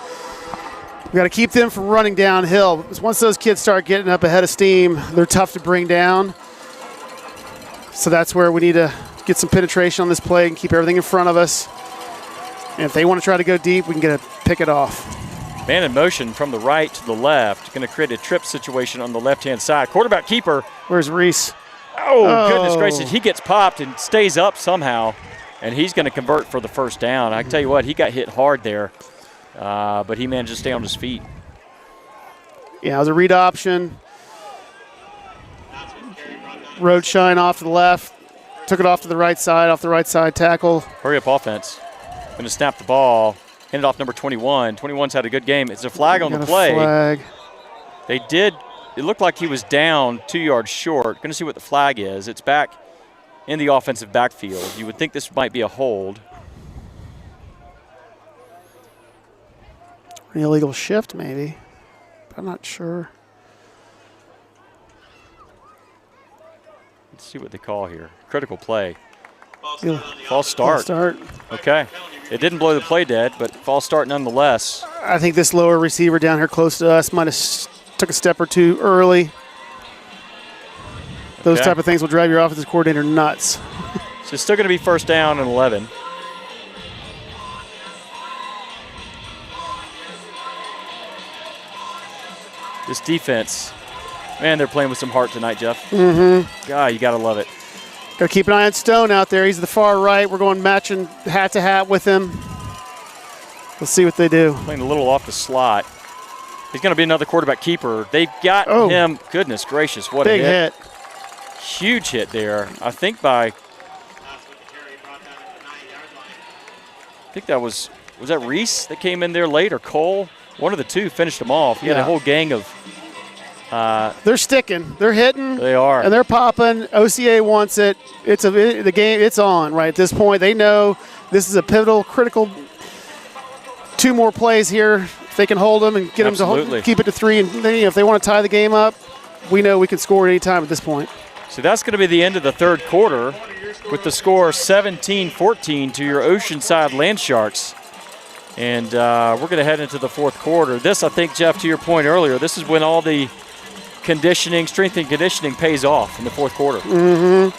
We've got to keep them from running downhill. Once those kids start getting up ahead of steam, they're tough to bring down. So that's where we need to get some penetration on this play and keep everything in front of us. And if they want to try to go deep, we can pick it off. Man in motion from the right to the left. Going to create a trip situation on the left-hand side. Quarterback keeper. Where's Reese? Oh, goodness gracious. He gets popped and stays up somehow. And he's going to convert for the first down. I can tell you what, he got hit hard there. But he managed to stay on his feet. Yeah, it was a read option. Road Shine off to the left. Took it off to the right side tackle. Hurry up offense. Going to snap the ball. Hand it off number 21. 21's had a good game. It's a flag on the play. Flag. They did it looked like he was down 2 yards short. Going to see what the flag is. It's back in the offensive backfield. You would think this might be a hold. An illegal shift, maybe. But I'm not sure. Let's see what they call here. Critical play. False start. False start. Okay. It didn't blow the play dead, but false start nonetheless. I think this lower receiver down here close to us might have took a step or two early. Those Okay. type of things will drive your offensive coordinator nuts. So it's still going to be first down and 11. This defense, man, they're playing with some heart tonight, Jeff. Mm-hmm. God, you got to love it. Got to keep an eye on Stone out there. He's the far right. We're going matching hat to hat with him. We'll see what they do. Playing a little off the slot. He's going to be another quarterback keeper. They've got him. Goodness gracious, what big a hit. hit. Huge hit there. I think that was that Reese that came in there late or Cole? One of the two finished him off. He had a whole gang of. They're sticking. They're hitting. They are. And they're popping. OCA wants it. The game. It's on right at this point. They know this is a pivotal, critical. 2 more plays here. If they can hold them and get them to keep it to 3, and then if they want to tie the game up, we know we can score at any time at this point. So that's going to be the end of the third quarter with the score 17-14 to your Oceanside Land Sharks. And we're going to head into the fourth quarter. This, I think, Jeff, to your point earlier, this is when all the conditioning, strength and conditioning pays off in the fourth quarter. Mm-hmm.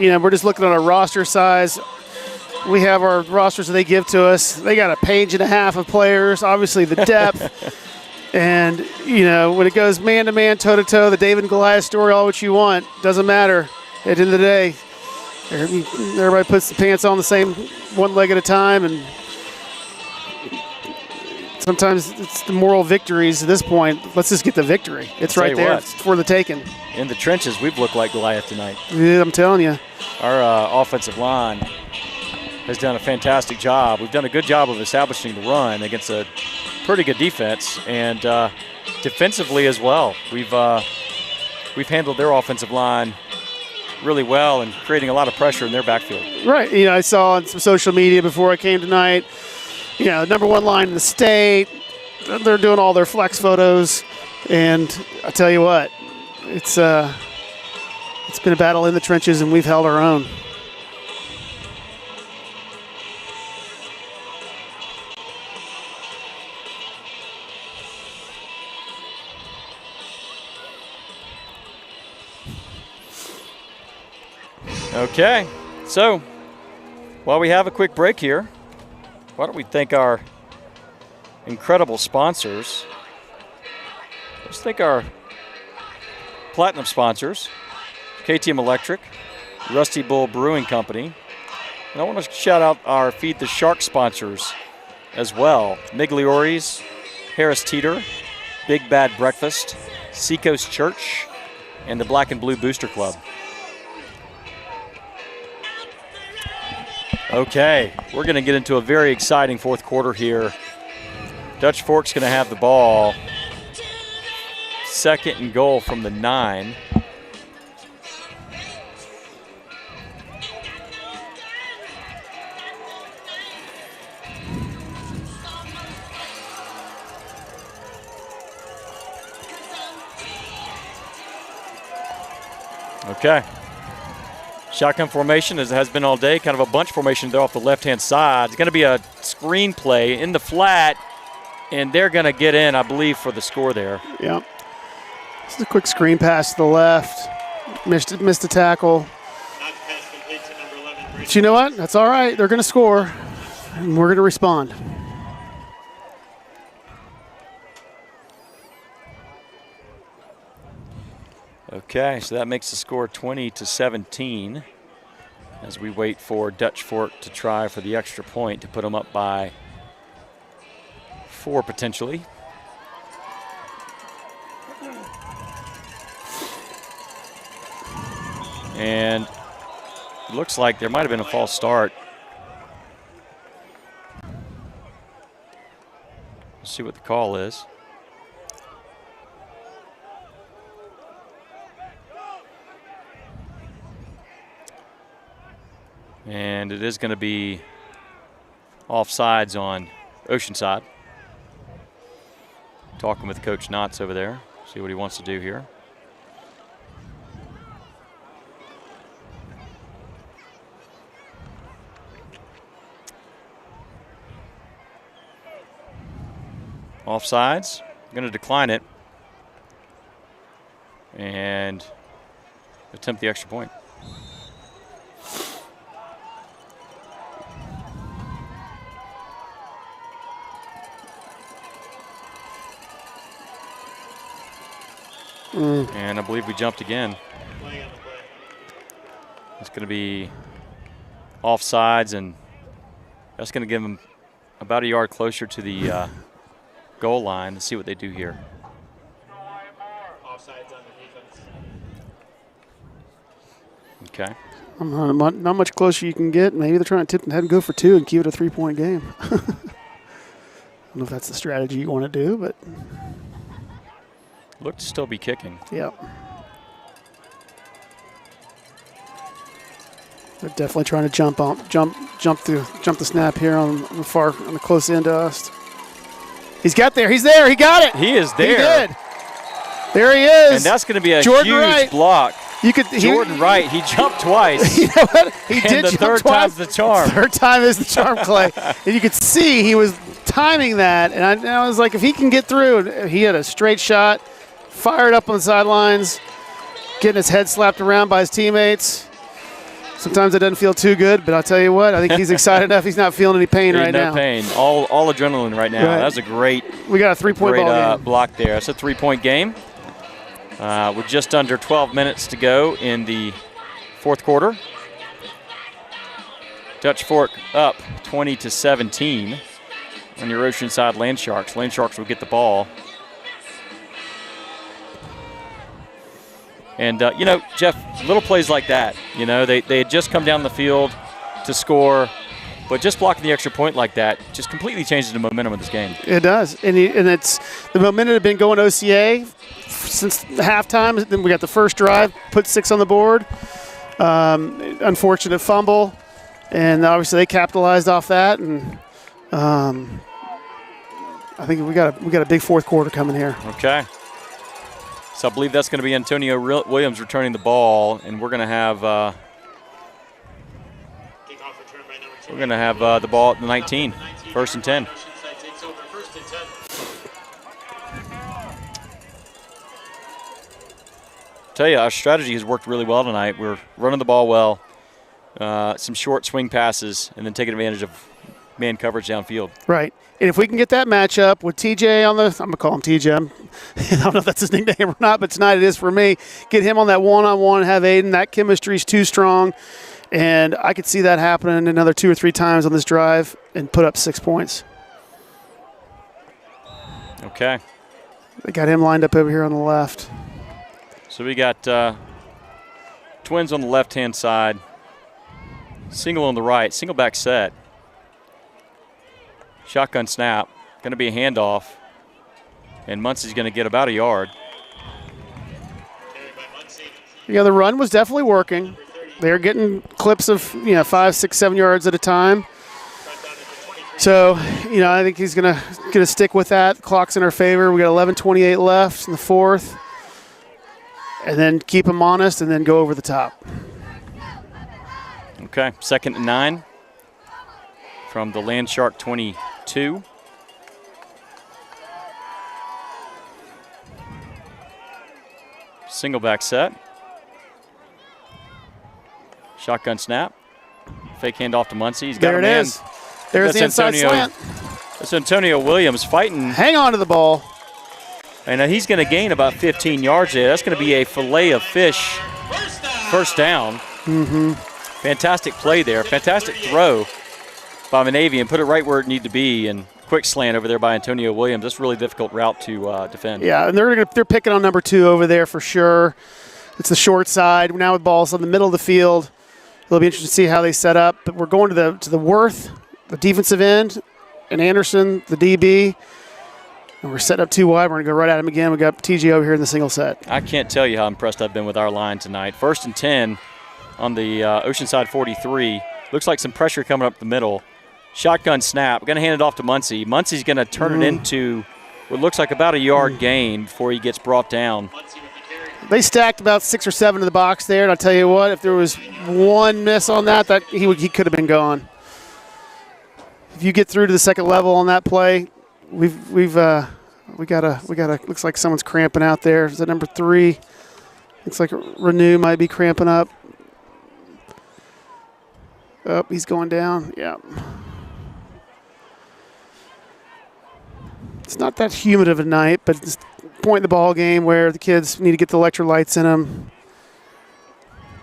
You know, we're just looking at our roster size. We have our rosters that they give to us. They got a page and a half of players, obviously the depth. And, you know, when it goes man-to-man, toe-to-toe, the David and Goliath story, all what you want, doesn't matter. At the end of the day, everybody puts the pants on the same one leg at a time, and sometimes it's the moral victories at this point. Let's just get the victory. It's right there for the taking. In the trenches, we've looked like Goliath tonight. Yeah, I'm telling you. Our offensive line has done a fantastic job. We've done a good job of establishing the run against a pretty good defense, and defensively as well. We've handled their offensive line really well and creating a lot of pressure in their backfield. Right. You know, I saw on some social media before I came tonight, you know, number 1 line in the state. They're doing all their flex photos, and I tell you what, it's been a battle in the trenches, and we've held our own. Okay, so while we have a quick break here, why don't we thank our incredible sponsors. Let's thank our platinum sponsors, KTM Electric, Rusty Bull Brewing Company. And I want to shout out our Feed the Shark sponsors as well. Migliori's, Harris Teeter, Big Bad Breakfast, Seacoast Church, and the Black and Blue Booster Club. Okay, we're going to get into a very exciting fourth quarter here. Dutch Fork's going to have the ball. 2nd and goal from the 9. Okay. Shotgun formation, as it has been all day, kind of a bunch formation there off the left-hand side. It's going to be a screen play in the flat, and they're going to get in, I believe, for the score there. Yeah. This is a quick screen pass to the left. Missed a tackle. But you know what? That's all right. They're going to score, and we're going to respond. Okay, so that makes the score 20-17 as we wait for Dutch Fork to try for the extra point to put them up by 4 potentially. And it looks like there might have been a false start. see what the call is. And it is going to be offsides on Oceanside. Talking with Coach Knotts over there, see what he wants to do here. Offsides, going to decline it and attempt the extra point. And I believe we jumped again. It's going to be offsides, and that's going to give them about a yard closer to the goal line. Let's see what they do here. Offsides on the defense. Okay. Not much closer you can get. Maybe they're trying to tip and head and go for 2 and keep it a 3-point game. I don't know if that's the strategy you want to do, but look to still be kicking. yeah. They're definitely trying to jump the snap here on the close end to us. He's got there. He's there. He got it. He is there. He did. There he is. And that's going to be a Jordan huge Wright. block. Jordan Wright, he jumped twice. You know what? He did the jump third twice. time's the charm. Third time is the charm, Clay. And you could see he was timing that. And I was like, if he can get through, he had a straight shot, fired up on the sidelines, getting his head slapped around by his teammates. Sometimes it doesn't feel too good, but I'll tell you what, I think he's excited enough. He's not feeling any pain right now. No pain. All adrenaline right now. Right. That was a great We got a 3-point ball game. block there. That's a 3-point game. With just under 12 minutes to go in the fourth quarter. Dutch Fork up 20-17 on your Oceanside Land Sharks. Land Sharks will get the ball. And, you know, Jeff, little plays like that, you know, they had just come down the field to score, but just blocking the extra point like that just completely changes the momentum of this game. It does. And it's the momentum had been going OCA since halftime. Then we got the first drive, put 6 on the board. Unfortunate fumble. And obviously they capitalized off that. And I think we got a big fourth quarter coming here. Okay. So I believe that's going to be Antonio Williams returning the ball, and we're going to have the ball at the 19, 1st and 10. Tell you, our strategy has worked really well tonight. We're running the ball well, some short swing passes, and then taking advantage of man coverage downfield. Right. And if we can get that matchup with TJ on the, I'm going to call him TJ. I don't know if that's his nickname or not, but tonight it is for me. Get him on that one-on-one, have Aiden. That chemistry's too strong. And I could see that happening another 2 or 3 times on this drive and put up 6 points. Okay. They got him lined up over here on the left. So we got twins on the left-hand side, single on the right, single back set. Shotgun snap, going to be a handoff, and Muncie's going to get about a yard. Yeah, the run was definitely working. They're getting clips of 5, 6, 7 yards at a time. So I think he's going to stick with that. Clock's in our favor. We got 11:28 left in the fourth, and then keep him honest, and then go over the top. Okay, 2nd and 9 from the Land Shark 22. Single back set. Shotgun snap. Fake handoff to Muncie. He's got there a it man. is. There's the inside slant. That's Antonio Williams fighting. Hang on to the ball. And he's going to gain about 15 yards there. That's going to be a fillet of fish. First down. Mm-hmm. Fantastic play there. Fantastic throw by Monavian. Put it right where it needed to be. And quick slant over there by Antonio Williams. That's a really difficult route to defend. Yeah, and they're picking on number 2 over there for sure. It's the short side. Now with balls in the middle of the field. It'll be interesting to see how they set up. But we're going to the Worth, the defensive end, and Anderson, the DB. And we're setting up 2 wide. We're going to go right at him again. We got TJ over here in the single set. I can't tell you how impressed I've been with our line tonight. 1st and 10 on the Oceanside 43. Looks like some pressure coming up the middle. Shotgun snap. We're going to hand it off to Muncie. Muncie's going to turn it into what looks like about a yard gain before he gets brought down. They stacked about 6 or 7 in the box there, and I'll tell you what, if there was one miss on that he could have been gone. If you get through to the second level on that play, we got a looks like someone's cramping out there. Is that number 3? Looks like Renew might be cramping up. Oh, he's going down. Yeah. It's not that humid of a night, but it's the point in the ball game where the kids need to get the electrolytes in them,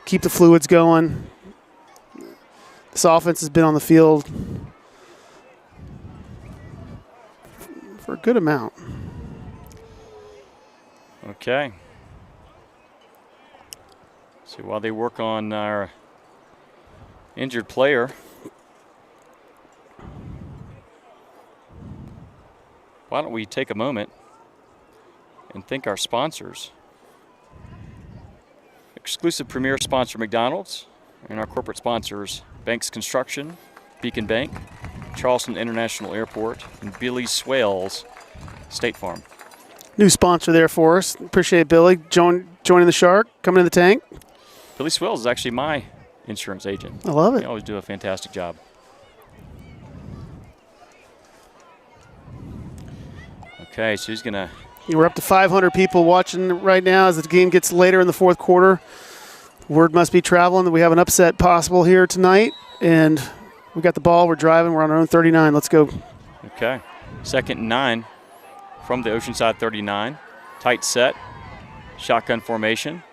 keep the fluids going. This offense has been on the field for a good amount. Okay. So while they work on our injured player, why don't we take a moment and thank our sponsors. Exclusive premier sponsor McDonald's, and our corporate sponsors Banks Construction, Beacon Bank, Charleston International Airport, and Billy Swales State Farm. New sponsor there for us. Appreciate it, Billy. Joining the Shark, coming in the tank. Billy Swales is actually my insurance agent. I love it. They always do a fantastic job. Okay, so he's going to... We're up to 500 people watching right now as the game gets later in the 4th quarter. Word must be traveling that we have an upset possible here tonight. And we got the ball. We're driving. We're on our own 39. Let's go. Okay. 2nd and 9 from the Oceanside 39. Tight set. Shotgun formation.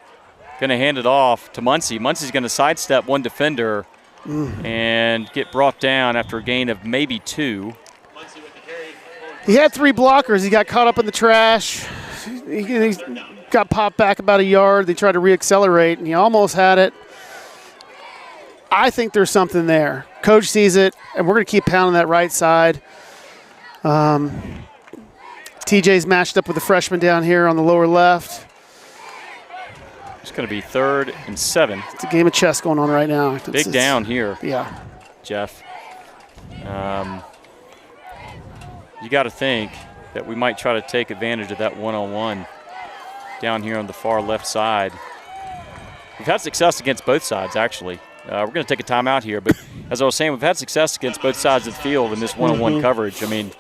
Going to hand it off to Muncie. Muncie's going to sidestep one defender and get brought down after a gain of maybe 2. He had 3 blockers. He got caught up in the trash. He got popped back about a yard. They tried to reaccelerate, and he almost had it. I think there's something there. Coach sees it, and we're going to keep pounding that right side. TJ's matched up with the freshman down here on the lower left. It's going to be 3rd and 7. It's a game of chess going on right now. Big down here. Yeah. Jeff. You got to think that we might try to take advantage of that one-on-one down here on the far left side. We've had success against both sides, actually. We're going to take a timeout here, but as I was saying, we've had success against both sides of the field in this one-on-one coverage. I mean,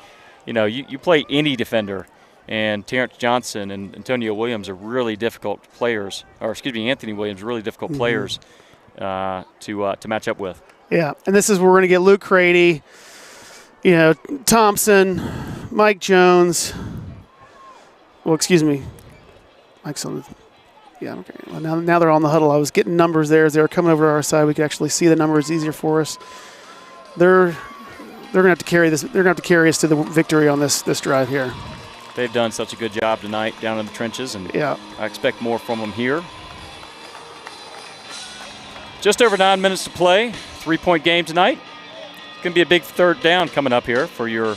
you know, you play any defender, and Terrence Johnson and Antonio Williams are really difficult players, or excuse me, Anthony Williams, really difficult players to match up with. Yeah, and this is where we're going to get Luke Crady, you know, Thompson, Mike Jones. Well, excuse me. Mike's on the – yeah, okay. Well, now they're on the huddle. I was getting numbers there as they were coming over to our side. We could actually see the numbers easier for us. They're going to have to carry this. They're going to have to carry us to the victory on this drive here. They've done such a good job tonight down in the trenches, and I expect more from them here. Just over 9 minutes to play. 3-point game tonight. It's going to be a big 3rd down coming up here for your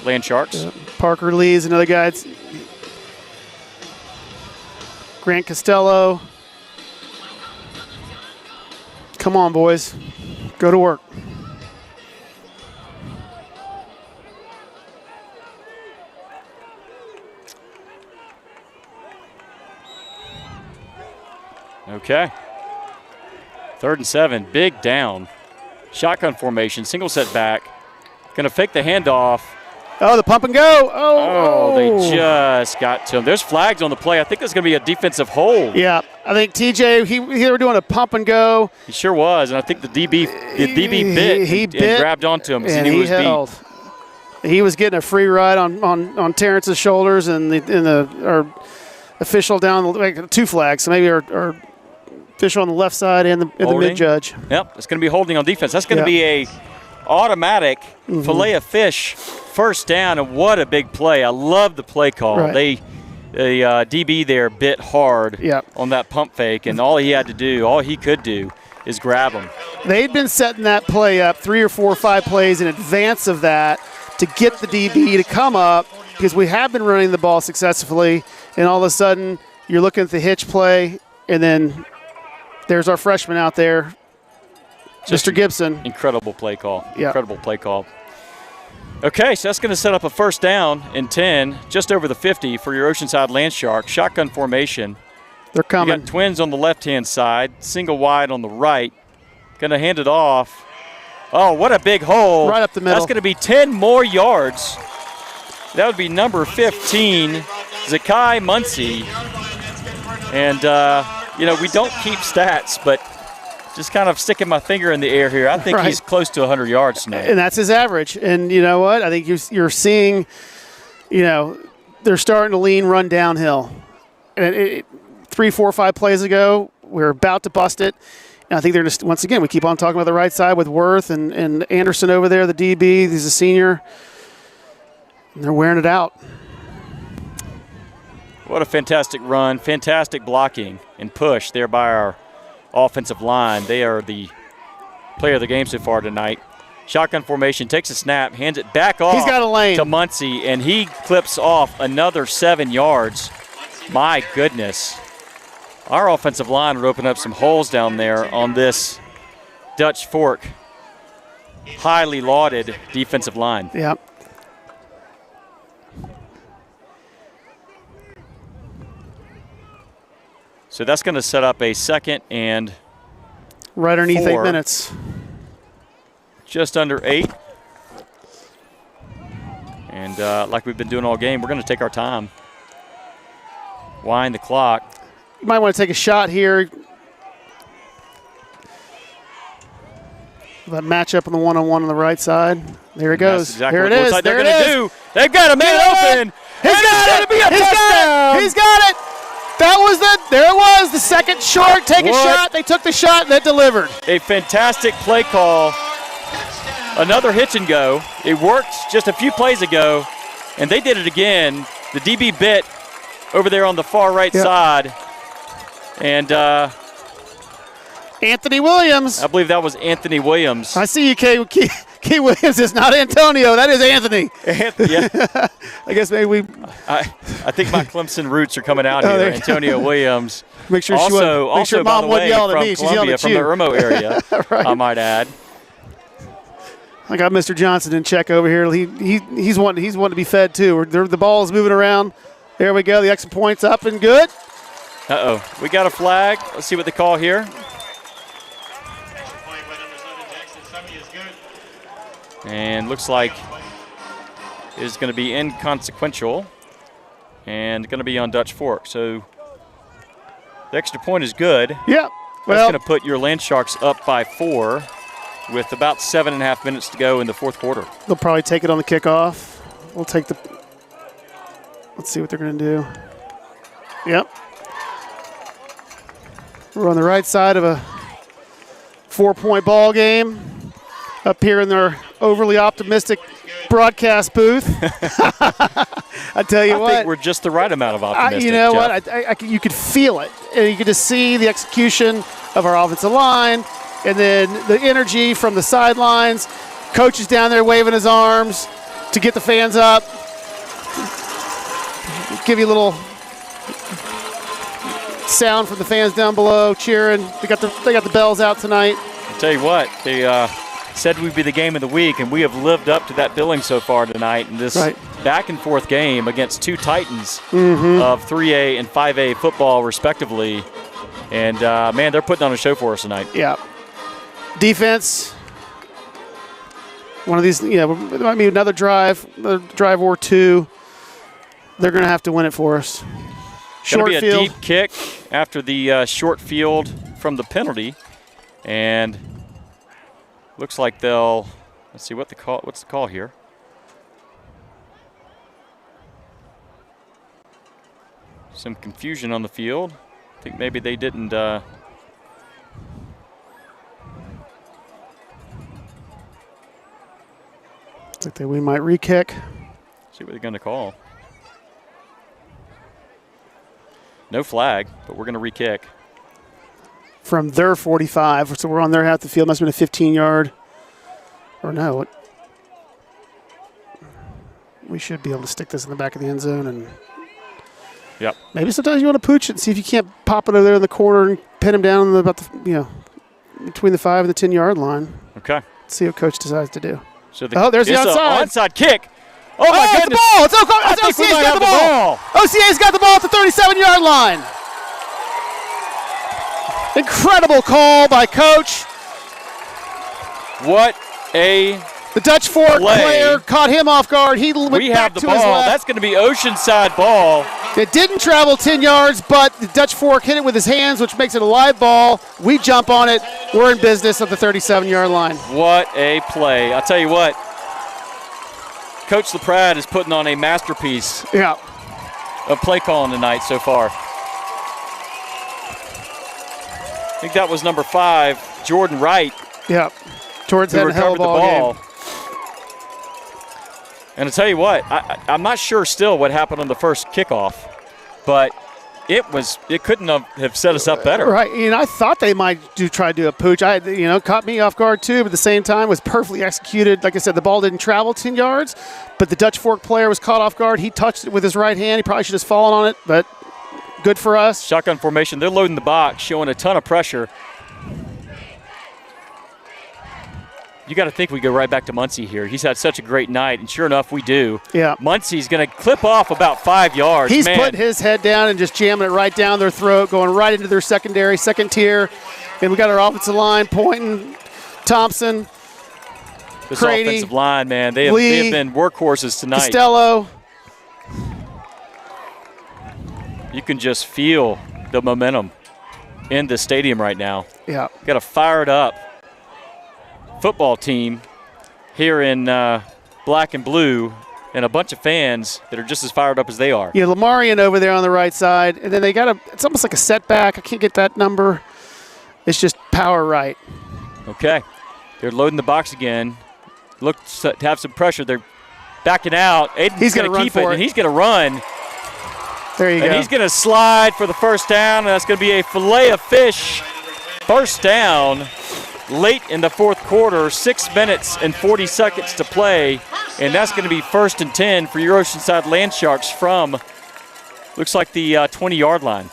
Land Sharks. Parker Lee is another guy. It's Grant Costello. Come on, boys. Go to work. Okay. 3rd and 7. Big down. Shotgun formation. Single set back. Going to fake the handoff. Oh, the pump and go. Oh, they just got to him. There's flags on the play. I think there's going to be a defensive hold. Yeah, I think TJ, they were doing a pump and go. He sure was, and I think the DB bit and grabbed onto him. And he held. He was getting a free ride on Terrence's shoulders, and our official down, like 2 flags, so maybe our official on the left side and the mid-judge. Yep, it's going to be holding on defense. That's going to be a automatic fillet of fish first down, and what a big play. I love the play call. Right. The DB there bit hard on that pump fake, and all he could do is grab him. They'd been setting that play up 3 or 4 or 5 plays in advance of that to get the DB to come up because we have been running the ball successfully, and all of a sudden you're looking at the hitch play, and then there's our freshman out there, Mr. Gibson. Incredible play call. Yep. Incredible play call. Okay, so that's going to set up a first down and 10, just over the 50 for your Oceanside Land Sharks. Shotgun formation. They're You coming. got twins on the left-hand side, single wide on the right. Going to hand it off. Oh, what a big hole. Right up the middle. That's going to be 10 more yards. That would be number 15, Zakai Muncie. And, we don't keep stats, but just kind of sticking my finger in the air here. I think Right. he's close to 100 yards tonight. And that's his average. And you know what? I think you're seeing, they're starting to run downhill. And 3, 4, 5 plays ago, we were about to bust it. And I think they're just, once again, we keep on talking about the right side with Worth and Anderson over there, the DB. He's a senior. And they're wearing it out. What a fantastic run, fantastic blocking and push there by our offensive line. They are the player of the game so far tonight. Shotgun formation, takes a snap, hands it back off. He's got a lane. To Muncie, and he clips off another 7 yards. My goodness. Our offensive line would open up some holes down there on this Dutch Fork highly lauded defensive line. Yeah. So that's going to set up a second and Right underneath 4. 8 minutes. Just under 8. And like we've been doing all game, we're going to take our time. Wind the clock. You might want to take a shot here. That matchup on the one-on-one on the right side. There it goes. That's exactly there what it looks is. like there they're it going is. to do. They've got a man open. He's And got it's it. going to be a He's touchdown. got it. He's got it. That was there it was. The second short. Take a shot. They took the shot and that delivered. A fantastic play call. Another hitch and go. It worked just a few plays ago, and they did it again. The DB bit over there on the far right side. And Anthony Williams. I believe that was Anthony Williams. I see you, Key Williams. It's not Antonio. That is Anthony. Yeah. I guess maybe we I think my Clemson roots are coming out here. there you Antonio Williams. make sure Also, sure by Mom the wasn't way, yelling at from me. She's yelling Columbia, at from you. the Irmo area, Right. I might add. I got Mr. Johnson in check over here. He's wanting to be fed too. The ball is moving around. There we go. The extra point's up and good. Uh-oh. We got a flag. Let's see what they call here. And looks like it is going to be inconsequential and going to be on Dutch Fork. So the extra point is good. Yeah. That's Well, going to put your Land Sharks up by 4 with about 7.5 minutes to go in the fourth quarter. they'll probably take it on the kickoff. We'll take the. Let's see what they're going to do. Yep. We're on the right side of a 4-point ball game up here in their overly optimistic broadcast booth. I tell you I what. think we're just the right amount of optimistic. You know Jeff. what? You could feel it. And you could just see the execution of our offensive line and then the energy from the sidelines. Coach is down there waving his arms to get the fans up. Give you a little sound from the fans down below cheering. They got the bells out tonight. I'll tell you what, they said we'd be the game of the week, and we have lived up to that billing so far tonight in this back and forth game against two titans of 3A and 5A football, respectively. And, man, they're putting on a show for us tonight. Yeah. Defense. One of these, there might be another drive or two. They're going to have to win it for us. Going to be a field. deep kick after the short field from the penalty. And looks like they'll, let's see what's the call here. Some confusion on the field. I think maybe they didn't. Looks like we might re-kick. See what they're going to call. No flag, but we're going to re-kick. From their 45, so we're on their half the field. Must have been a 15-yard. Or no. we should be able to stick this in the back of the end zone. And Yep. maybe sometimes you want to pooch it and see if you can't pop it over there in the corner and pin him down between the 5 and the 10-yard line. Okay. See what coach decides to do. So there's the onside. Onside kick. Oh, my goodness. It's the ball. It's OCA's got the ball. OCA's got the ball at the 37-yard line. Incredible call by coach. What a The Dutch Fork player caught him off guard. He went We back have the to his ball. left. That's going to be Oceanside ball. It didn't travel 10 yards, but the Dutch Fork hit it with his hands, which makes it a live ball. We jump on it. We're in business at the 37-yard line. What a play. I'll tell you what. Coach LaPrade is putting on a masterpiece of play calling tonight so far. I think that was number 5, Jordan Wright. Yeah. Jordan's had a hell of a ball game. And I'll tell you what, I'm not sure still what happened on the first kickoff, but it couldn't have set us up better. Right. I thought they might try to do a pooch. Caught me off guard too, but at the same time was perfectly executed. Like I said, the ball didn't travel 10 yards, but the Dutch Fork player was caught off guard. He touched it with his right hand. He probably should have fallen on it, but good for us. Shotgun formation. They're loading the box, showing a ton of pressure. You got to think we go right back to Muncie here. He's had such a great night, and sure enough, we do. Yeah. Muncie's going to clip off about 5 yards. He's putting his head down and just jamming it right down their throat, going right into their second tier. And we got our offensive line pointing, Thompson, This Crady, offensive line, man, they have been workhorses tonight. Costello. You can just feel the momentum in the stadium right now. Yeah. Got a fired up football team here in black and blue, and a bunch of fans that are just as fired up as they are. Yeah, Lamarian over there on the right side, and then they got it's almost like a setback. I can't get that number. It's just power right. Okay. They're loading the box again. Look to have some pressure. They're backing out. Aiden's going to keep it, and he's going to run. There you go. And he's going to slide for the first down, and that's going to be a fillet of fish first down. Late in the fourth quarter, 6 minutes and 40 seconds to play, and that's going to be 1st and 10 for your Oceanside Land Sharks from, looks like the 20-yard line.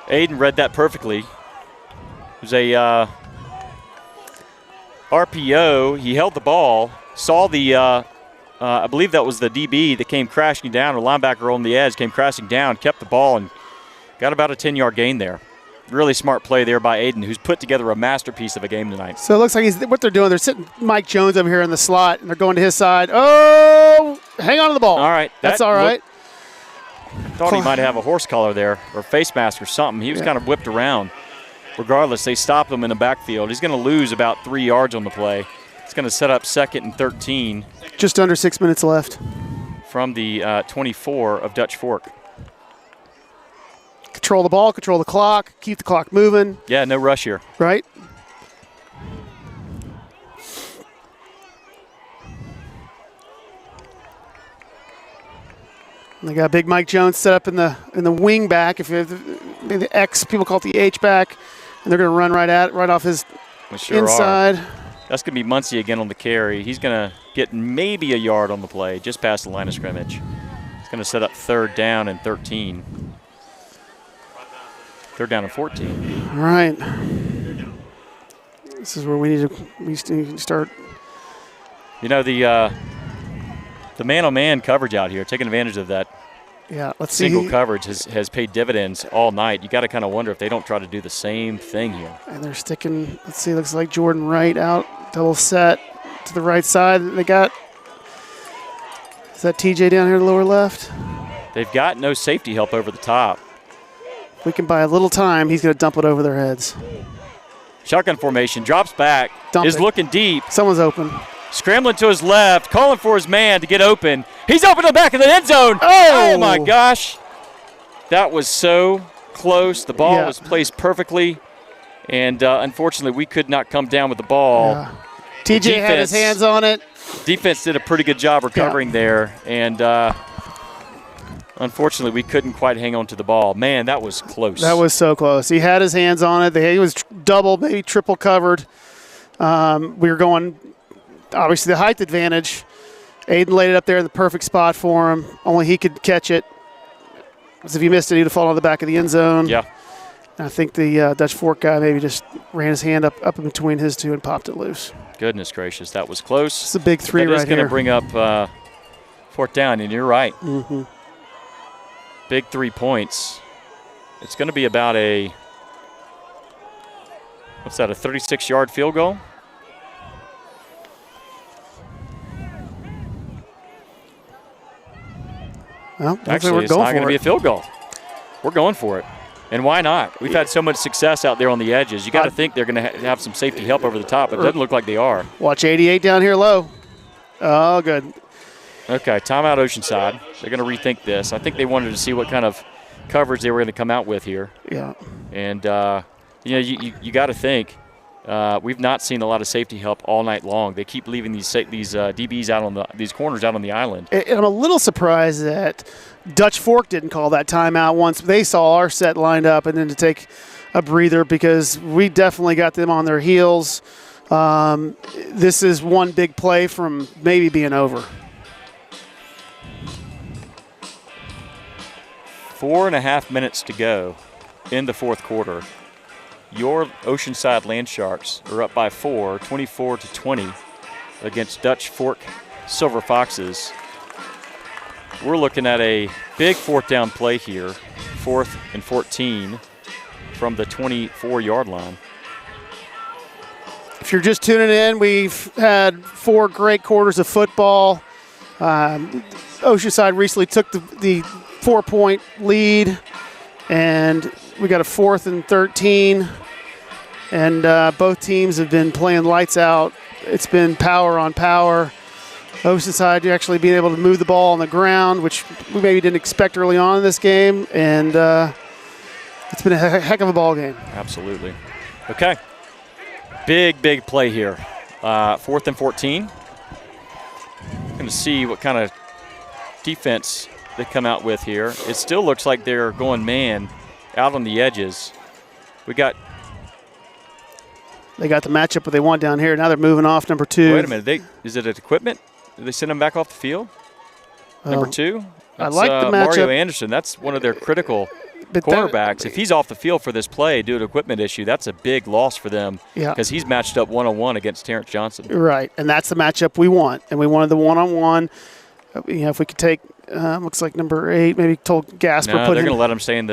Aiden read that perfectly. It was a RPO. He held the ball, saw the I believe that was the DB that came crashing down, or linebacker on the edge came crashing down, kept the ball, and got about a 10-yard gain there. Really smart play there by Aiden, who's put together a masterpiece of a game tonight. So it looks like what they're doing, they're sitting Mike Jones over here in the slot, and they're going to his side. Oh, hang on to the ball. All right. That's all right. Thought he might have a horse collar there, or face mask or something. He was kind of whipped around. Regardless, they stopped him in the backfield. He's going to lose about 3 yards on the play. It's going to set up 2nd and 13. Just under 6 minutes left. From the 24 of Dutch Fork. Control the ball, control the clock, keep the clock moving. Yeah, no rush here. Right? And they got big Mike Jones set up in the wing back. If you have the X, people call it the H back, and they're going to run right off his inside. That's going to be Muncie again on the carry. He's going to get maybe a yard on the play, just past the line of scrimmage. It's going to set up 3rd down and 13. 3rd down and 14. All right. This is where we need to start. You know, the man-on-man coverage out here, taking advantage of that. Yeah, let's see. Single coverage has paid dividends all night. You got to kind of wonder if they don't try to do the same thing here. And they're sticking, let's see, looks like Jordan Wright out, double set to the right side. They got, is that TJ down here in the lower left? They've got no safety help over the top. If we can buy a little time, he's going to dump it over their heads. Shotgun formation, drops back, looking deep. Someone's open. Scrambling to his left, calling for his man to get open. He's open to the back of the end zone. Oh, my gosh. That was so close. The ball was placed perfectly. And unfortunately, we could not come down with the ball. Yeah. TJ had his hands on it. Defense did a pretty good job recovering there. And unfortunately, we couldn't quite hang on to the ball. Man, that was close. That was so close. He had his hands on it. He was double, maybe triple covered. We were going, obviously, the height advantage. Aiden laid it up there in the perfect spot for him. Only he could catch it. Because if he missed it, he'd have fallen on the back of the end zone. Yeah. And I think the Dutch Fork guy maybe just ran his hand up in between his two and popped it loose. Goodness gracious, that was close. It's a big three right here. That is going to bring up fourth down, and you're right. Mm-hmm. Big 3 points. It's going to be about a, what's that, a 36-yard field goal? Well, actually, it's not going to be a field goal. We're going for it. And why not? We've had so much success out there on the edges. You got to think they're going to have some safety help over the top. It doesn't look like they are. Watch 88 down here low. Oh, good. Okay, timeout Oceanside. They're going to rethink this. I think they wanted to see what kind of coverage they were going to come out with here. Yeah. And, you got to think. We've not seen a lot of safety help all night long. They keep leaving these DBs out on these corners out on the island. And I'm a little surprised that Dutch Fork didn't call that timeout once they saw our set lined up, and then to take a breather, because we definitely got them on their heels. This is one big play from maybe being over. 4.5 minutes to go in the fourth quarter. Your Oceanside Land Sharks are up by 4, 24-20 against Dutch Fork Silver Foxes. We're looking at a big fourth down play here, 4th and 14 from the 24-yard line. If you're just tuning in, we've had 4 great quarters of football. Oceanside recently took the 4-point lead, and we got a 4th and 13. And both teams have been playing lights out. It's been power on power. Oceanside actually being able to move the ball on the ground, which we maybe didn't expect early on in this game. And it's been a heck of a ball game. Absolutely. Okay. Big play here. 4th and 14. Going to see what kind of defense they come out with here. It still looks like they're going man out on the edges. They got the matchup what they want down here. Now they're moving off number 2. Wait a minute. Is it equipment? Did they send him back off the field? Number 2? That's, I like the matchup. Mario Anderson. That's one of their critical cornerbacks. If he's off the field for this play due to equipment issue, that's a big loss for them because he's matched up one-on-one against Terrence Johnson. Right, and that's the matchup we want. And we wanted the one-on-one. If we could take, looks like number 8, maybe told Gasper. No, they're going to let him stay in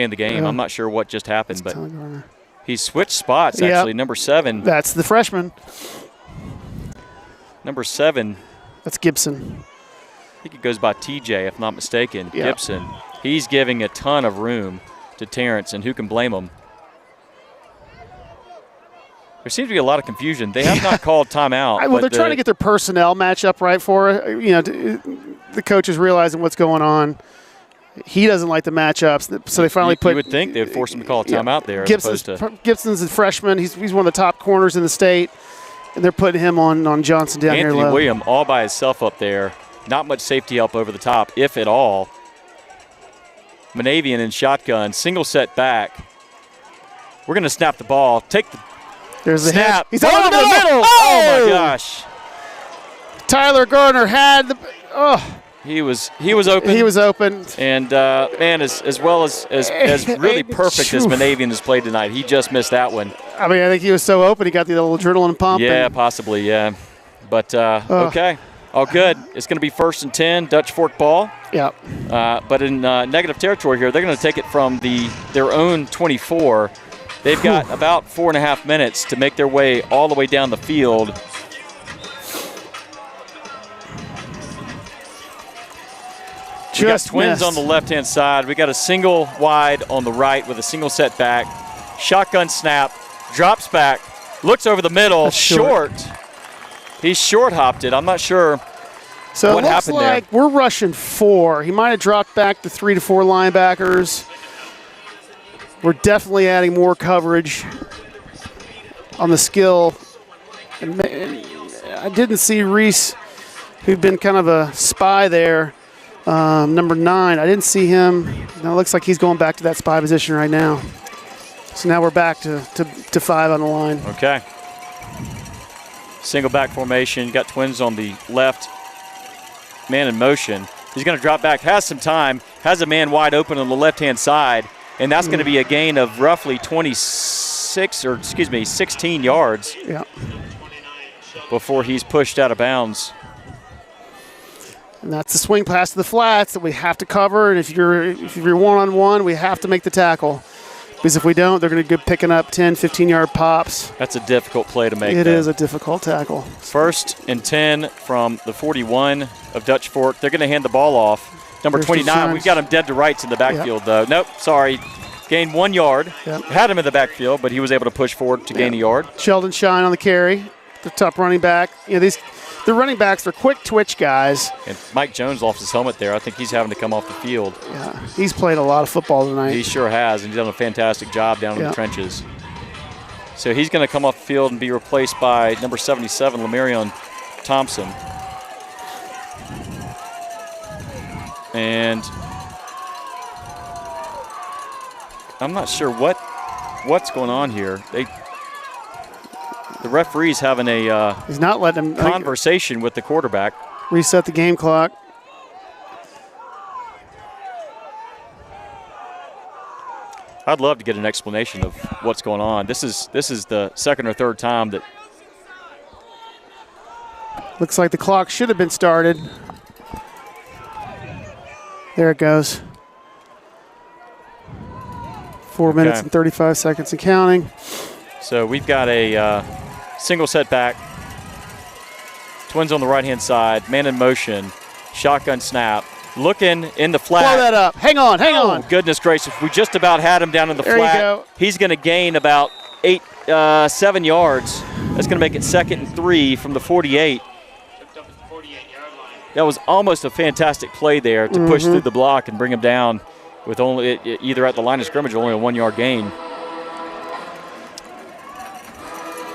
the game. I'm not sure what just happened, but he switched spots, actually. Number 7. That's the freshman. Number 7. That's Gibson. I think it goes by TJ, if not mistaken. Gibson. He's giving a ton of room to Terrence, and who can blame him? There seems to be a lot of confusion. They have not called timeout. Well, they're trying to get their personnel match up right for it. The coach is realizing what's going on. He doesn't like the matchups, so they finally put. You would think they would force him to call a timeout there. Gibson's a freshman. He's one of the top corners in the state, and they're putting him on Johnson down here low. Anthony William all by himself up there. Not much safety help over the top, if at all. Monavian in shotgun, single set back. We're going to snap the ball. There's the snap. He's over the middle. Oh my gosh! Tyler Gardner had the. He was open. He was open. And man, as well as really perfect as Monavian has played tonight, he just missed that one. I mean, I think he was so open, he got the little adrenaline pump. Yeah, possibly. Yeah, but okay. All good. It's going to be 1st and 10, Dutch Fork ball. Yeah. But in negative territory here, they're going to take it from their own 24. They've got about 4.5 minutes to make their way all the way down the field. We got twins on the left-hand side. We got a single wide on the right with a single set back. Shotgun snap, drops back, looks over the middle, short. He short-hopped it. I'm not sure what happened there. So it looks like we're rushing 4. He might have dropped back to 3 to 4 linebackers. We're definitely adding more coverage on the skill. And I didn't see Reese, who'd been kind of a spy there. Number 9, I didn't see him. Now it looks like he's going back to that spy position right now. So now we're back to 5 on the line. Okay. Single back formation. You got Twins on the left. Man in motion. He's going to drop back. Has some time. Has a man wide open on the left-hand side. And that's going to be a gain of roughly 16 yards. Yeah. Before he's pushed out of bounds. And that's the swing pass to the flats that we have to cover. And if you're one-on-one, we have to make the tackle. Because if we don't, they're going to be picking up 10, 15-yard pops. That's a difficult play to make. It is a difficult tackle. 1st and 10 from the 41 of Dutch Fork. They're going to hand the ball off. Number 29, we've got him dead to rights in the backfield, though. Nope, sorry. Gained 1 yard. Yep. Had him in the backfield, but he was able to push forward to gain a yard. Sheldon Shine on the carry, the top running back. You know, the running backs, they're quick twitch guys. And Mike Jones lost his helmet there. I think he's having to come off the field. Yeah, he's played a lot of football tonight. He sure has, and he's done a fantastic job down in the trenches. So he's going to come off the field and be replaced by number 77, Lamarion Thompson. And I'm not sure what's going on here. The referee's having a he's not letting him conversation with the quarterback. Reset the game clock. I'd love to get an explanation of what's going on. This is the second or third time that. Looks like the clock should have been started. There it goes. 4 minutes and 35 seconds and counting. So we've got a single setback. Twins on the right-hand side. Man in motion. Shotgun snap. Looking in the flat. Blow that up. Hang on. Oh, goodness gracious. We just about had him down in the flat. There you go. He's going to gain about 7 yards. That's going to make it 2nd and 3 from the 48. That was almost a fantastic play there to push through the block and bring him down with only either at the line of scrimmage or only a 1 yard gain.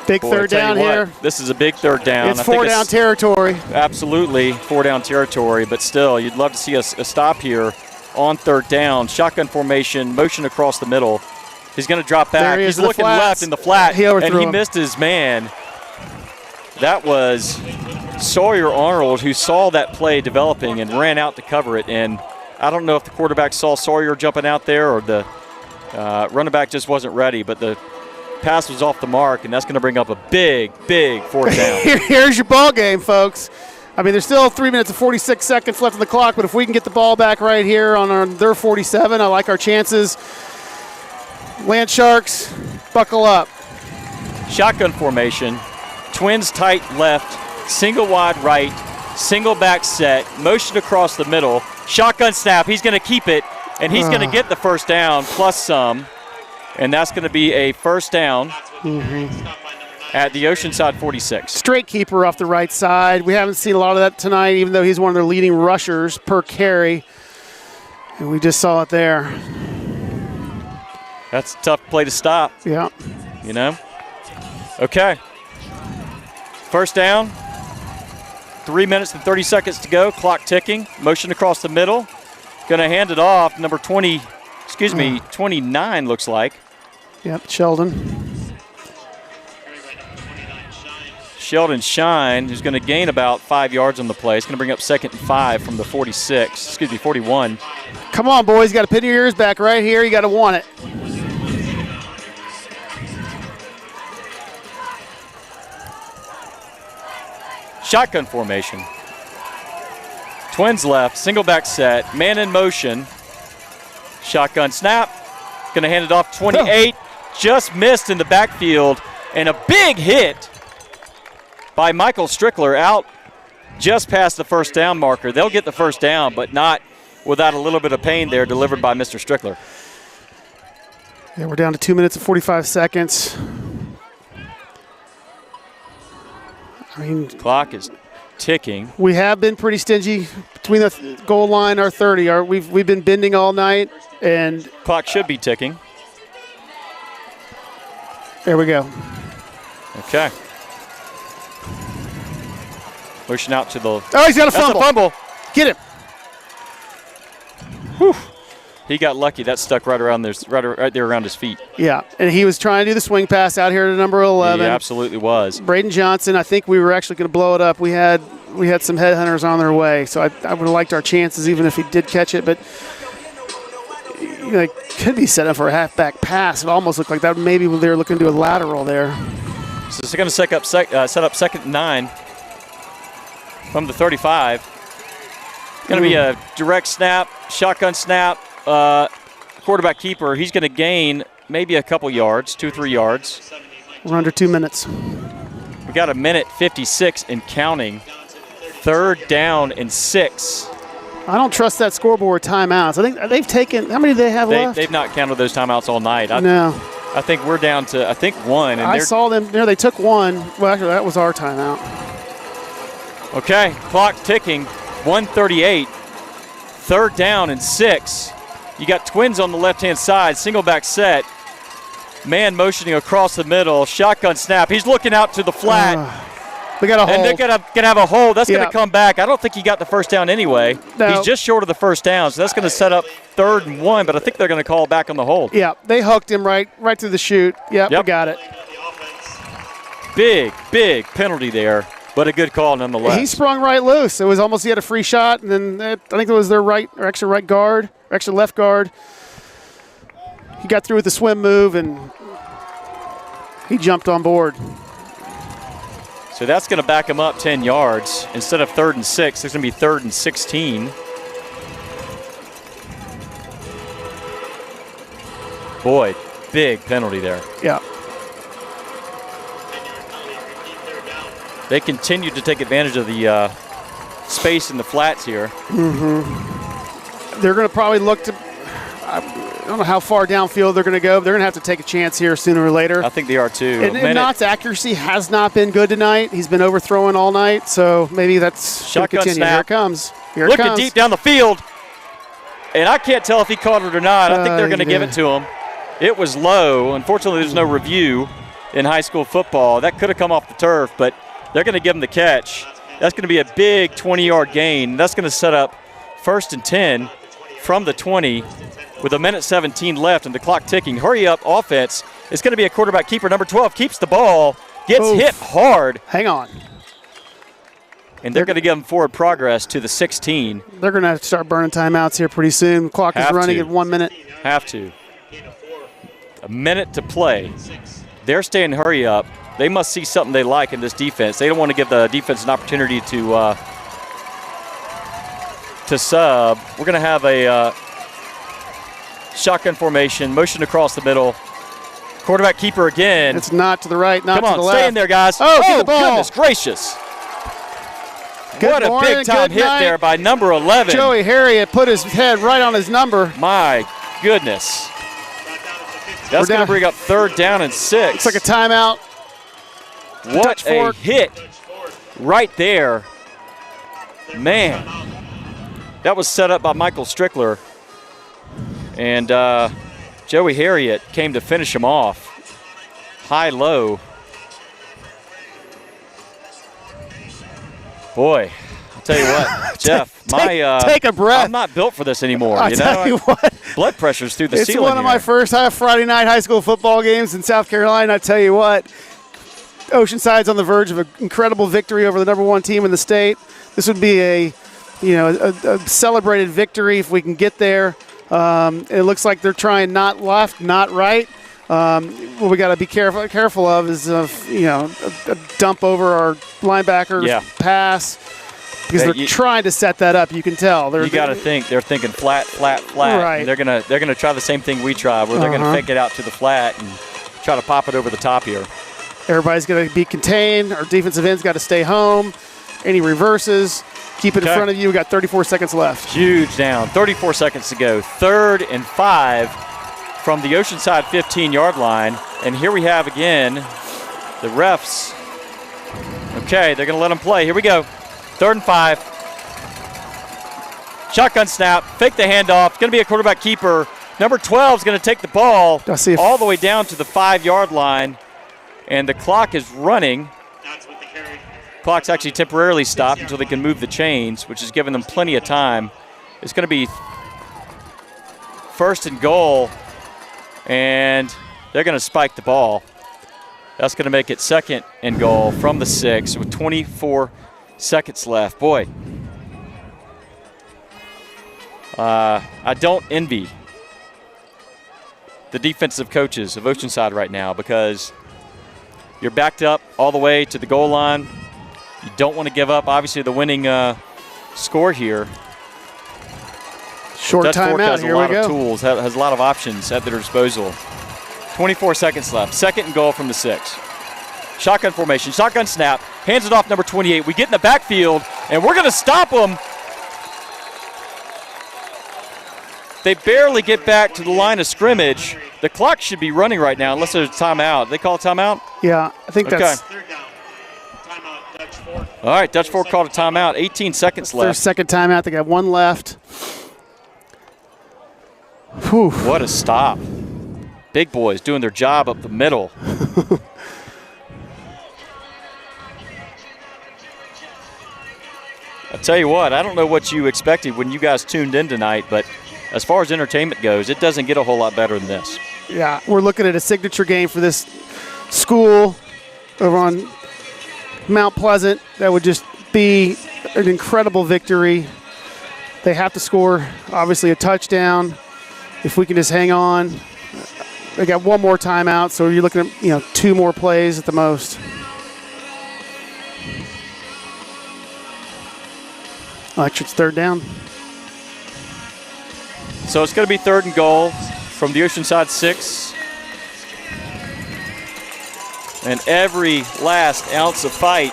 Big third down here. This is a big third down. It's 4 down territory. Absolutely 4 down territory, but still, you'd love to see a stop here on 3rd down. Shotgun formation, motion across the middle. He's going to drop back. He's looking left in the flat, and he missed his man. That was Sawyer Arnold, who saw that play developing and ran out to cover it. And I don't know if the quarterback saw Sawyer jumping out there or the running back just wasn't ready, but the pass was off the mark, and that's going to bring up a big 4th down. Here's your ball game, folks. I mean, there's still 3 minutes and 46 seconds left on the clock, but if we can get the ball back right here on their 47, I like our chances. Land Sharks, buckle up. Shotgun formation, Twins tight left, single wide right, single back set, motion across the middle, shotgun snap. He's going to keep it, and he's going to get the 1st down plus some, and that's going to be a 1st down at the Oceanside 46. Straight keeper off the right side. We haven't seen a lot of that tonight, even though he's one of their leading rushers per carry, and we just saw it there. That's a tough play to stop. Yeah. You know? Okay. 1st down. 3 minutes and 30 seconds to go. Clock ticking. Motion across the middle. Going to hand it off. Number 29 looks like. Yep, Sheldon. Sheldon Shine, who's going to gain about 5 yards on the play. It's going to bring up 2nd and 5 from the 41. Come on, boys. You got to pin your ears back right here. You got to want it. Shotgun formation. Twins left, single back set, man in motion. Shotgun snap. Going to hand it off 28. Just missed in the backfield. And a big hit by Michael Strickler out just past the 1st down marker. They'll get the 1st down, but not without a little bit of pain there delivered by Mr. Strickler. Yeah, we're down to 2 minutes and 45 seconds. I mean, clock is ticking. We have been pretty stingy between the goal line, our 30. We've been bending all night, and clock should be ticking. There we go. Okay. Pushing out to the. Oh, he's got a fumble. That's a fumble. Get him. Whew. He got lucky. That stuck right around there, right there around his feet. Yeah, and he was trying to do the swing pass out here to number 11. He absolutely was. Braden Johnson, I think we were actually going to blow it up. We had some headhunters on their way, so I would have liked our chances even if he did catch it. But it could be set up for a halfback pass. It almost looked like that. Maybe they were looking to do a lateral there. So it's going to set up 2nd and 9 from the 35. Going to be a direct snap, shotgun snap. Quarterback keeper, he's going to gain maybe a couple yards, 2-3 yards. We're under 2 minutes. We got 1:56 and counting. 3rd down and 6. I don't trust that scoreboard timeouts. I think they've taken, how many do they have left? They've not counted those timeouts all night. No. I think we're down to, 1. And I saw them, they took 1. Well, actually, that was our timeout. Okay, clock ticking, 1:38. 3rd down and 6. You got twins on the left-hand side, single back set. Man motioning across the middle, shotgun snap. He's looking out to the flat. We got a hold. And they're gonna have a hold. That's gonna come back. I don't think he got the first down anyway. No. He's just short of the first down, so that's gonna set up 3rd and 1. But I think they're gonna call back on the hold. Yeah, they hooked him right through the chute. Yep. We got it. Big penalty there, but a good call nonetheless. He sprung right loose. It was almost he had a free shot, and then I think it was their right guard, or actually left guard. He got through with the swim move, and he jumped on board. So that's going to back him up 10 yards. Instead of 3rd and 6, there's going to be 3rd and 16. Boy, big penalty there. Yeah. They continue to take advantage of the space in the flats here. Mm-hmm. They're going to probably look to, I don't know how far downfield they're going to go, but they're going to have to take a chance here sooner or later. I think they are too. And Knott's accuracy has not been good tonight. He's been overthrowing all night, so maybe that's going to continue. Snap. Here it comes. Looking deep down the field. And I can't tell if he caught it or not. I think they're going to give it to him. It was low. Unfortunately, there's no review in high school football. That could have come off the turf, but they're going to give him the catch. That's going to be a big 20-yard gain. That's going to set up 1st and 10 from the 20 with 1:17 left and the clock ticking. Hurry up offense. It's going to be a quarterback keeper. Number 12 keeps the ball, gets hit hard. Hang on. And they're going to give him forward progress to the 16. They're going to have to start burning timeouts here pretty soon. The clock is running at 1 minute. Have to. A minute to play. They're staying hurry up. They must see something they like in this defense. They don't want to give the defense an opportunity to sub. We're going to have a shotgun formation, motion across the middle. Quarterback keeper again. It's not to the right, not to the left. Come on, stay in there, guys. Oh, get the ball. Goodness gracious. Good what morning, a big-time hit there by number 11. Joey Harriet put his head right on his number. My goodness. That's going to bring up 3rd down and 6. It's like a timeout. What a hit right there. Man. That was set up by Michael Strickler. And Joey Harriet came to finish him off. High-low. Boy, I'll tell you what, Jeff, take a breath. I'm not built for this anymore. I'll tell you what. Blood pressure's through the ceiling. It's one of my first Friday night high school football games in South Carolina. I tell you what, Oceanside's on the verge of an incredible victory over the number 1 team in the state. This would be a celebrated victory if we can get there. It looks like they're trying not left, not right. What we got to be careful of is a dump over our linebacker pass because they're trying to set that up. You can tell. You got to think they're thinking flat. Right. And they're gonna try the same thing we try, where they're gonna fake it out to the flat and try to pop it over the top here. Everybody's going to be contained. Our defensive end's got to stay home. Any reverses, keep it in front of you. We got 34 seconds left. Huge down. 34 seconds to go. 3rd and 5 from the Oceanside 15-yard line. And here we have again the refs. Okay, they're going to let them play. Here we go. 3rd and 5. Shotgun snap. Fake the handoff. It's going to be a quarterback keeper. Number 12 is going to take the ball all the way down to the 5-yard line. And the clock is running. Clock's actually temporarily stopped until they can move the chains, which is giving them plenty of time. It's going to be first and goal, and they're going to spike the ball. That's going to make it second and goal from the 6 with 24 seconds left. Boy, I don't envy the defensive coaches of Oceanside right now because you're backed up all the way to the goal line. You don't want to give up, obviously, the winning score here. Short timeout, has here a lot we of go. tools, has a lot of options at their disposal. 24 seconds left. Second and goal from the 6. Shotgun formation, shotgun snap, hands it off number 28. We get in the backfield, and we're going to stop them. They barely get back to the line of scrimmage. The clock should be running right now unless there's a timeout. They call a timeout? Yeah, I think that's Third down. Timeout, Dutch Fork. All right, Dutch Fork called a timeout. 18 seconds their left. second timeout. They got one left. Whew. What a stop. Big boys doing their job up the middle. I'll tell you what, I don't know what you expected when you guys tuned in tonight, but as far as entertainment goes, it doesn't get a whole lot better than this. Yeah, we're looking at a signature game for this school over on Mount Pleasant. That would just be an incredible victory. They have to score, obviously, a touchdown. If we can just hang on. They got one more timeout, so you're looking at 2 more plays at the most. Actually, it's third down. So it's going to be third and goal from the Oceanside 6. And every last ounce of fight,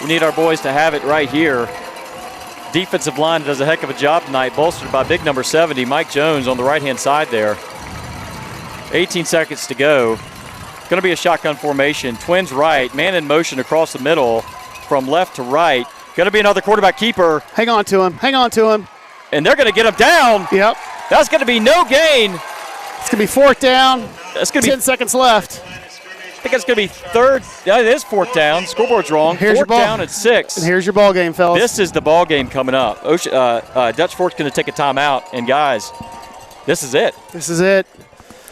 we need our boys to have it right here. Defensive line does a heck of a job tonight, bolstered by big number 70, Mike Jones on the right-hand side there. 18 seconds to go. Going to be a shotgun formation. Twins right, man in motion across the middle from left to right. Going to be another quarterback keeper. Hang on to him. Hang on to him. And they're going to get him down. Yep. That's going to be no gain. It's going to be fourth down. That's going to be 10 seconds left. I think it's going to be third. Yeah, it is fourth down. Scoreboard's wrong. Here's your fourth ball. Down at 6. And here's your ball game, fellas. This is the ball game coming up. Dutch Fork's going to take a timeout. And, guys, this is it. This is it.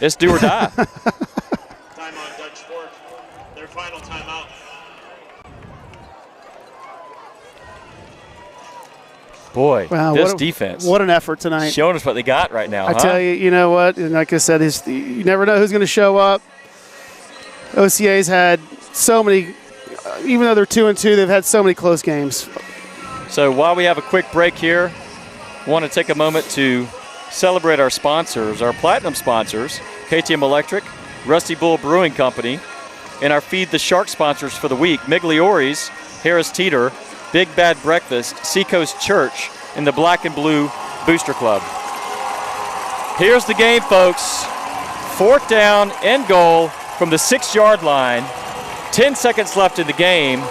It's do or die. Timeout, Dutch Fork. Their final timeout. Boy, Wow, this what defense. What an effort tonight. Showing us what they got right now, I tell you, you know what? And like I said, you never know who's going to show up. OCA's had so many, even though they're 2-2, they've had so many close games. So while we have a quick break here, I want to take a moment to celebrate our sponsors, our platinum sponsors, KTM Electric, Rusty Bull Brewing Company, and our Feed the Shark sponsors for the week, Migliori's, Harris Teeter, Big Bad Breakfast, Seacoast Church, and the Black and Blue Booster Club. Here's the game, folks. Fourth down and goal from the 6-yard line. 10 seconds left in the game.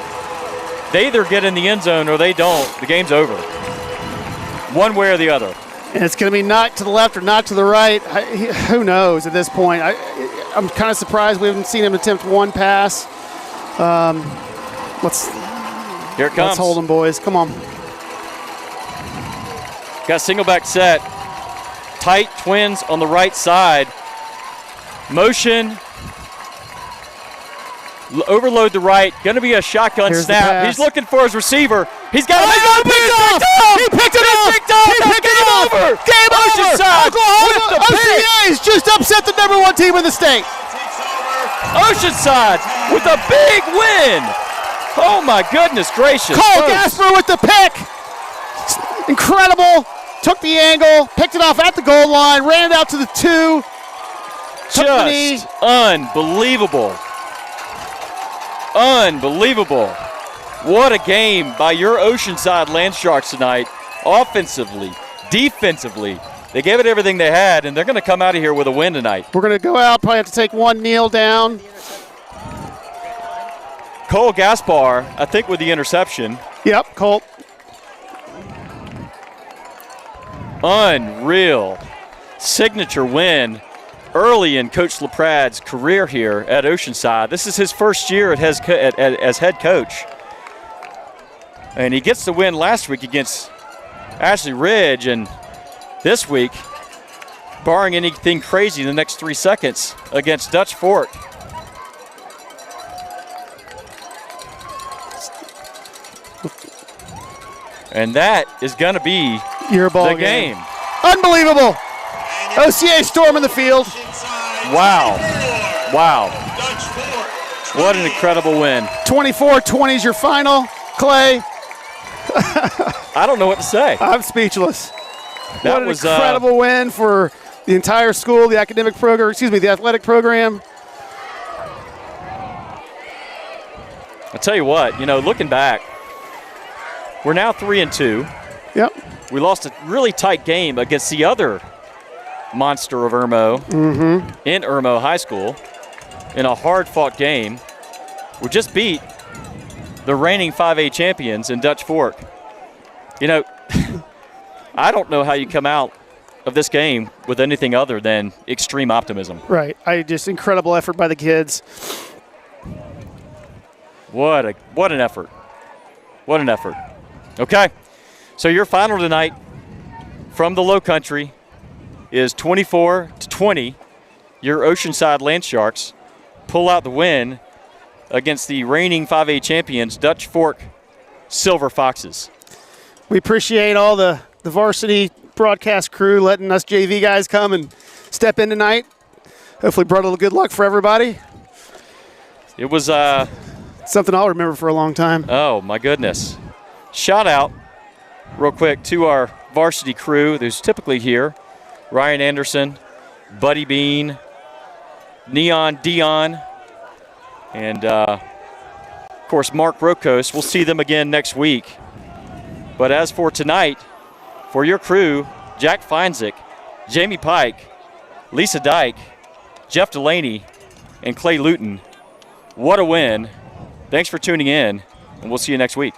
They either get in the end zone or they don't. The game's over. One way or the other. And it's going to be not to the left or not to the right. Who knows at this point? I'm kind of surprised we haven't seen him attempt one pass. Here it comes. Let's hold them, boys. Come on. Got single back set. Tight Twins on the right side. Motion. Overload the right. Going to be a shotgun Here's snap. He's looking for his receiver. He's got it. He picked it off. Over. Game over. Oceanside with the pick. OCA's just upset the #1 team in the state. Oceanside with a big win. Oh, my goodness gracious. Cole Gasper with the pick. Incredible. Took the angle, picked it off at the goal line, ran it out to the 2. Took the knee. Just unbelievable. Unbelievable. What a game by your Oceanside Land Sharks tonight. Offensively, defensively. They gave it everything they had, and they're going to come out of here with a win tonight. We're going to go out, probably have to take one kneel down. Cole Gaspar, I think, with the interception. Yep, Colt. Unreal. Signature win early in Coach LaPrad's career here at Oceanside. This is his first year as head coach. And he gets the win last week against Ashley Ridge, and this week barring anything crazy in the next 3 seconds against Dutch Fork. And that is going to be your ball the game. Unbelievable. OCA storm in the field. Wow. Wow. What an incredible win. 24-20 is your final, Clay. I don't know what to say. I'm speechless. That what an was incredible win for the entire school, the academic program, the athletic program. I'll tell you what, looking back, we're now 3-2. Yep. We lost a really tight game against the other monster of Irmo in Irmo High School in a hard-fought game. We just beat the reigning 5A champions in Dutch Fork. I don't know how you come out of this game with anything other than extreme optimism. Right. Just incredible effort by the kids. What an effort. What an effort. Okay. So your final tonight from the Low Country is 24-20. Your Oceanside Land Sharks pull out the win against the reigning 5A champions, Dutch Fork Silver Foxes. We appreciate all the varsity broadcast crew letting us JV guys come and step in tonight. Hopefully brought a little good luck for everybody. It was something I'll remember for a long time. Oh, my goodness. Shout out real quick to our varsity crew who's typically here. Ryan Anderson, Buddy Bean, Neon Dion, and, of course, Mark Rokos. We'll see them again next week. But as for tonight, for your crew, Jack Feinzik, Jamie Pike, Lisa Dyke, Jeff Delaney, and Clay Luton, what a win. Thanks for tuning in, and we'll see you next week.